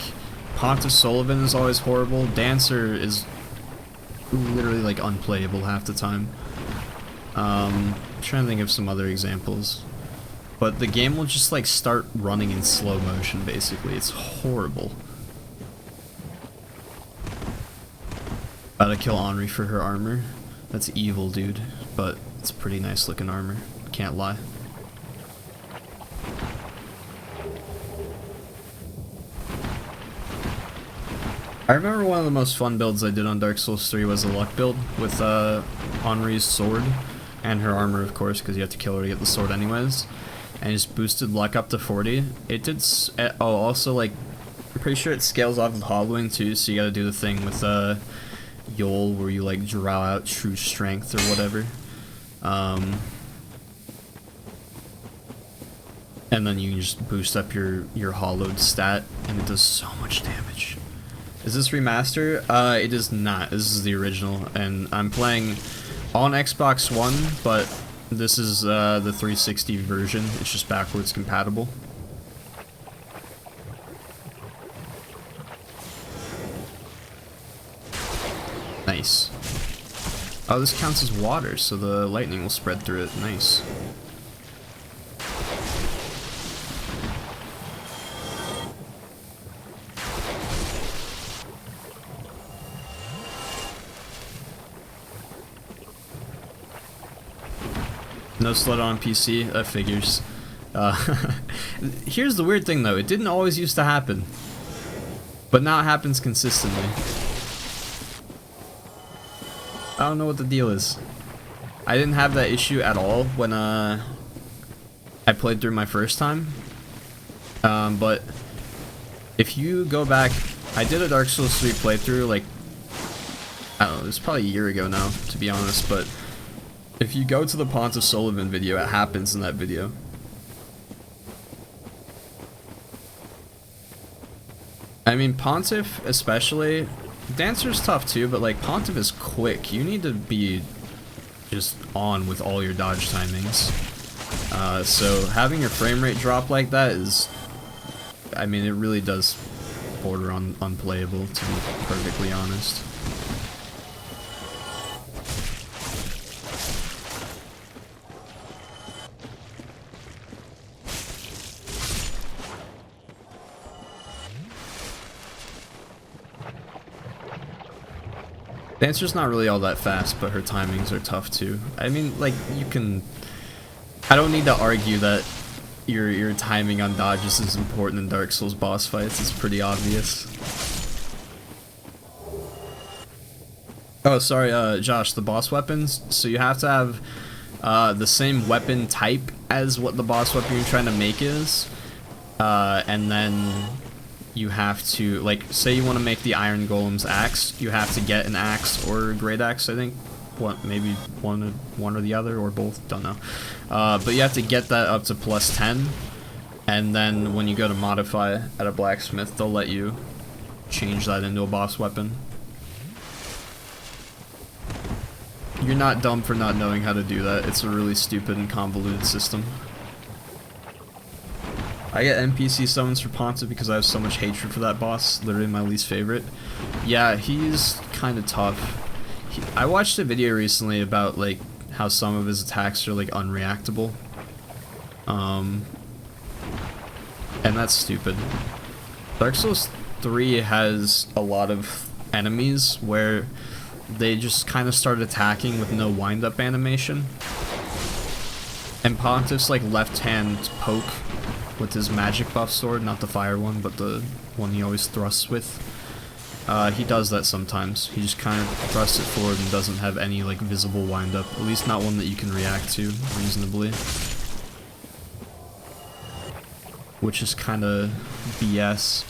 Pontiff Sullivan is always horrible. Dancer is literally like unplayable half the time. Trying to think of some other examples. But the game will just like start running in slow motion basically. It's horrible. Gotta kill Henri for her armor. That's evil, dude. But it's a pretty nice looking armor. Can't lie. I remember one of the most fun builds I did on Dark Souls 3 was a luck build with Henri's sword and her armor, of course, because you have to kill her to get the sword anyways. And just boosted luck up to 40. It did. Oh, also, like, I'm pretty sure it scales off of hollowing too, so you gotta do the thing with Yol where you like draw out true strength or whatever. And then you can just boost up your hollowed stat, and it does so much damage. Is this remaster? It is not. This is the original, and I'm playing on Xbox One, but this is the 360 version. It's just backwards compatible. Nice. Oh, this counts as water, so the lightning will spread through it. Nice. No sled on PC, that figures. Here's the weird thing though, it didn't always used to happen. But now it happens consistently. I don't know what the deal is. I didn't have that issue at all when I played through my first time. But if you go back, I did a Dark Souls 3 playthrough like, I don't know, it was probably a year ago now, to be honest, but if you go to the Pontiff Sullivan video, it happens in that video. I mean, Pontiff especially, Dancer's tough too, but like Pontiff is quick. You need to be just on with all your dodge timings. So having your frame rate drop like that is, I mean, it really does border on unplayable, to be perfectly honest. Dancer's not really all that fast, but her timings are tough too. I mean, like, you can... I don't need to argue that your timing on dodges is important in Dark Souls boss fights. It's pretty obvious. Oh, sorry, Josh, the boss weapons. So you have to have the same weapon type as what the boss weapon you're trying to make is. And then you have to, like, say you want to make the Iron Golem's axe, you have to get an axe or a great axe, I think. What, maybe one or the other, or both, don't know. But you have to get that up to plus 10, and then when you go to modify at a blacksmith, they'll let you change that into a boss weapon. You're not dumb for not knowing how to do that. It's a really stupid and convoluted system. I get NPC summons for Pontiff because I have so much hatred for that boss. Literally my least favorite. Yeah, he's kind of tough. I watched a video recently about like how some of his attacks are like unreactable. And that's stupid. Dark Souls 3 has a lot of enemies where they just kind of start attacking with no wind-up animation. And Pontiff's like left-hand poke with his magic buff sword, not the fire one, but the one he always thrusts with. He does that sometimes. He just kind of thrusts it forward and doesn't have any like visible wind-up, at least not one that you can react to reasonably. Which is kind of BS.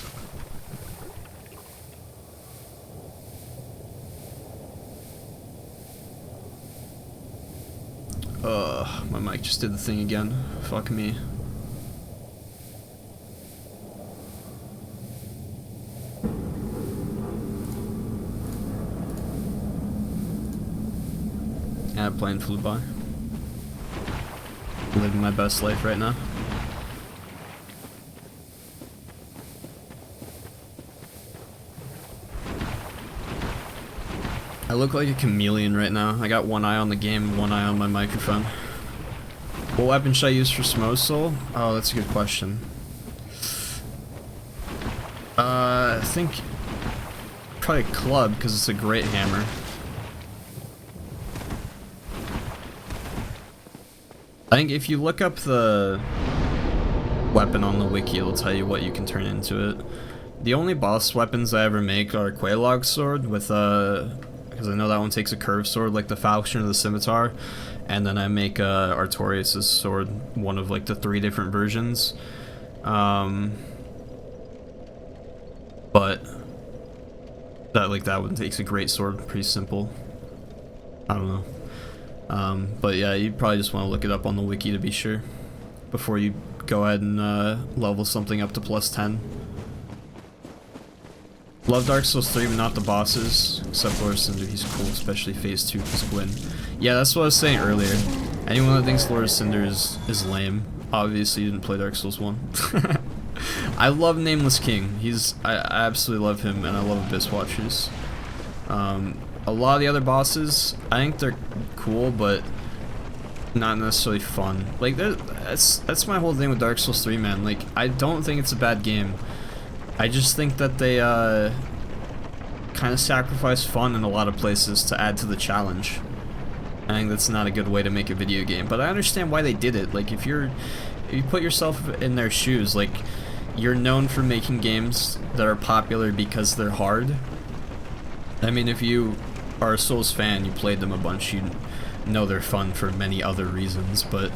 My mic just did the thing again. Fuck me. Yeah, plane flew by. Living my best life right now. I look like a chameleon right now. I got one eye on the game, one eye on my microphone. What weapon should I use for Smosol? Oh, that's a good question. I think probably a club, because it's a great hammer. I think if you look up the weapon on the wiki, it'll tell you what you can turn into it. The only boss weapons I ever make are Quelaag sword with because I know that one takes a curved sword like the falchion or the scimitar, and then I make Artorias' sword, one of like the 3 different versions. But that one takes a great sword, pretty simple. I don't know. But yeah, you probably just want to look it up on the wiki to be sure before you go ahead and level something up to +10. Love Dark Souls 3, but not the bosses, except Lord Cinder. He's cool, especially Phase 2 because Gwyn. Yeah, that's what I was saying earlier. Anyone that thinks Lord Cinder is lame, obviously didn't play Dark Souls 1. I love Nameless King. I absolutely love him, and I love Abyss Watchers. A lot of the other bosses, I think they're cool, but not necessarily fun. Like, that's my whole thing with Dark Souls 3, man. Like, I don't think it's a bad game. I just think that they kind of sacrifice fun in a lot of places to add to the challenge. I think that's not a good way to make a video game, but I understand why they did it. Like, if you put yourself in their shoes, like, you're known for making games that are popular because they're hard. I mean, if you are a Souls fan, you played them a bunch, you know they're fun for many other reasons, but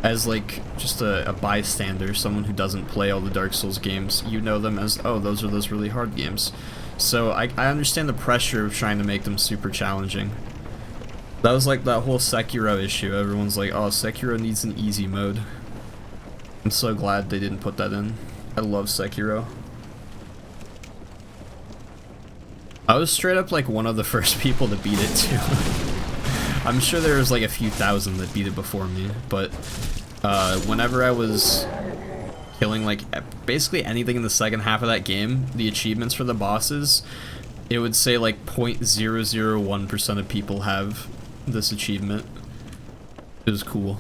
as like just a bystander, someone who doesn't play all the Dark Souls games, you know them as, oh, those are those really hard games. So I understand the pressure of trying to make them super challenging. That was like that whole Sekiro issue. Everyone's like, oh, Sekiro needs an easy mode. I'm so glad they didn't put that in. I love Sekiro. I was straight up like one of the first people to beat it too. I'm sure there was like a few thousand that beat it before me, but whenever I was killing like basically anything in the second half of that game, the achievements for the bosses, it would say like 0.001% of people have this achievement. It was cool.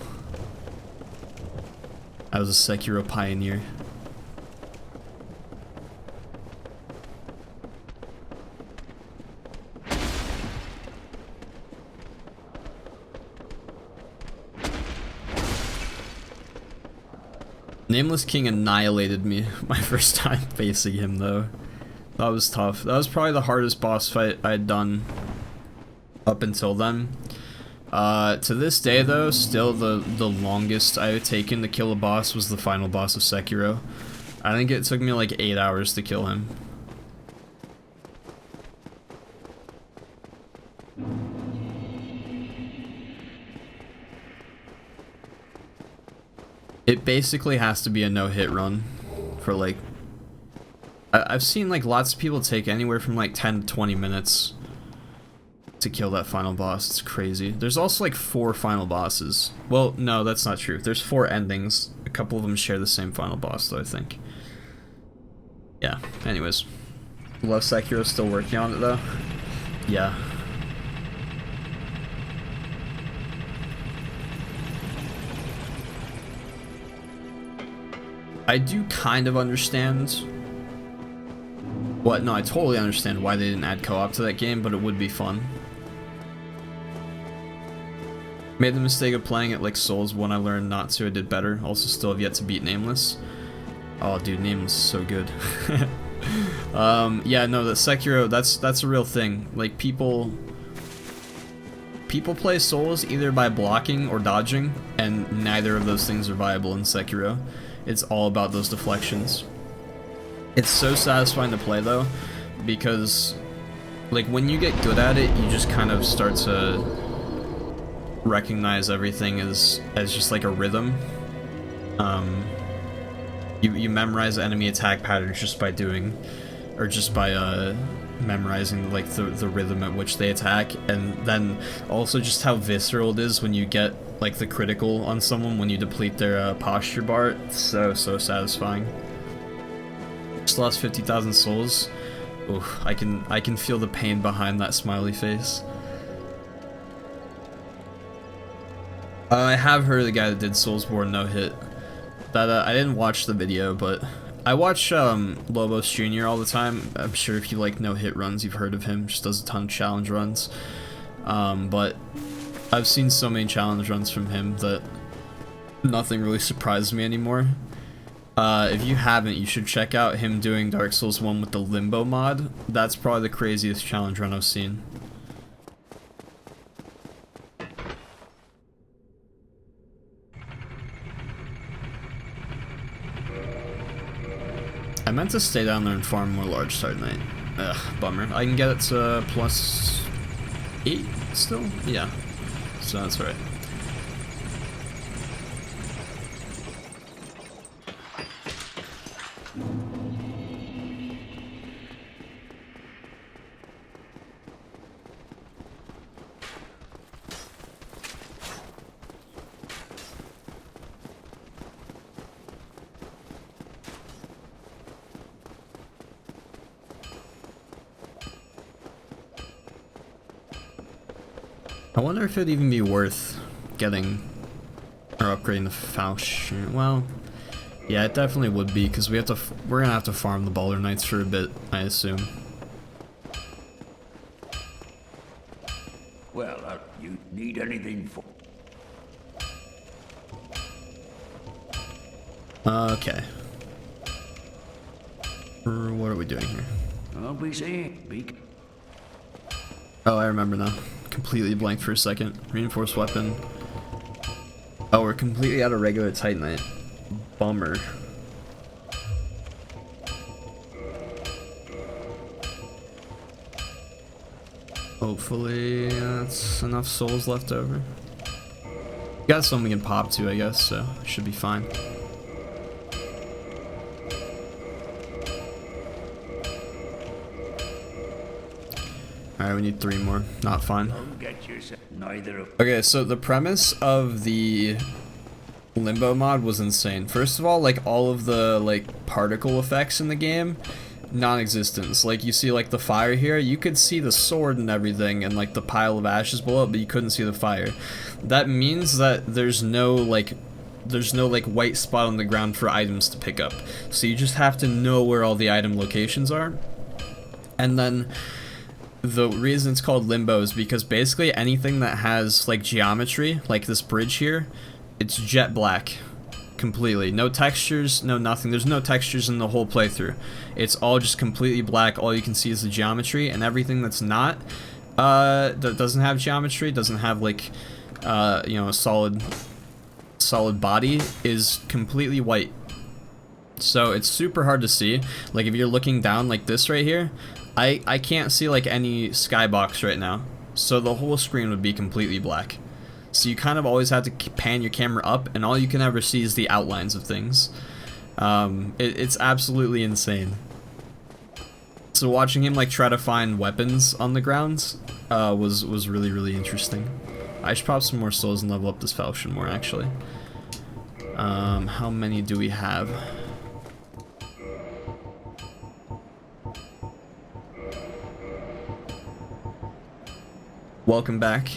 I was a Sekiro pioneer. Nameless King annihilated me my first time facing him though. That was tough. That was probably the hardest boss fight I had done up until then. To this day though, still the longest I've taken to kill a boss was the final boss of Sekiro. I think it took me like 8 hours to kill him. It basically has to be a no-hit run for like... I've seen like lots of people take anywhere from like 10 to 20 minutes to kill that final boss. It's crazy. There's also like 4 final bosses. Well, no, that's not true. There's 4 endings. A couple of them share the same final boss though, I think. Yeah, anyways. Love Sekiro, still working on it though. Yeah. I do kind of understand what, no, I totally understand why they didn't add co-op to that game, but it would be fun. Made the mistake of playing it like Souls. When I learned not to, I did better. Also still have yet to beat Nameless. Oh dude, Nameless is so good. Yeah, no, the Sekiro, that's a real thing. Like people play Souls either by blocking or dodging, and neither of those things are viable in Sekiro. It's all about those deflections. It's so satisfying to play though, because like when you get good at it, you just kind of start to recognize everything as just like a rhythm. You memorize enemy attack patterns just by doing, or just by memorizing like the rhythm at which they attack, and then also just how visceral it is when you get like the critical on someone when you deplete their posture bar. It's so satisfying. Just lost 50,000 souls. Oof, I can feel the pain behind that smiley face. I have heard of the guy that did Soulsborne no hit. That I didn't watch the video, but I watch Lobos Jr. all the time. I'm sure if you like no hit runs, you've heard of him. Just does a ton of challenge runs. But I've seen so many challenge runs from him that nothing really surprises me anymore. If you haven't, you should check out him doing Dark Souls 1 with the Limbo mod. That's probably the craziest challenge run I've seen. I meant to stay down there and farm more large Titanite. Ugh, bummer. I can get it to +8 still? Yeah. So that's right. I wonder if it'd even be worth getting or upgrading the Falchion. Well, yeah, it definitely would be, because we're gonna have to farm the Balder Knights for a bit, I assume. Well, you need anything for... Okay. What are we doing here? I'll be saying, Beak. Oh, I remember now. Completely blanked for a second. Reinforced weapon. Oh, we're completely out of regular Titanite. Bummer. Hopefully that's enough souls left over. Got some we can pop to, I guess, so should be fine. Alright, we need 3 more. Not fine. Don't get yourself neither of... Okay, so the premise of the Limbo mod was insane. First of all, like, all of the, like, particle effects in the game, non-existent. Like, you see, like, the fire here, you could see the sword and everything, and, like, the pile of ashes below it, but you couldn't see the fire. That means that there's no white spot on the ground for items to pick up. So you just have to know where all the item locations are. And then the reason it's called Limbo is because basically anything that has like geometry, like this bridge here, it's jet black completely. No textures, no nothing. There's no textures in the whole playthrough. It's all just completely black. All you can see is the geometry, and everything that's not that doesn't have geometry, doesn't have like you know, a solid body, is completely white. So it's super hard to see. Like if you're looking down like this right here, I can't see like any skybox right now, so the whole screen would be completely black. So you kind of always have to pan your camera up, and all you can ever see is the outlines of things. It's absolutely insane. So watching him like try to find weapons on the ground was really interesting. I should pop some more souls and level up this Falchion more actually. How many do we have? Welcome back.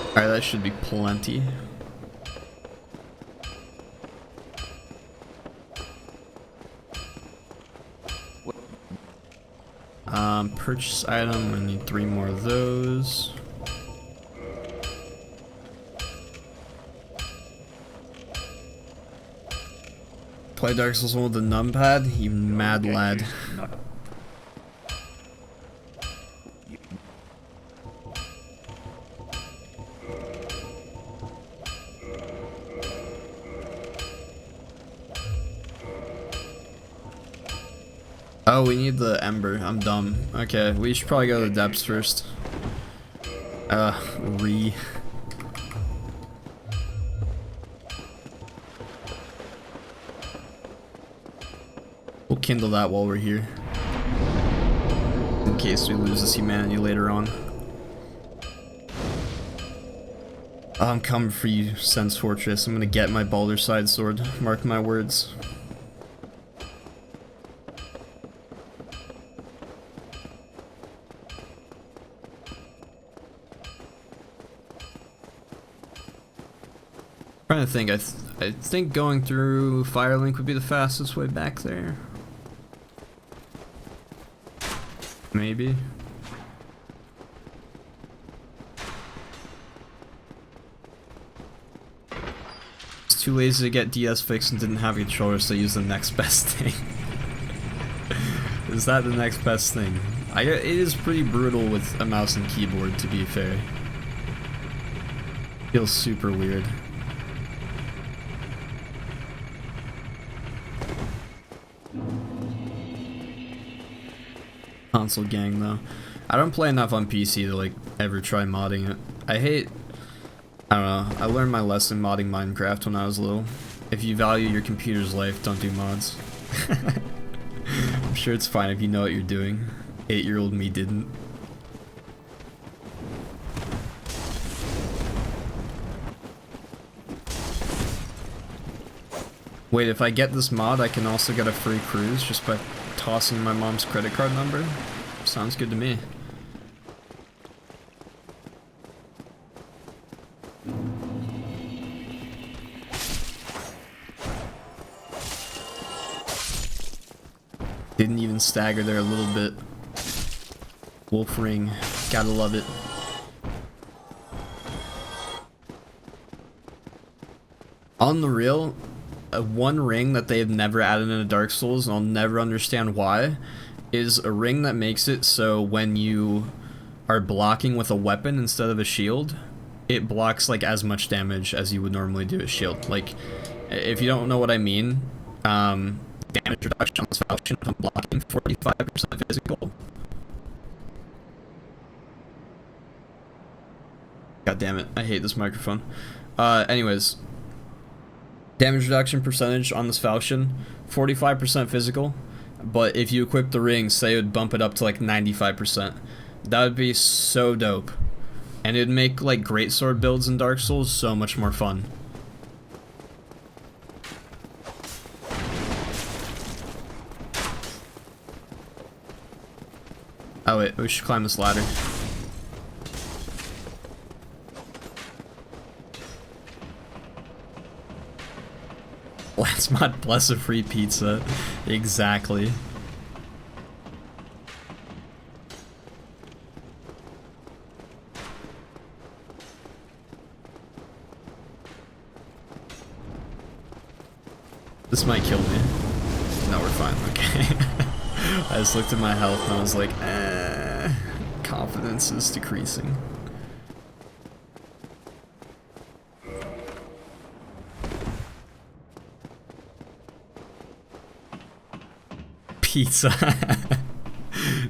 Alright, that should be plenty. Purchase item, we need 3 more of those. Play Dark Souls 1 with the numpad? You mad lad. Oh, we need the ember. I'm dumb. Okay, we should probably go to the depths first. We'll kindle that while we're here, in case we lose this humanity later on. I'm coming for you, Sense Fortress. I'm gonna get my Baldur's Side sword. Mark my words. Trying to think. I think going through Firelink would be the fastest way back there. Maybe. It's too lazy to get DS fixed and didn't have a controller, so use the next best thing. Is that the next best thing? It is pretty brutal with a mouse and keyboard, to be fair. Feels super weird. Console gang though. I don't play enough on PC to like ever try modding it. I don't know, I learned my lesson modding Minecraft when I was little. If you value your computer's life, don't do mods. I'm sure it's fine if you know what you're doing. 8-year-old me didn't. Wait, if I get this mod, I can also get a free cruise just by tossing my mom's credit card number? Sounds good to me. Didn't even stagger there a little bit. Wolf ring, gotta love it. On the real, one ring that they have never added into Dark Souls, and I'll never understand why, is a ring that makes it so when you are blocking with a weapon instead of a shield, it blocks like as much damage as you would normally do a shield. Like, if you don't know what I mean, damage reduction on this faction if I'm blocking 45% physical. God damn it, I hate this microphone. Anyways, damage reduction percentage on this falchion, 45% physical, but if you equip the ring, say it would bump it up to like 95%. That would be so dope. And it'd make like greatsword builds in Dark Souls so much more fun. Oh wait, we should climb this ladder. Let's mod bless a free pizza. Exactly. This might kill me. No, we're fine. Okay. I just looked at my health and I was like, confidence is decreasing. Pizza.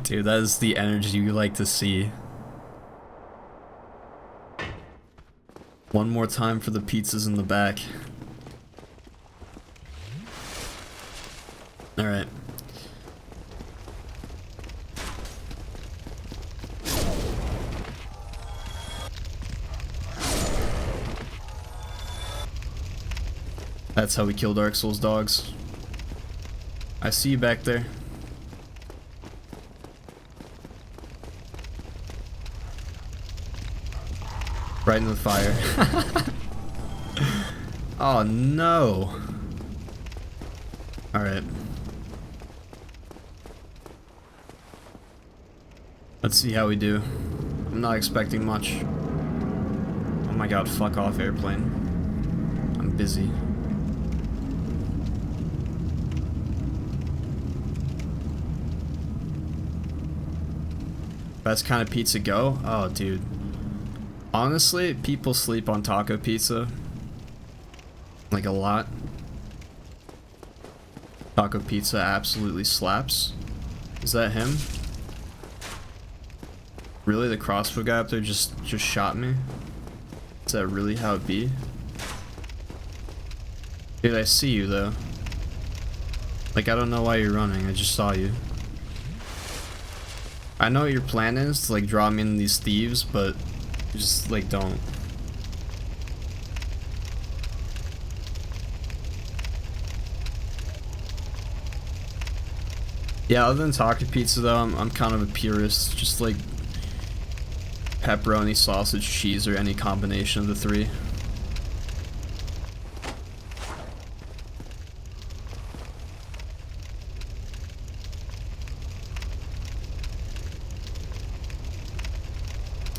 Dude, that is the energy you like to see. One more time for the pizzas in the back. Alright. That's how we kill Dark Souls dogs. I see you back there. Right into the fire. Oh no. Alright. Let's see how we do. I'm not expecting much. Oh my god, fuck off, airplane. I'm busy. Best kind of pizza go? Oh, dude. Honestly, people sleep on taco pizza. Like a lot. Taco pizza absolutely slaps. Is that him? Really? The crossbow guy up there just shot me? Is that really how it be? Dude, I see you though. Like, I don't know why you're running, I just saw you. I know what your plan is, to like draw me in these thieves, but just like don't. Yeah, other than taco pizza though, I'm kind of a purist. Just like pepperoni, sausage, cheese, or any combination of the three.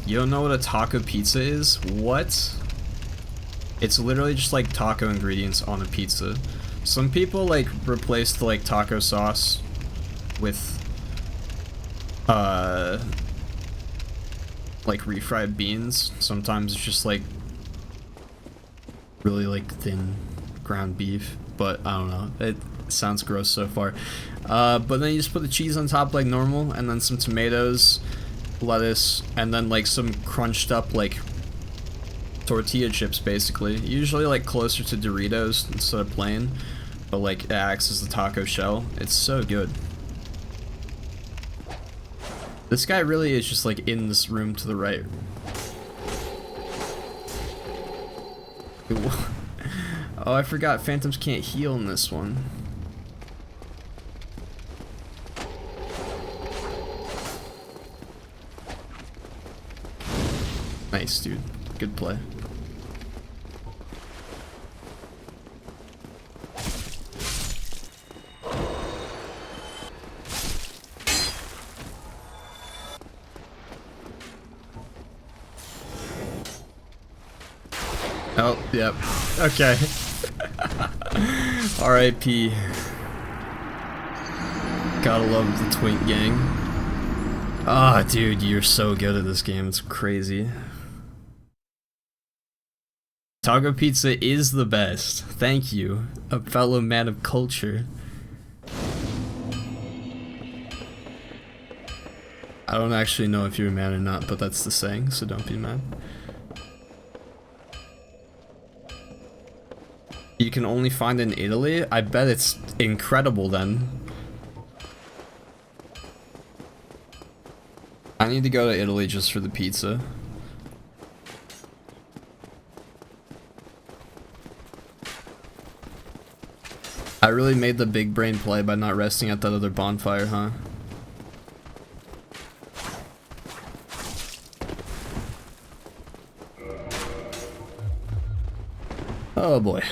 You don't know what a taco pizza is? What? It's literally just like taco ingredients on a pizza. Some people like replace the like taco sauce with like refried beans. Sometimes it's just like really like thin ground beef, but I don't know, it sounds gross so far. But then you just put the cheese on top like normal, and then some tomatoes, lettuce, and then like some crunched up like tortilla chips, basically. Usually like closer to Doritos instead of plain, but like it acts as the taco shell. It's so good. This guy really is just like in this room to the right. Oh, I forgot phantoms can't heal in this one. Nice, dude. Good play. Oh, yep. Okay. R.I.P. Gotta love the Twink gang. Ah, dude, you're so good at this game. It's crazy. Taco pizza is the best. Thank you, a fellow man of culture. I don't actually know if you're a man or not, but that's the saying, so don't be mad. You can only find in Italy? I bet it's incredible then. I need to go to Italy just for the pizza. I really made the big brain play by not resting at that other bonfire, huh? Oh boy.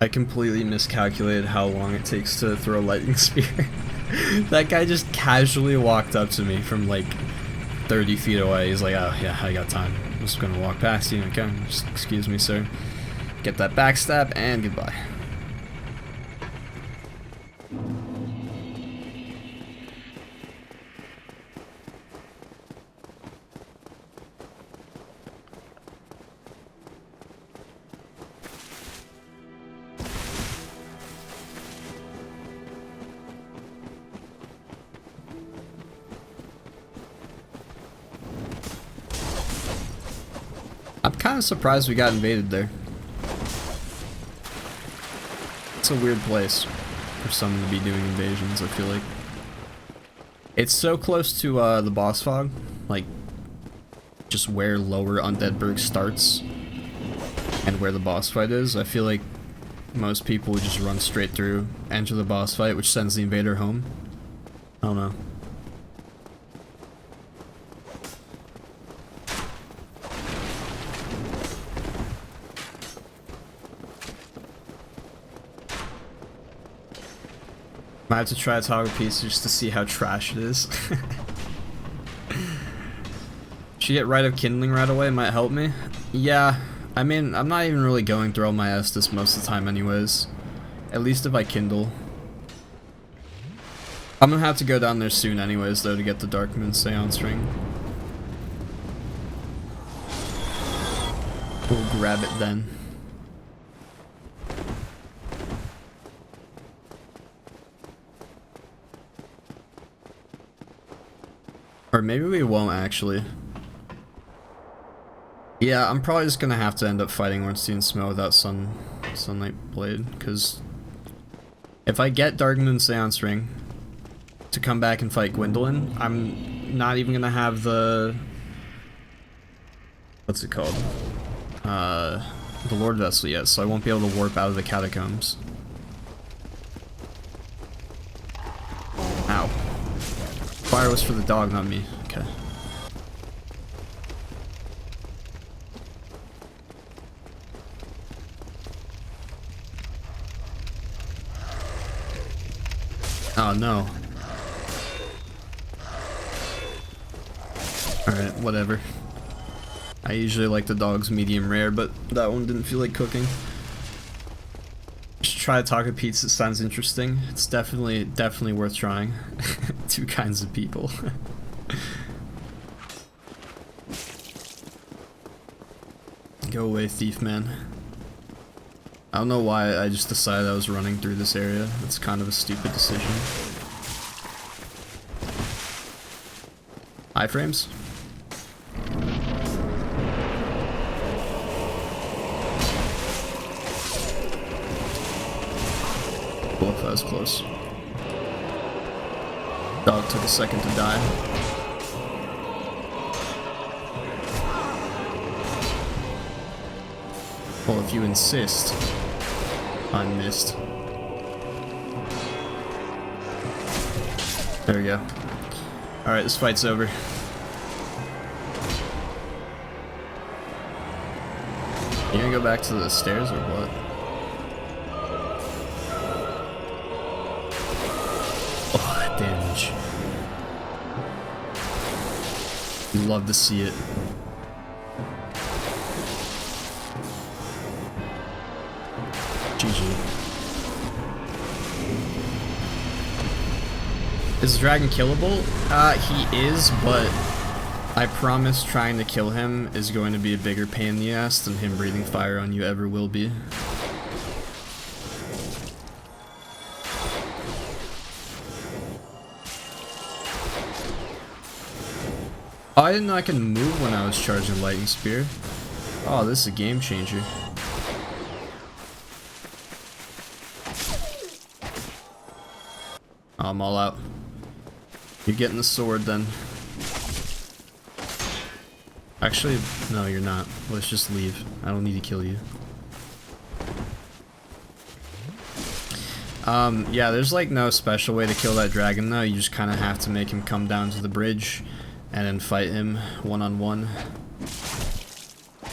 I completely miscalculated how long it takes to throw a lightning spear. That guy just casually walked up to me from like 30 feet away. He's like, oh yeah, I got time. I'm just gonna walk past you. Okay, just excuse me, sir. Get that backstab and goodbye. I'm kind of surprised we got invaded there. It's a weird place for someone to be doing invasions, I feel like. It's so close to the boss fog, like just where lower Undeadburg starts and where the boss fight is. I feel like most people would just run straight through, enter the boss fight, which sends the invader home. I don't know. Might have to try a taco pizza just to see how trash it is. Should get right of kindling right away, might help me. Yeah, I mean, I'm not even really going through all my Estus most of the time anyways. At least if I kindle. I'm gonna have to go down there soon anyways though to get the Dark Moon Seance ring. We'll grab it then. Or maybe we won't actually. Yeah, I'm probably just gonna have to end up fighting Ornstein Smough without Sunlight Blade, because if I get Dark Moon Seance Ring to come back and fight Gwendolyn, I'm not even gonna have the... what's it called? The Lord Vessel yet, so I won't be able to warp out of the catacombs. Ow. Fire was for the dog, not me. Okay. Oh no. Alright, whatever. I usually like the dogs medium rare, but that one didn't feel like cooking. Should try taco pizza, it sounds interesting. It's definitely worth trying. Two kinds of people. Go away, thief man. I don't know why I just decided I was running through this area. It's kind of a stupid decision. Iframes? Cool, if that was close. Dog took a second to die. Well, if you insist. I missed. There we go. Alright, this fight's over. You gonna go back to the stairs or what? Oh, that damage. You love to see it. GG. Is the dragon killable? He is, but I promise trying to kill him is going to be a bigger pain in the ass than him breathing fire on you ever will be. Oh, I didn't know I could move when I was charging Lightning Spear. Oh, this is a game changer. Oh, I'm all out. You're getting the sword then. Actually, no, you're not. Let's just leave. I don't need to kill you. Yeah, there's like no special way to kill that dragon though. You just kind of have to make him come down to the bridge and then fight him one-on-one.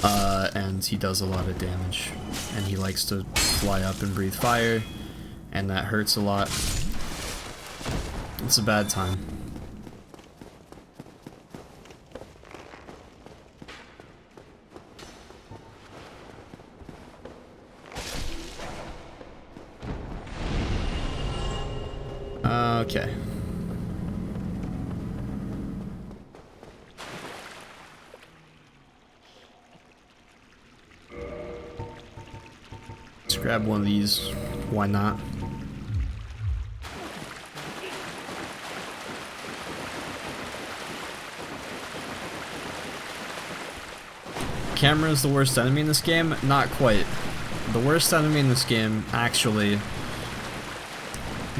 And he does a lot of damage. And he likes to fly up and breathe fire, and that hurts a lot. It's a bad time. Okay. Let's grab one of these. Why not? Camera is the worst enemy in this game? Not quite. The worst enemy in this game, actually,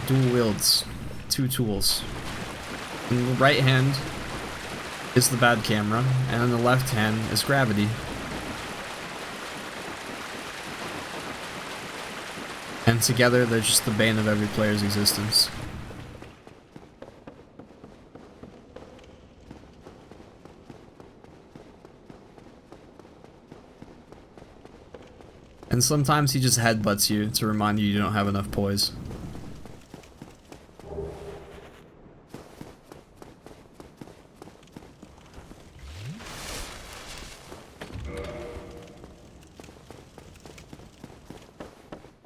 dual wields. Two tools. In the right hand is the bad camera, and in the left hand is gravity. And together, they're just the bane of every player's existence. And sometimes he just headbutts you to remind you don't have enough poise.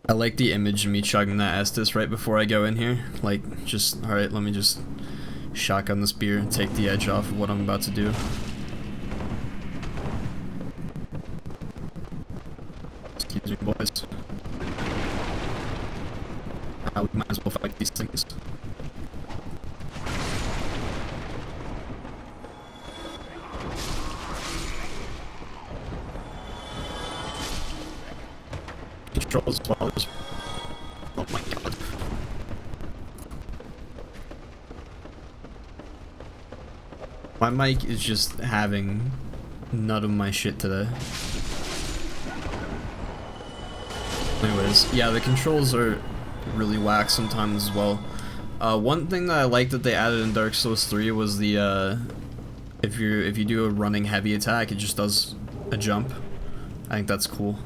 I like the image of me chugging that Estus right before I go in here. Like, just, alright, let me just shotgun this beer and take the edge off of what I'm about to do. Excuse me, boys. We might as well fight these things. Controls as well. Oh my god. My mic is just having none of my shit today. Anyways, yeah, the controls are really whack sometimes as well. One thing that I like that they added in Dark Souls 3 was the if you do a running heavy attack, it just does a jump. I think that's cool.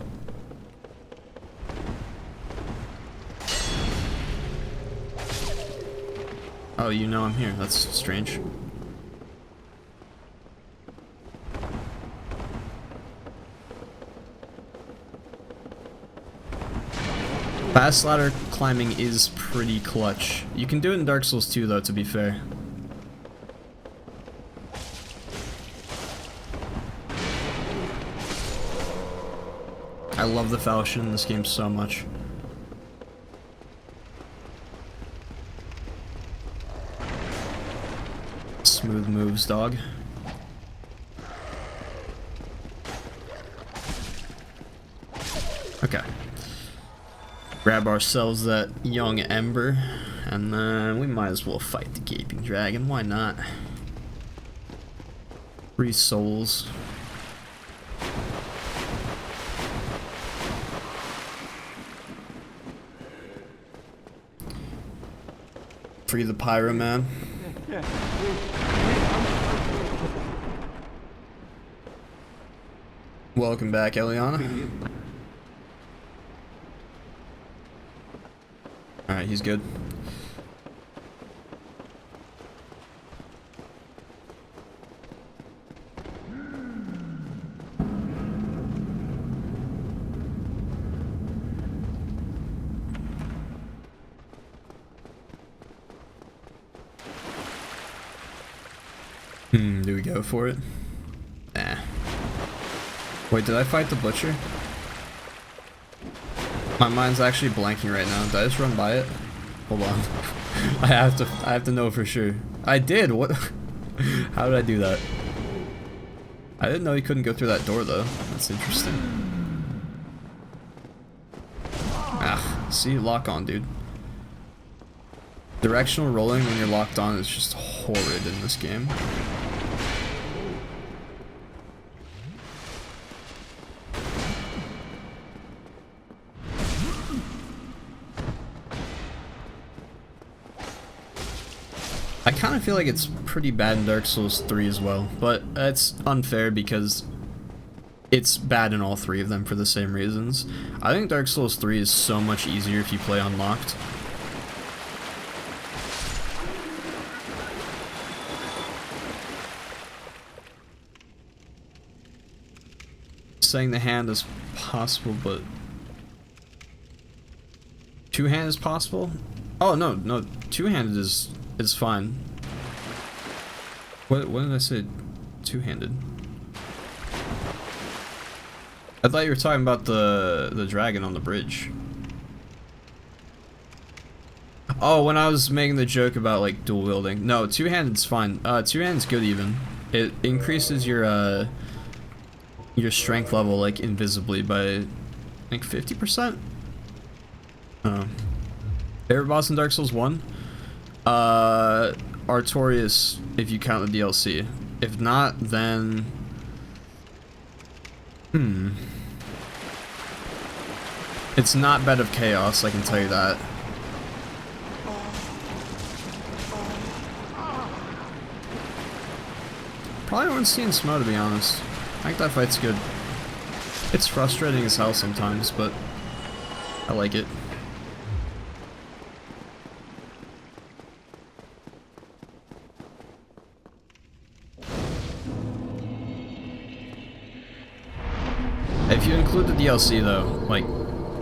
Oh, you know I'm here. That's strange. Fast ladder climbing is pretty clutch. You can do it in Dark Souls 2 though, to be fair. I love the falchion in this game so much. Smooth moves, dog. Okay. Grab ourselves that young ember, and then we might as well fight the gaping dragon. Why not? 3 souls. Free the pyro man. Welcome back, Eliana. Alright, he's good. Do we go for it? Nah. Wait, did I fight the butcher? My mind's actually blanking right now. Did I just run by it? Hold on. I have to know for sure. I did. What? How did I do that? I didn't know you couldn't go through that door though. That's interesting. Ah, see, lock on, dude. Directional rolling when you're locked on is just horrid in this game. I kind of feel like it's pretty bad in Dark Souls 3 as well, but it's unfair because it's bad in all 3 of them for the same reasons. I think Dark Souls 3 is so much easier if you play unlocked. Saying the hand is possible, but two-handed is possible? Oh no, two-handed is fine. What did I say? Two-handed. I thought you were talking about the dragon on the bridge. Oh, when I was making the joke about like dual wielding. No, two-handed's fine. Two-handed's good even. It increases your strength level like invisibly by I think 50%. Favorite boss in Dark Souls 1? Artorias, if you count the DLC. If not, then it's not Bed of Chaos, I can tell you that. Probably want to see in Smo, to be honest. I think that fight's good. It's frustrating as hell sometimes, but I like it. If you include the DLC though, like,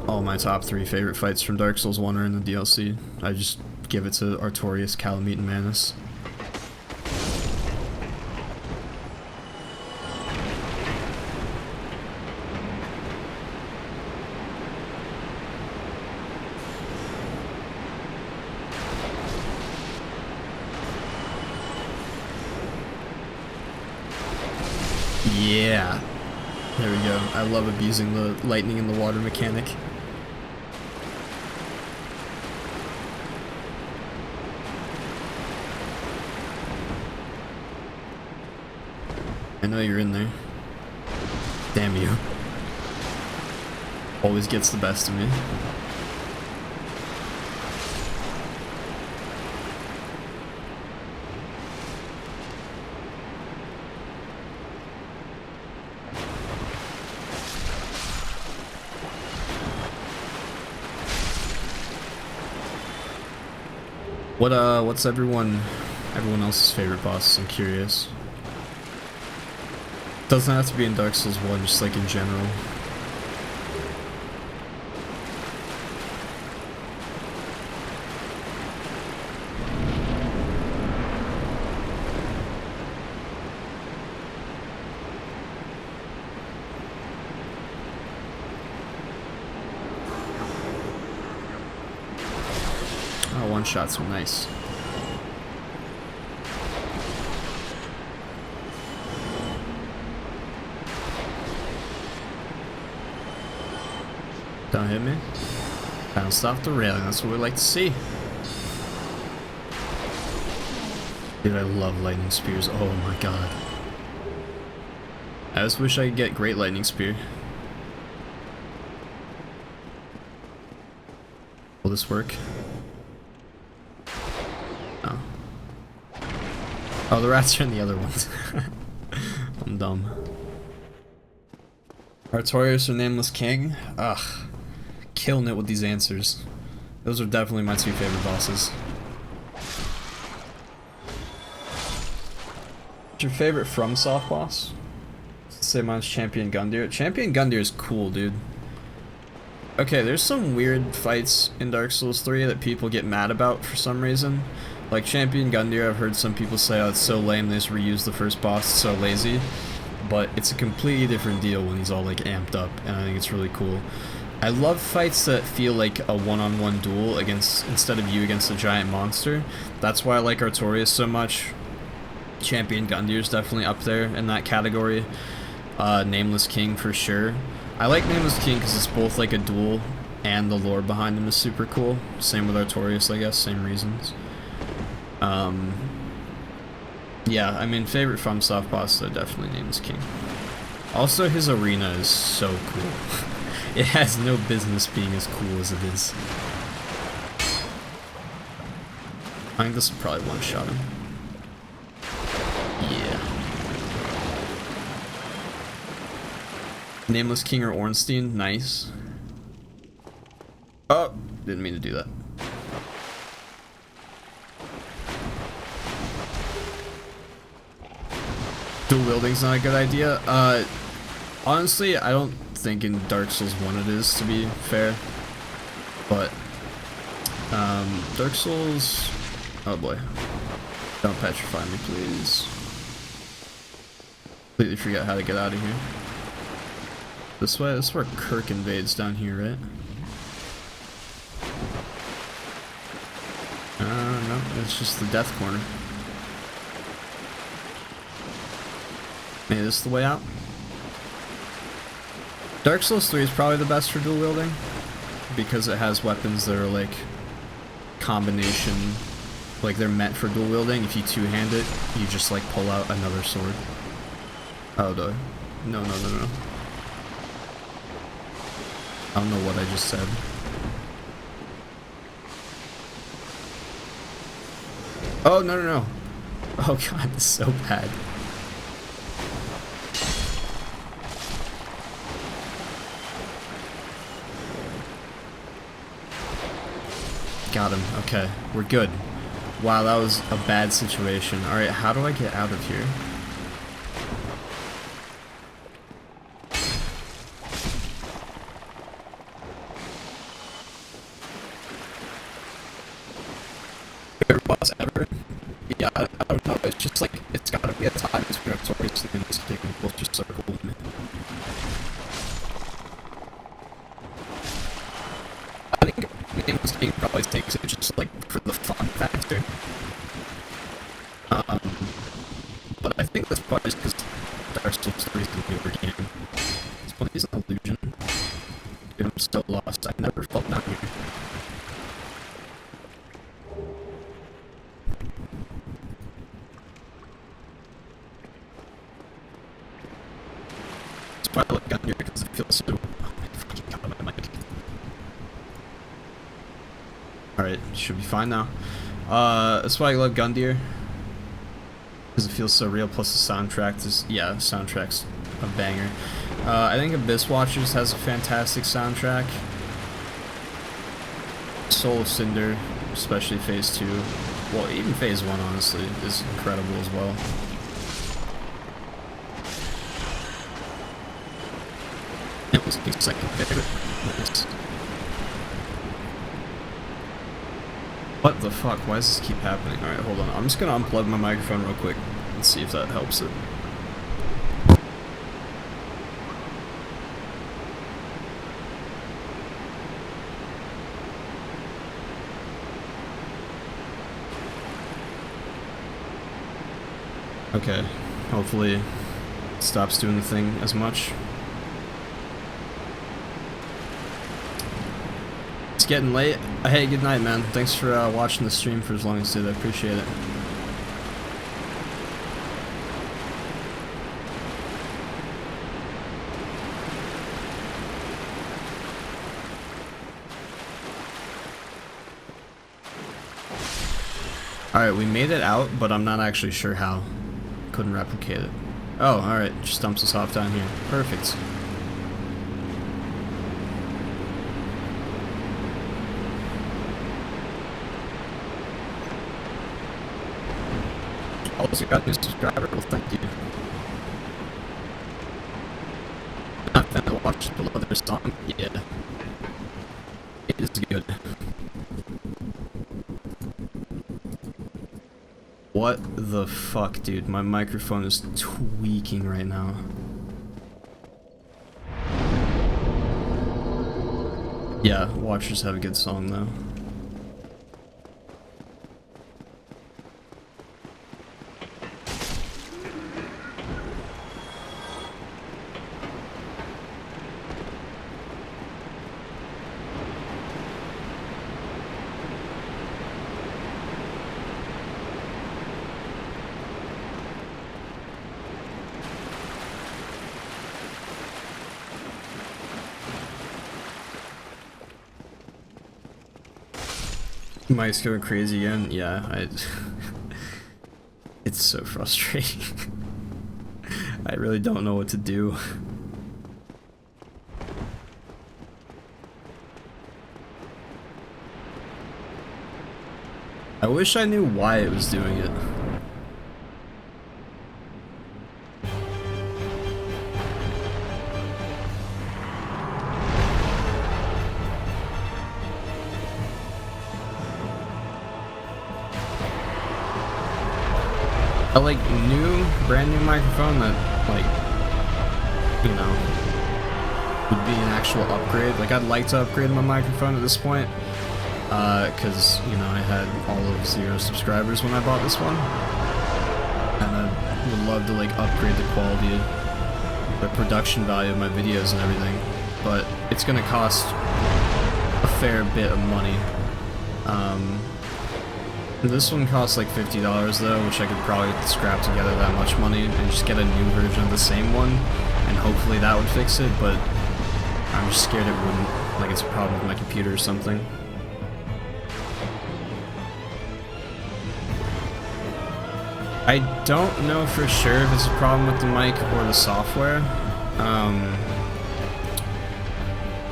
all my top 3 favorite fights from Dark Souls 1 are in the DLC. I just give it to Artorias, Calamite, and Manus. Yeah. There we go. I love abusing the lightning in the water mechanic. I know you're in there. Damn you. Always gets the best of me. What's everyone else's favorite boss? I'm curious. Doesn't have to be in Dark Souls 1, just like in general. Oh, one shots were nice. Don't hit me. Bounced off the railing, that's what we like to see. Dude, I love lightning spears. Oh my god. I just wish I could get great lightning spear. Will this work? No. Oh, the rats are in the other ones. I'm dumb. Artorias or Nameless King? Ugh. Killing it with these answers. Those are definitely my two favorite bosses. What's your favorite FromSoft boss? Say mine's Champion Gundyr. Champion Gundyr is cool, dude. Okay, there's some weird fights in Dark Souls 3 that people get mad about for some reason. Like Champion Gundyr, I've heard some people say, oh, it's so lame, they just reuse the first boss, it's so lazy. But it's a completely different deal when he's all like amped up, and I think it's really cool. I love fights that feel like a one-on-one duel against, instead of you against a giant monster. That's why I like Artorias so much. Champion Gundyr is definitely up there in that category. Nameless King for sure. I like Nameless King because it's both like a duel and the lore behind him is super cool. Same with Artorias, I guess, same reasons. Yeah, I mean, favorite FromSoft boss though, definitely Nameless King. Also, his arena is so cool. It has no business being as cool as it is. I think this will probably one-shot him. Yeah. Nameless King or Ornstein, nice. Oh, didn't mean to do that. Dual wielding's not a good idea. Honestly, I don't think in Dark Souls 1 it is, to be fair. But, Dark Souls... Oh boy. Don't petrify me, please. Completely forgot how to get out of here. This way? This is where Kirk invades down here, right? No, it's just the death corner. Maybe this is the way out? Dark Souls 3 is probably the best for dual wielding, because it has weapons that are like combination, like they're meant for dual wielding. If you two-hand it, you just like pull out another sword. Oh, no. I don't know what I just said. Oh, no. Oh god, this is so bad. Got him. Okay, we're good. Wow, that was a bad situation. Alright, how do I get out of here? Favorite boss ever? Yeah, I don't know. It's just like, it's gotta be a time between Artorias and this King. Both just so cool with me. I think Nameless King probably takes it just like for the fun factor. But I think that's probably just because Dark Souls 3 is the newer game. This one is an illusion. Dude, I'm so lost. I never felt down here. Gundyr because it feels so... Oh my fucking god, my mic. Alright, should be fine now. That's why I love Gundyr. Because it feels so real, plus the soundtrack is... Yeah, the soundtrack's a banger. I think Abyss Watchers has a fantastic soundtrack. Soul of Cinder, especially Phase 2. Well, even Phase 1, honestly, is incredible as well. It was my second favorite. Nice. What the fuck? Why does this keep happening? Alright, hold on. I'm just gonna unplug my microphone real quick and see if that helps it. Okay, hopefully it stops doing the thing as much. It's getting late. Hey, good night, man. Thanks for watching the stream for as long as you did. I appreciate it. Alright, we made it out, but I'm not actually sure how. Couldn't replicate it. Oh, alright, just dumps us off down here. Perfect. Also got a new subscriber, well thank you. Not fan to watch below their song, yeah. It is good. What the fuck, dude? My microphone is tweaking right now. Yeah, Watchers have a good song though. Mike's going crazy again. Yeah, it's so frustrating. I really don't know what to do. I wish I knew why it was doing it. A brand new microphone that, like, you know, would be an actual upgrade. Like, I'd like to upgrade my microphone at this point, because, you know, I had all of 0 subscribers when I bought this one, and I would love to, like, upgrade the quality, the production value of my videos and everything, but it's gonna cost a fair bit of money. This one costs like $50 though, which I could probably scrap together that much money and just get a new version of the same one, and hopefully that would fix it, but I'm just scared it wouldn't, like it's a problem with my computer or something. I don't know for sure if it's a problem with the mic or the software.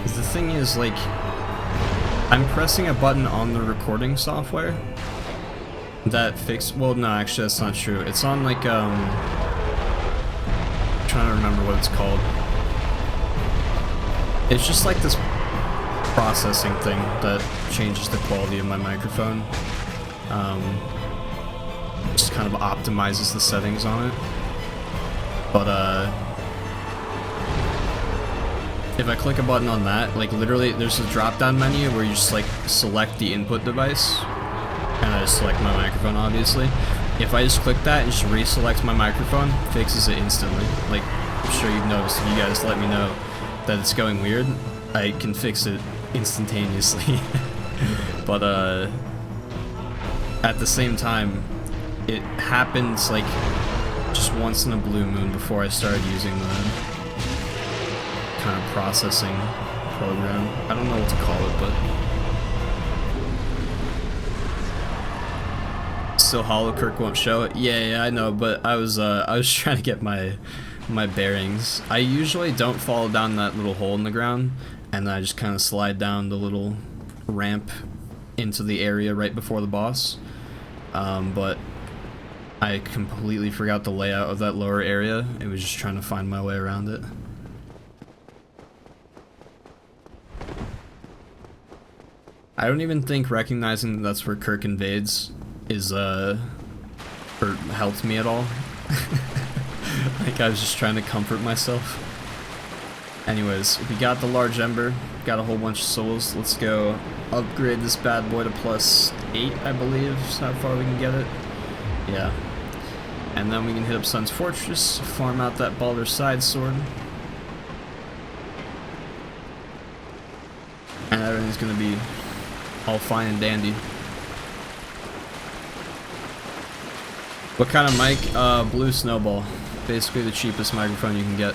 The thing is, like, I'm pressing a button on the recording software that well, no, actually that's not true. It's on, like, I'm trying to remember what it's called. It's just like this processing thing that changes the quality of my microphone. Just kind of optimizes the settings on it. But, if I click a button on that, like, literally, there's a drop-down menu where you just, like, select the input device. And I just select my microphone, obviously. If I just click that and just reselect my microphone, fixes it instantly. Like, I'm sure you've noticed, if you guys let me know that it's going weird, I can fix it instantaneously. But, at the same time, it happens, like, just once in a blue moon before I started using kind of processing program. I don't know what to call it, but still Holokirk won't show it. Yeah, I know, but I was trying to get my bearings. I usually don't fall down that little hole in the ground, and then I just kind of slide down the little ramp into the area right before the boss. But I completely forgot the layout of that lower area. It was just trying to find my way around it. I don't even think recognizing that that's where Kirk invades is, or helped me at all. Like, I was just trying to comfort myself. Anyways, we got the large ember, got a whole bunch of souls. Let's go upgrade this bad boy to +8, I believe, is how far we can get it. Yeah. And then we can hit up Sun's Fortress, farm out that Baldur's Side sword. And everything's gonna be all fine and dandy. What kind of mic? Blue Snowball. Basically the cheapest microphone you can get.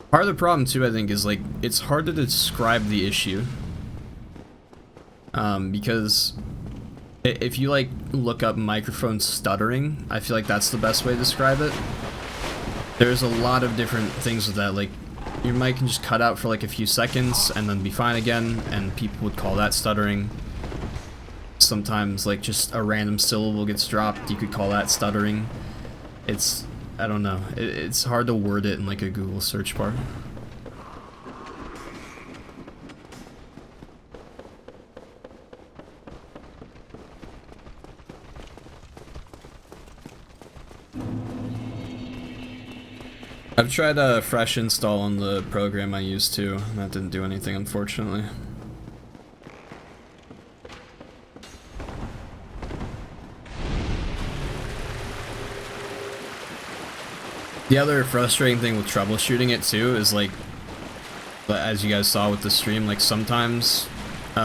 Part of the problem too, I think, is like it's hard to describe the issue. Because if you like look up microphone stuttering, I feel like that's the best way to describe it. There's a lot of different things with that, like your mic can just cut out for like a few seconds and then be fine again, and people would call that stuttering. Sometimes like just a random syllable gets dropped, you could call that stuttering. It's, I don't know, it's hard to word it in like a Google search bar. I've tried a fresh install on the program I used to, and that didn't do anything, unfortunately. The other frustrating thing with troubleshooting it too is like, as you guys saw with the stream, like sometimes, you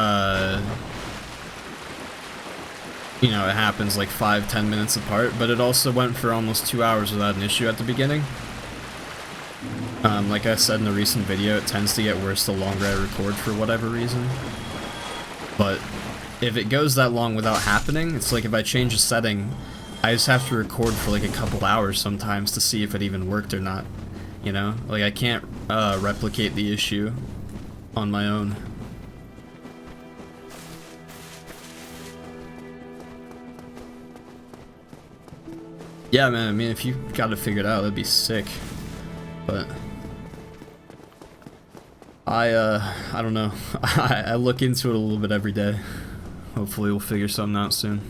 know, it happens like 5-10 minutes apart, but it also went for almost 2 hours without an issue at the beginning. Like I said in a recent video, it tends to get worse the longer I record for whatever reason. But if it goes that long without happening, it's like if I change a setting, I just have to record for like a couple hours sometimes to see if it even worked or not. You know? Like I can't replicate the issue on my own. Yeah, man, I mean, if you got it figured out, that'd be sick. But I don't know. I look into it a little bit every day. Hopefully we'll figure something out soon.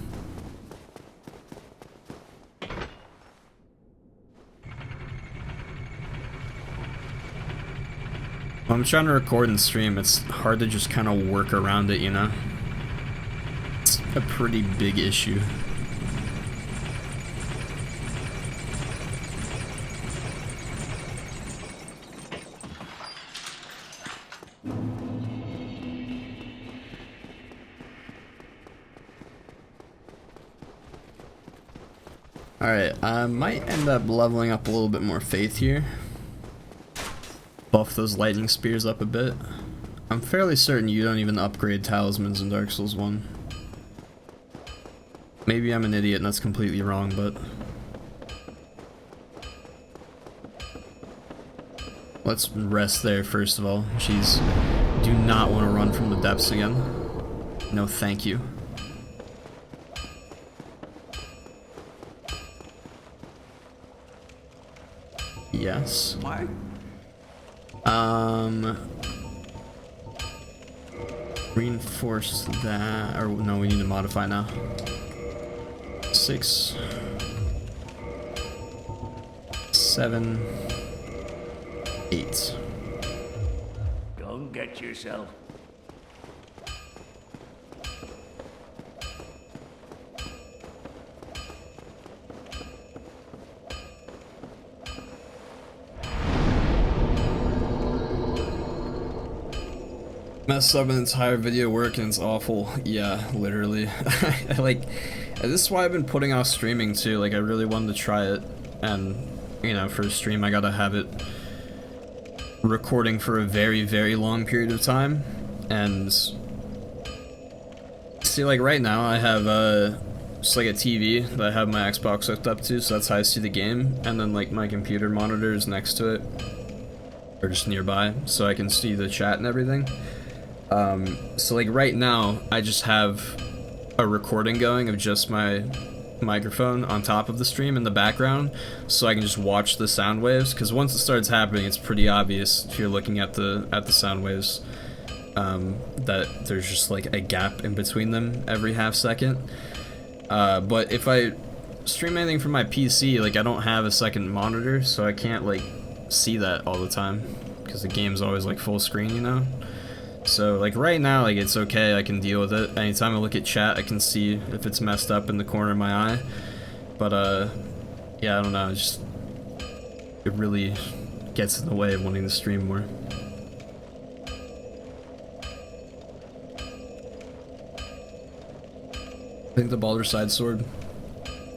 When I'm trying to record and stream, it's hard to just kind of work around it, you know? It's a pretty big issue. Alright, I might end up leveling up a little bit more faith here. Buff those lightning spears up a bit. I'm fairly certain you don't even upgrade talismans in Dark Souls 1. Maybe I'm an idiot and that's completely wrong, but... let's rest there first of all. Jeez. Do not want to run from the depths again. No thank you. Yes. Why? Reinforce that, or no, we need to modify now. 6, 7, 8. Don't get yourself. Messed up an entire video work and it's awful. Yeah, literally. Like, this is why I've been putting off streaming too. Like, I really wanted to try it, and you know, for a stream I gotta have it recording for a very, very long period of time. And see, like right now I have just like a TV that I have my Xbox hooked up to, so that's how I see the game, and then like my computer monitor is next to it, or just nearby, so I can see the chat and everything. So like right now I just have a recording going of just my microphone on top of the stream in the background, so I can just watch the sound waves, because once it starts happening it's pretty obvious if you're looking at the sound waves that there's just like a gap in between them every half second. But if I stream anything from my PC, like I don't have a second monitor, so I can't like see that all the time because the game's always like full screen, you know? So like right now, like it's okay, I can deal with it. Anytime I look at chat I can see if it's messed up in the corner of my eye. But yeah, I don't know, it really gets in the way of wanting to stream more. I think the Baldur's Side sword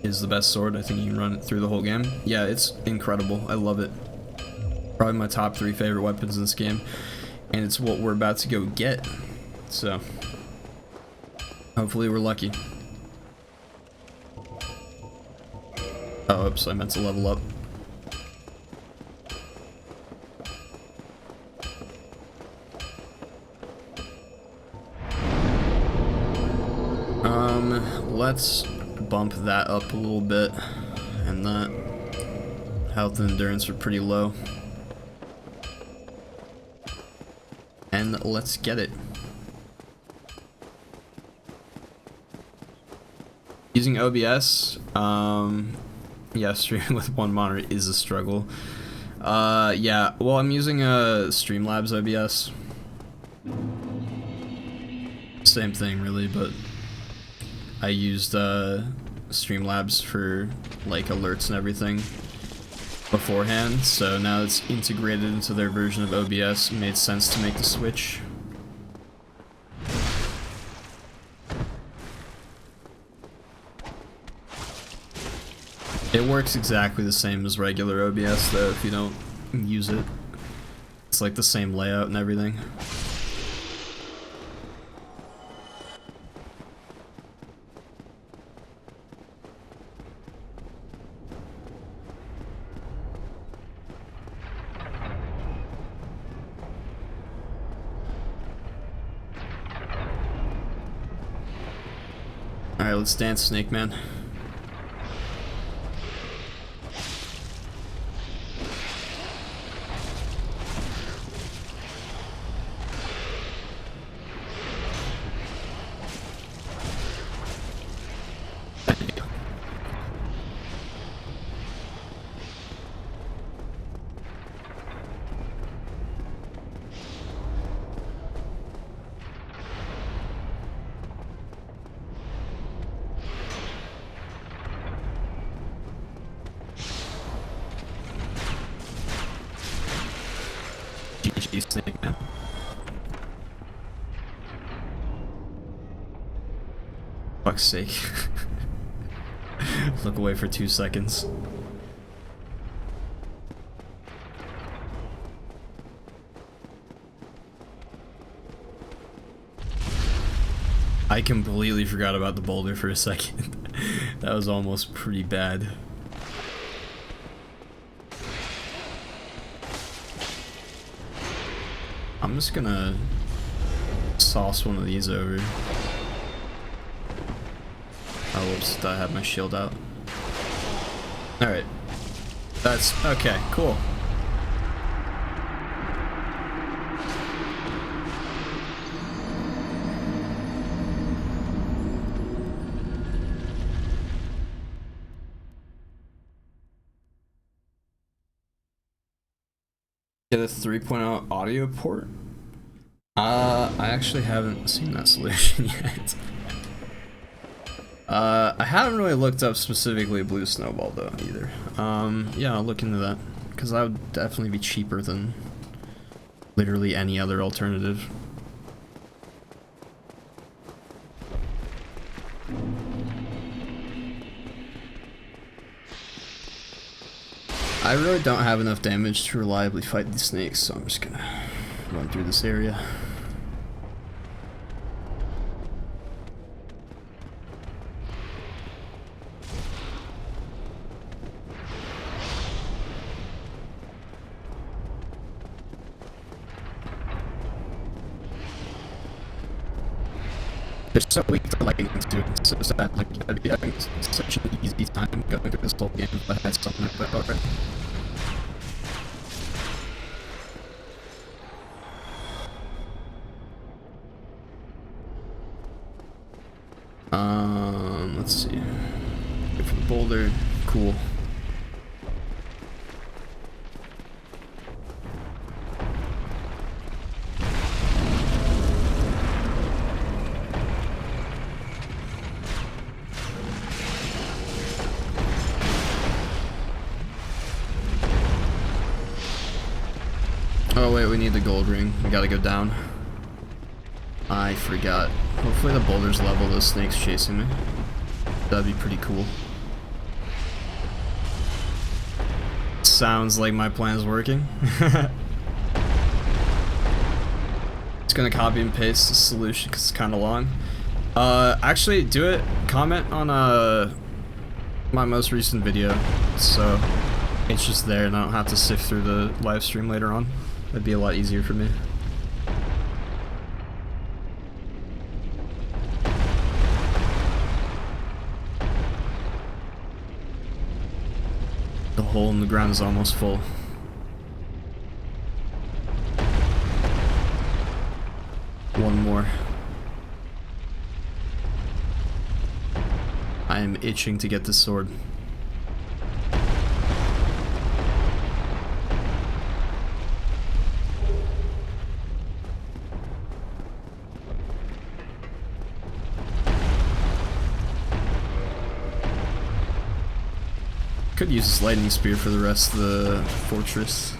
is the best sword. I think you can run it through the whole game. Yeah, it's incredible. I love it. Probably my top 3 favorite weapons in this game. And it's what we're about to go get. So, hopefully we're lucky. Oh, oops, I meant to level up. Let's bump that up a little bit, and that health and endurance are pretty low. And let's get it. Using OBS, yeah, streaming with one monitor is a struggle. Yeah, well, I'm using Streamlabs OBS. Same thing, really, but I used Streamlabs for like alerts and everything beforehand, so now it's integrated into their version of OBS. It made sense to make the switch. It works exactly the same as regular OBS though if you don't use it. It's like the same layout and everything. Alright, let's dance, Snake Man. GG, Snake Man. Fuck's sake. Look away for 2 seconds. I completely forgot about the boulder for a second. That was almost pretty bad. I'm just gonna sauce one of these over. Oh, whoops, I have my shield out. Alright. That's okay, cool. Get a 3.0 audio port? I actually haven't seen that solution yet. I haven't really looked up specifically Blue Snowball though either. Yeah, I'll look into that because that would definitely be cheaper than literally any other alternative. I really don't have enough damage to reliably fight these snakes, so I'm just gonna run through this area. They're so weak to lightning too. It's so sad. Like, I'd be having such an easy time going through this whole game if I had something like that already. Let's see. Go for the boulder. Cool. Oh wait, we need the gold ring. We gotta go down. I forgot. Hopefully the boulders level those snakes chasing me. That'd be pretty cool. Sounds like my plan is working. Just gonna copy and paste the solution because it's kind of long. Actually, do it. Comment on my most recent video, so it's just there and I don't have to sift through the live stream later on. That'd be a lot easier for me. The hole in the ground is almost full. One more. I am itching to get this sword. Could use this lightning spear for the rest of the fortress.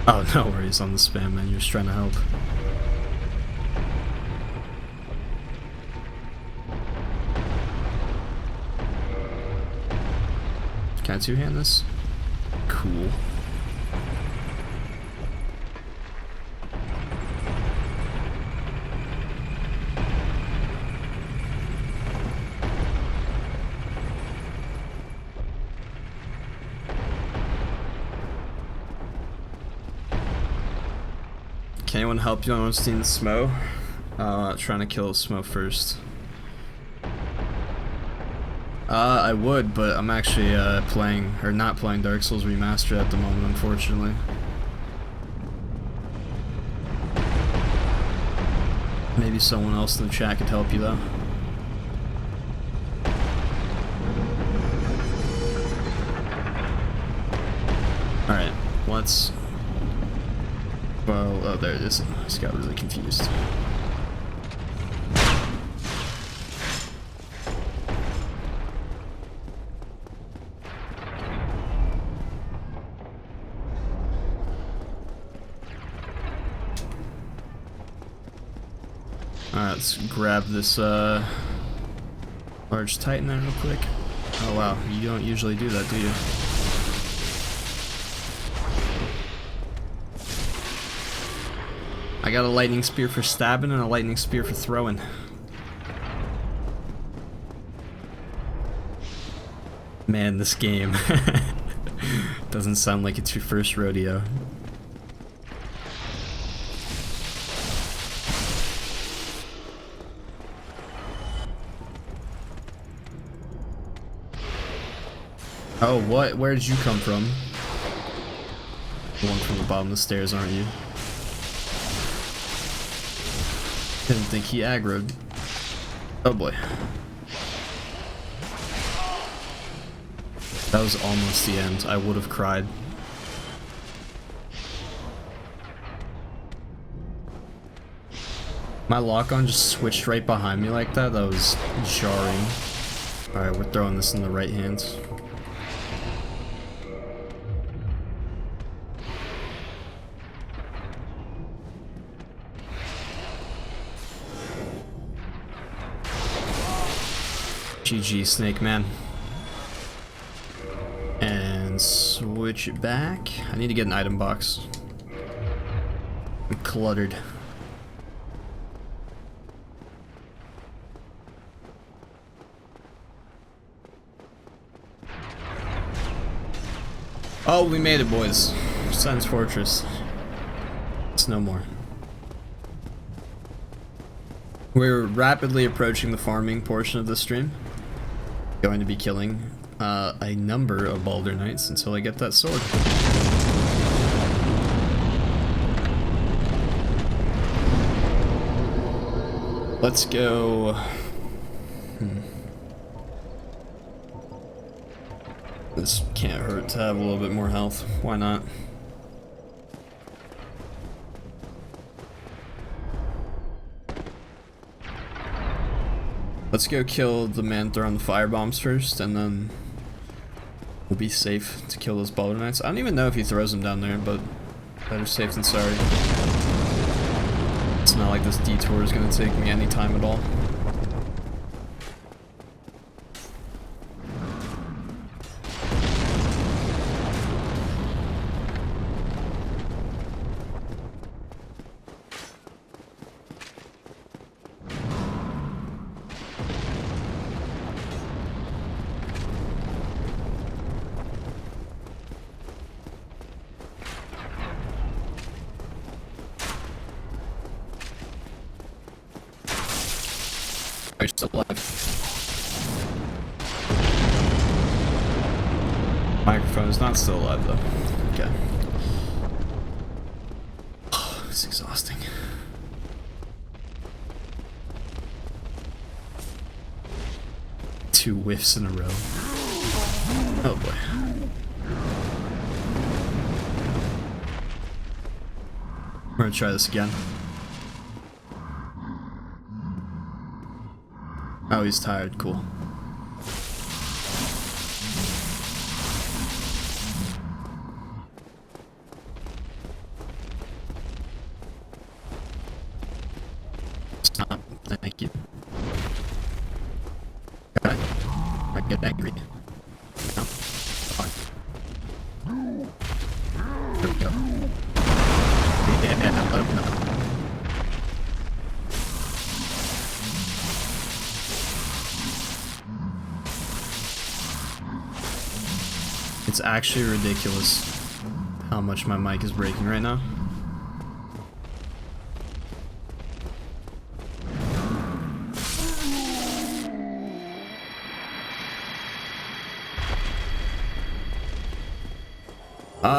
Oh, no worries on the spam, man. You're just trying to help. Can I two-hand this? Cool. Can anyone help you on seeing the Smo? Trying to kill Smo first. I would, but I'm actually not playing Dark Souls Remastered at the moment, unfortunately. Maybe someone else in the chat could help you though. Alright, let's... Well, oh, there it is. I just got really confused. Alright, let's grab this large titan there real quick. Oh wow, you don't usually do that, do you? I got a lightning spear for stabbing and a lightning spear for throwing. Man, this game doesn't sound like it's your first rodeo. Oh, what? Where did you come from? The one from the bottom of the stairs, aren't you? Didn't think he aggroed. Oh boy. That was almost the end. I would have cried. My lock-on just switched right behind me like that. That was jarring. Alright, we're throwing this in the right hand. GG, Snake Man. And switch it back. I need to get an item box. I'm cluttered. Oh, we made it, boys. Sun's Fortress. It's no more. We're rapidly approaching the farming portion of the stream. Going to be killing a number of Baldur Knights until I get that sword. Let's go. This can't hurt to have a little bit more health. Why not? Let's go kill the man throwing the firebombs first, and then we'll be safe to kill those Baldur Knights. I don't even know if he throws them down there, but better safe than sorry. It's not like this detour is going to take me any time at all. Are you still alive? Microphone is not still alive though. Okay. Oh, it's exhausting. Two whiffs in a row. Oh boy. We're gonna try this again. Oh, he's tired. Cool. Stop. Thank you. Okay. I get angry. No. Fine. There we go. Yeah, let him know. It's actually ridiculous how much my mic is breaking right now.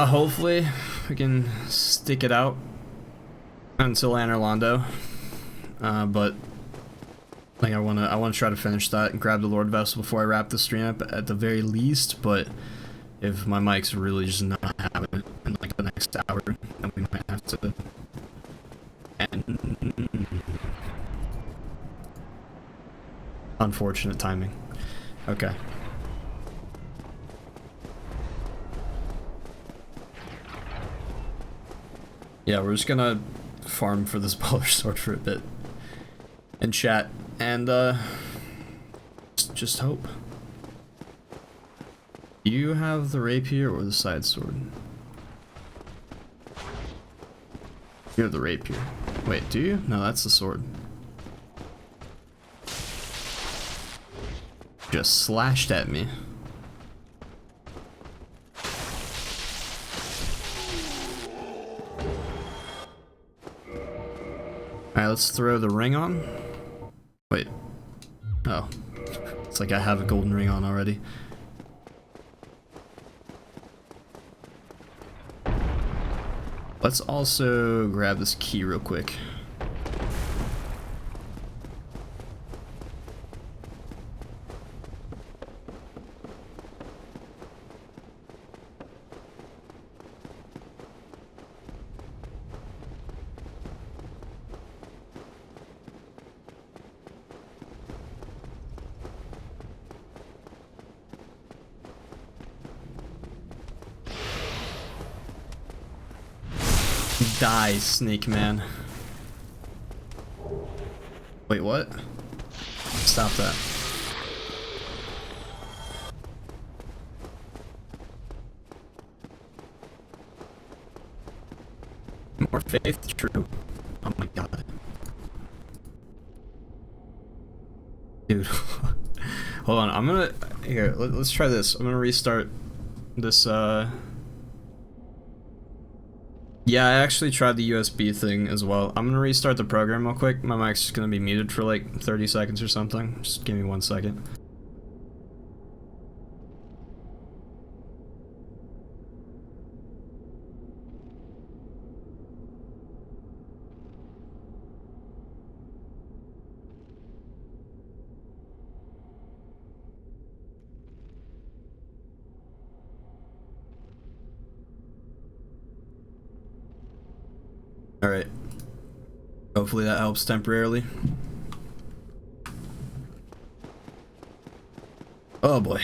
Hopefully we can stick it out until Anorlando. But like I wanna try to finish that and grab the Lord Vessel before I wrap the stream up at the very least, but if my mic's really just not having it in like the next hour, then we might have to end. Unfortunate timing. Okay. Yeah, we're just gonna farm for this Baldur sword for a bit and chat and just hope. Do you have the rapier or the side sword? You have the rapier. Wait, do you? No, that's the sword. Just slashed at me. Alright, let's throw the ring on. Wait. Oh. It's like I have a golden ring on already. Let's also grab this key real quick. Die, Snake Man. Wait, what? Stop that. More faith, true. Oh my god. Dude. Hold on, I'm gonna... Here, let's try this. I'm gonna restart this, Yeah, I actually tried the USB thing as well. I'm gonna restart the program real quick. My mic's just gonna be muted for like 30 seconds or something. Just give me 1 second. Alright. Hopefully that helps temporarily. Oh boy.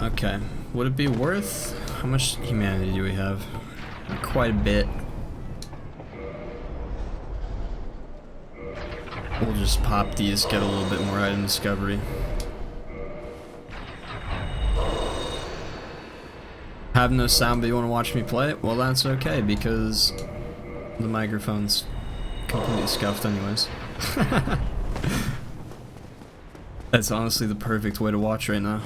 Okay. Would it be worth... How much humanity do we have? Quite a bit. We'll just pop these, get a little bit more item discovery. Have no sound, but you want to watch me play it? Well, that's okay, because the microphone's completely scuffed anyways. That's honestly the perfect way to watch right now.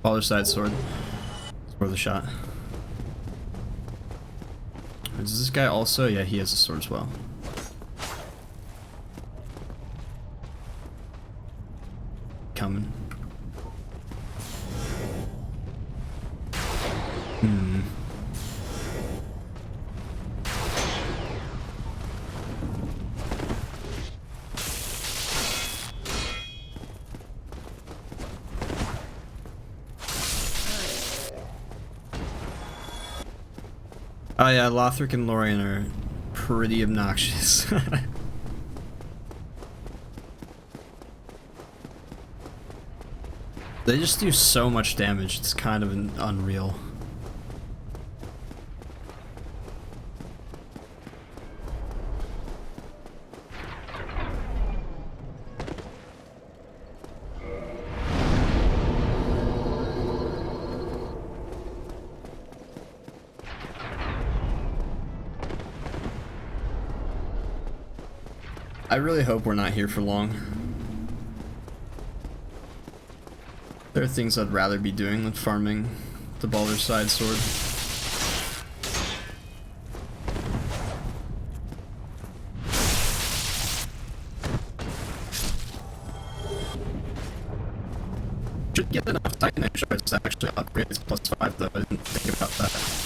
Other side sword. It's worth a shot. Is this guy also? Yeah, he has a sword as well. Coming. Oh yeah, Lothric and Lorien are pretty obnoxious. They just do so much damage, it's kind of unreal. I really hope we're not here for long. There are things I'd rather be doing than farming the Baldur's Side sword. Should get enough Titan shards to actually upgrade its +5 though, I didn't think about that.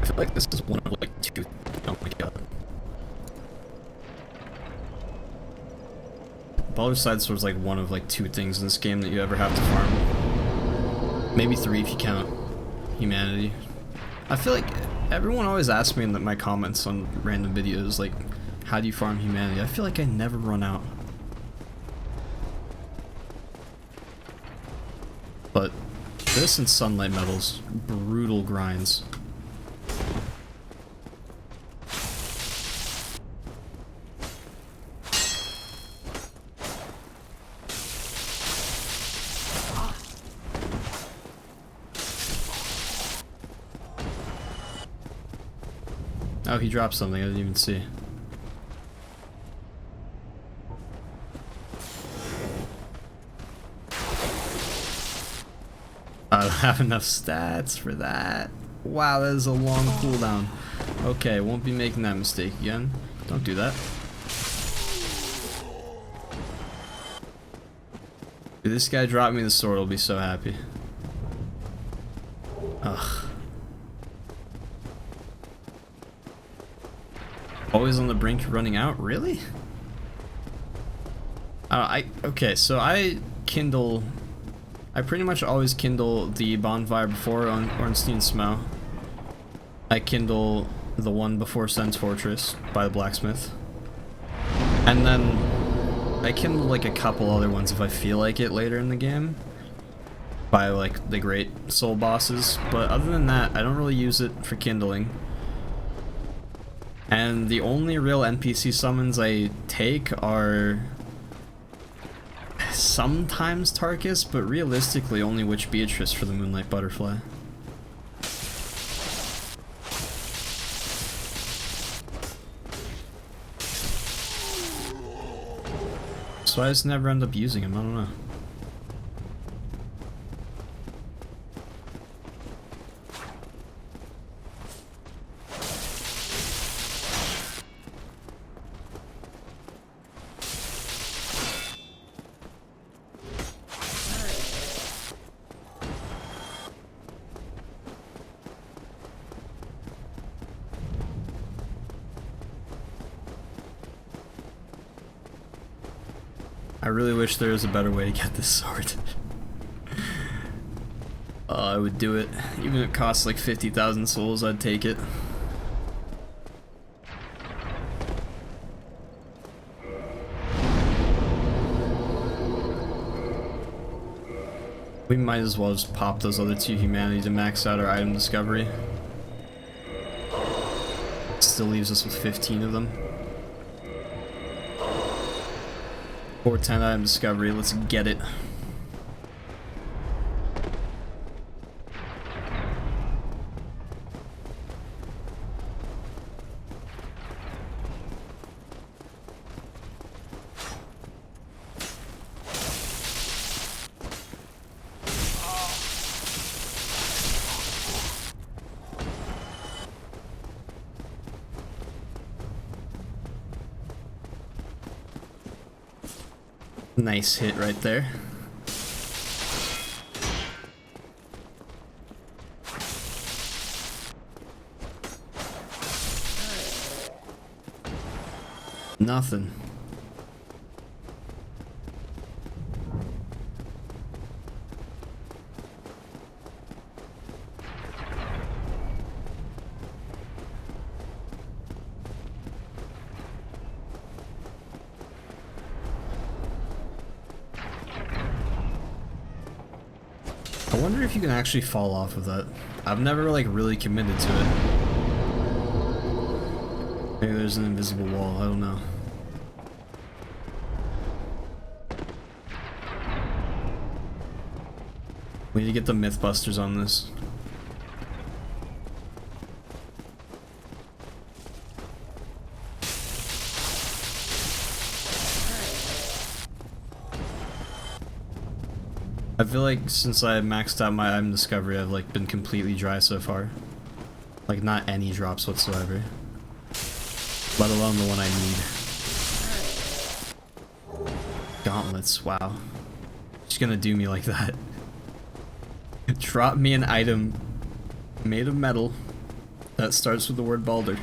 I feel like this is one of like two. Oh my god. Baldur's Side Sword is like one of like two things in this game that you ever have to farm. Maybe three if you count humanity. I feel like everyone always asks me in my comments on random videos like, how do you farm humanity? I feel like I never run out. But this and Sunlight Metals, brutal grinds. Oh, he dropped something, I didn't even see. have enough stats for that. Wow, that is a long cooldown. Okay, won't be making that mistake again. Don't do that. If this guy dropped me the sword, I'll be so happy. Ugh. Always on the brink of running out? Really? Okay, so I pretty much always kindle the bonfire before on Ornstein Smough. I kindle the one before Sen's Fortress by the blacksmith. And then I kindle like a couple other ones if I feel like it later in the game. By like the great soul bosses. But other than that, I don't really use it for kindling. And the only real NPC summons I take are sometimes Tarkus, but realistically only Witch Beatrice for the Moonlight Butterfly. So I just never end up using him, I don't know. I really wish there was a better way to get this sword. I would do it. Even if it costs like 50,000 souls, I'd take it. We might as well just pop those other two humanity to max out our item discovery. Still leaves us with 15 of them. 410 item discovery, let's get it. Nice hit right there. Nothing. I wonder if you can actually fall off of that. I've never like really committed to it. Maybe there's an invisible wall, I don't know. We need to get the Mythbusters on this. I feel like since I maxed out my item discovery, I've like been completely dry so far. Like not any drops whatsoever. Let alone the one I need. Gauntlets, wow. She's gonna do me like that. Drop me an item made of metal that starts with the word Baldur.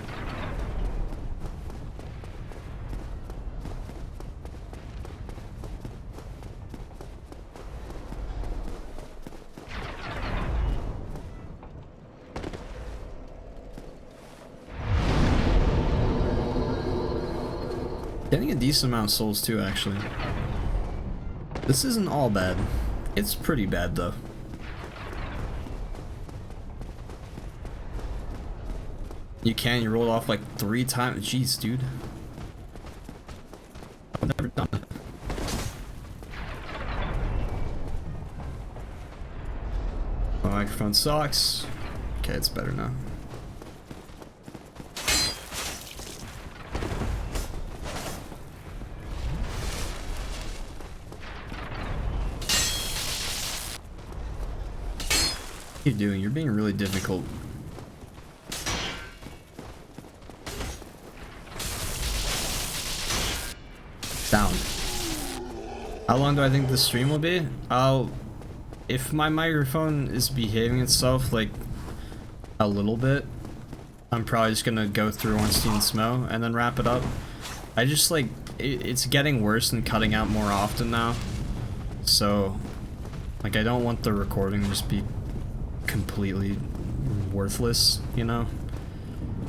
Getting a decent amount of souls too, actually. This isn't all bad. It's pretty bad though. You rolled off like 3 times. Jeez, dude. I've never done it. My microphone sucks. Okay, it's better now. are you doing? You're being really difficult. Down. How long do I think the stream will be? If my microphone is behaving itself like a little bit, I'm probably just gonna go through Ornstein and Smo and then wrap it up. I just like, it's getting worse and cutting out more often now. So, like, I don't want the recording to just be completely worthless, you know?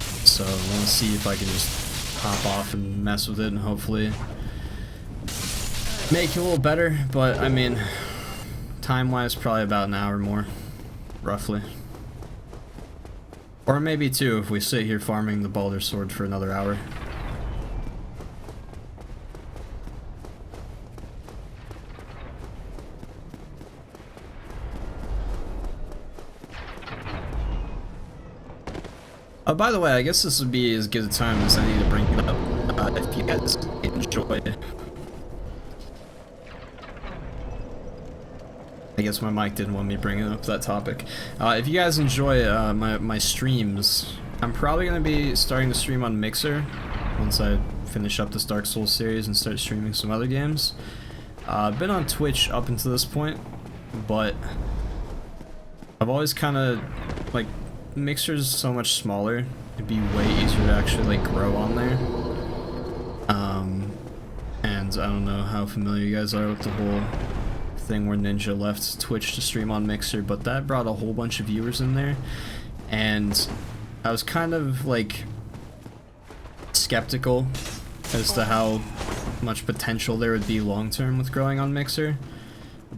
So I want to see if I can just hop off and mess with it and hopefully make it a little better, but I mean, time-wise, probably about an hour more, roughly. Or maybe two if we sit here farming the Baldur Sword for another hour. By the way, I guess this would be as good a time as any to bring it up, if you guys enjoy. I guess my mic didn't want me bringing up that topic. If you guys enjoy my streams, I'm probably going to be starting to stream on Mixer once I finish up this Dark Souls series and start streaming some other games. I've been on Twitch up until this point, but I've always kind of, like, Mixer's so much smaller, it'd be way easier to actually, like, grow on there. And I don't know how familiar you guys are with the whole thing where Ninja left Twitch to stream on Mixer, but that brought a whole bunch of viewers in there, and I was kind of, like, skeptical as to how much potential there would be long-term with growing on Mixer,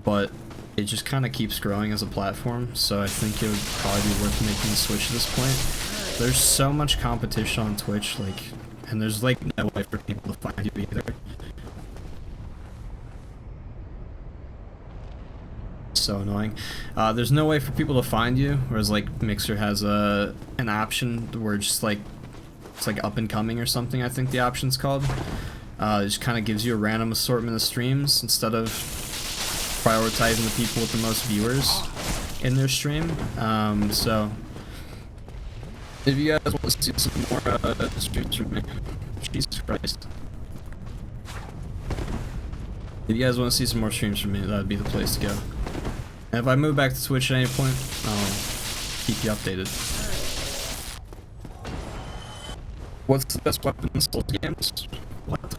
but it just kind of keeps growing as a platform, so I think it would probably be worth making the switch at this point. There's so much competition on Twitch, like, and there's like no way for people to find you either. So annoying. There's no way for people to find you, whereas like Mixer has an option where it's just like, it's like up and coming or something, I think the option's called. It just kind of gives you a random assortment of streams instead of prioritizing the people with the most viewers in their stream. So if you guys want to see some more streams from me, Jesus Christ. If you guys want to see some more streams from me, that would be the place to go. And if I move back to Twitch at any point, I'll keep you updated. What's the best weapon in Souls games? What?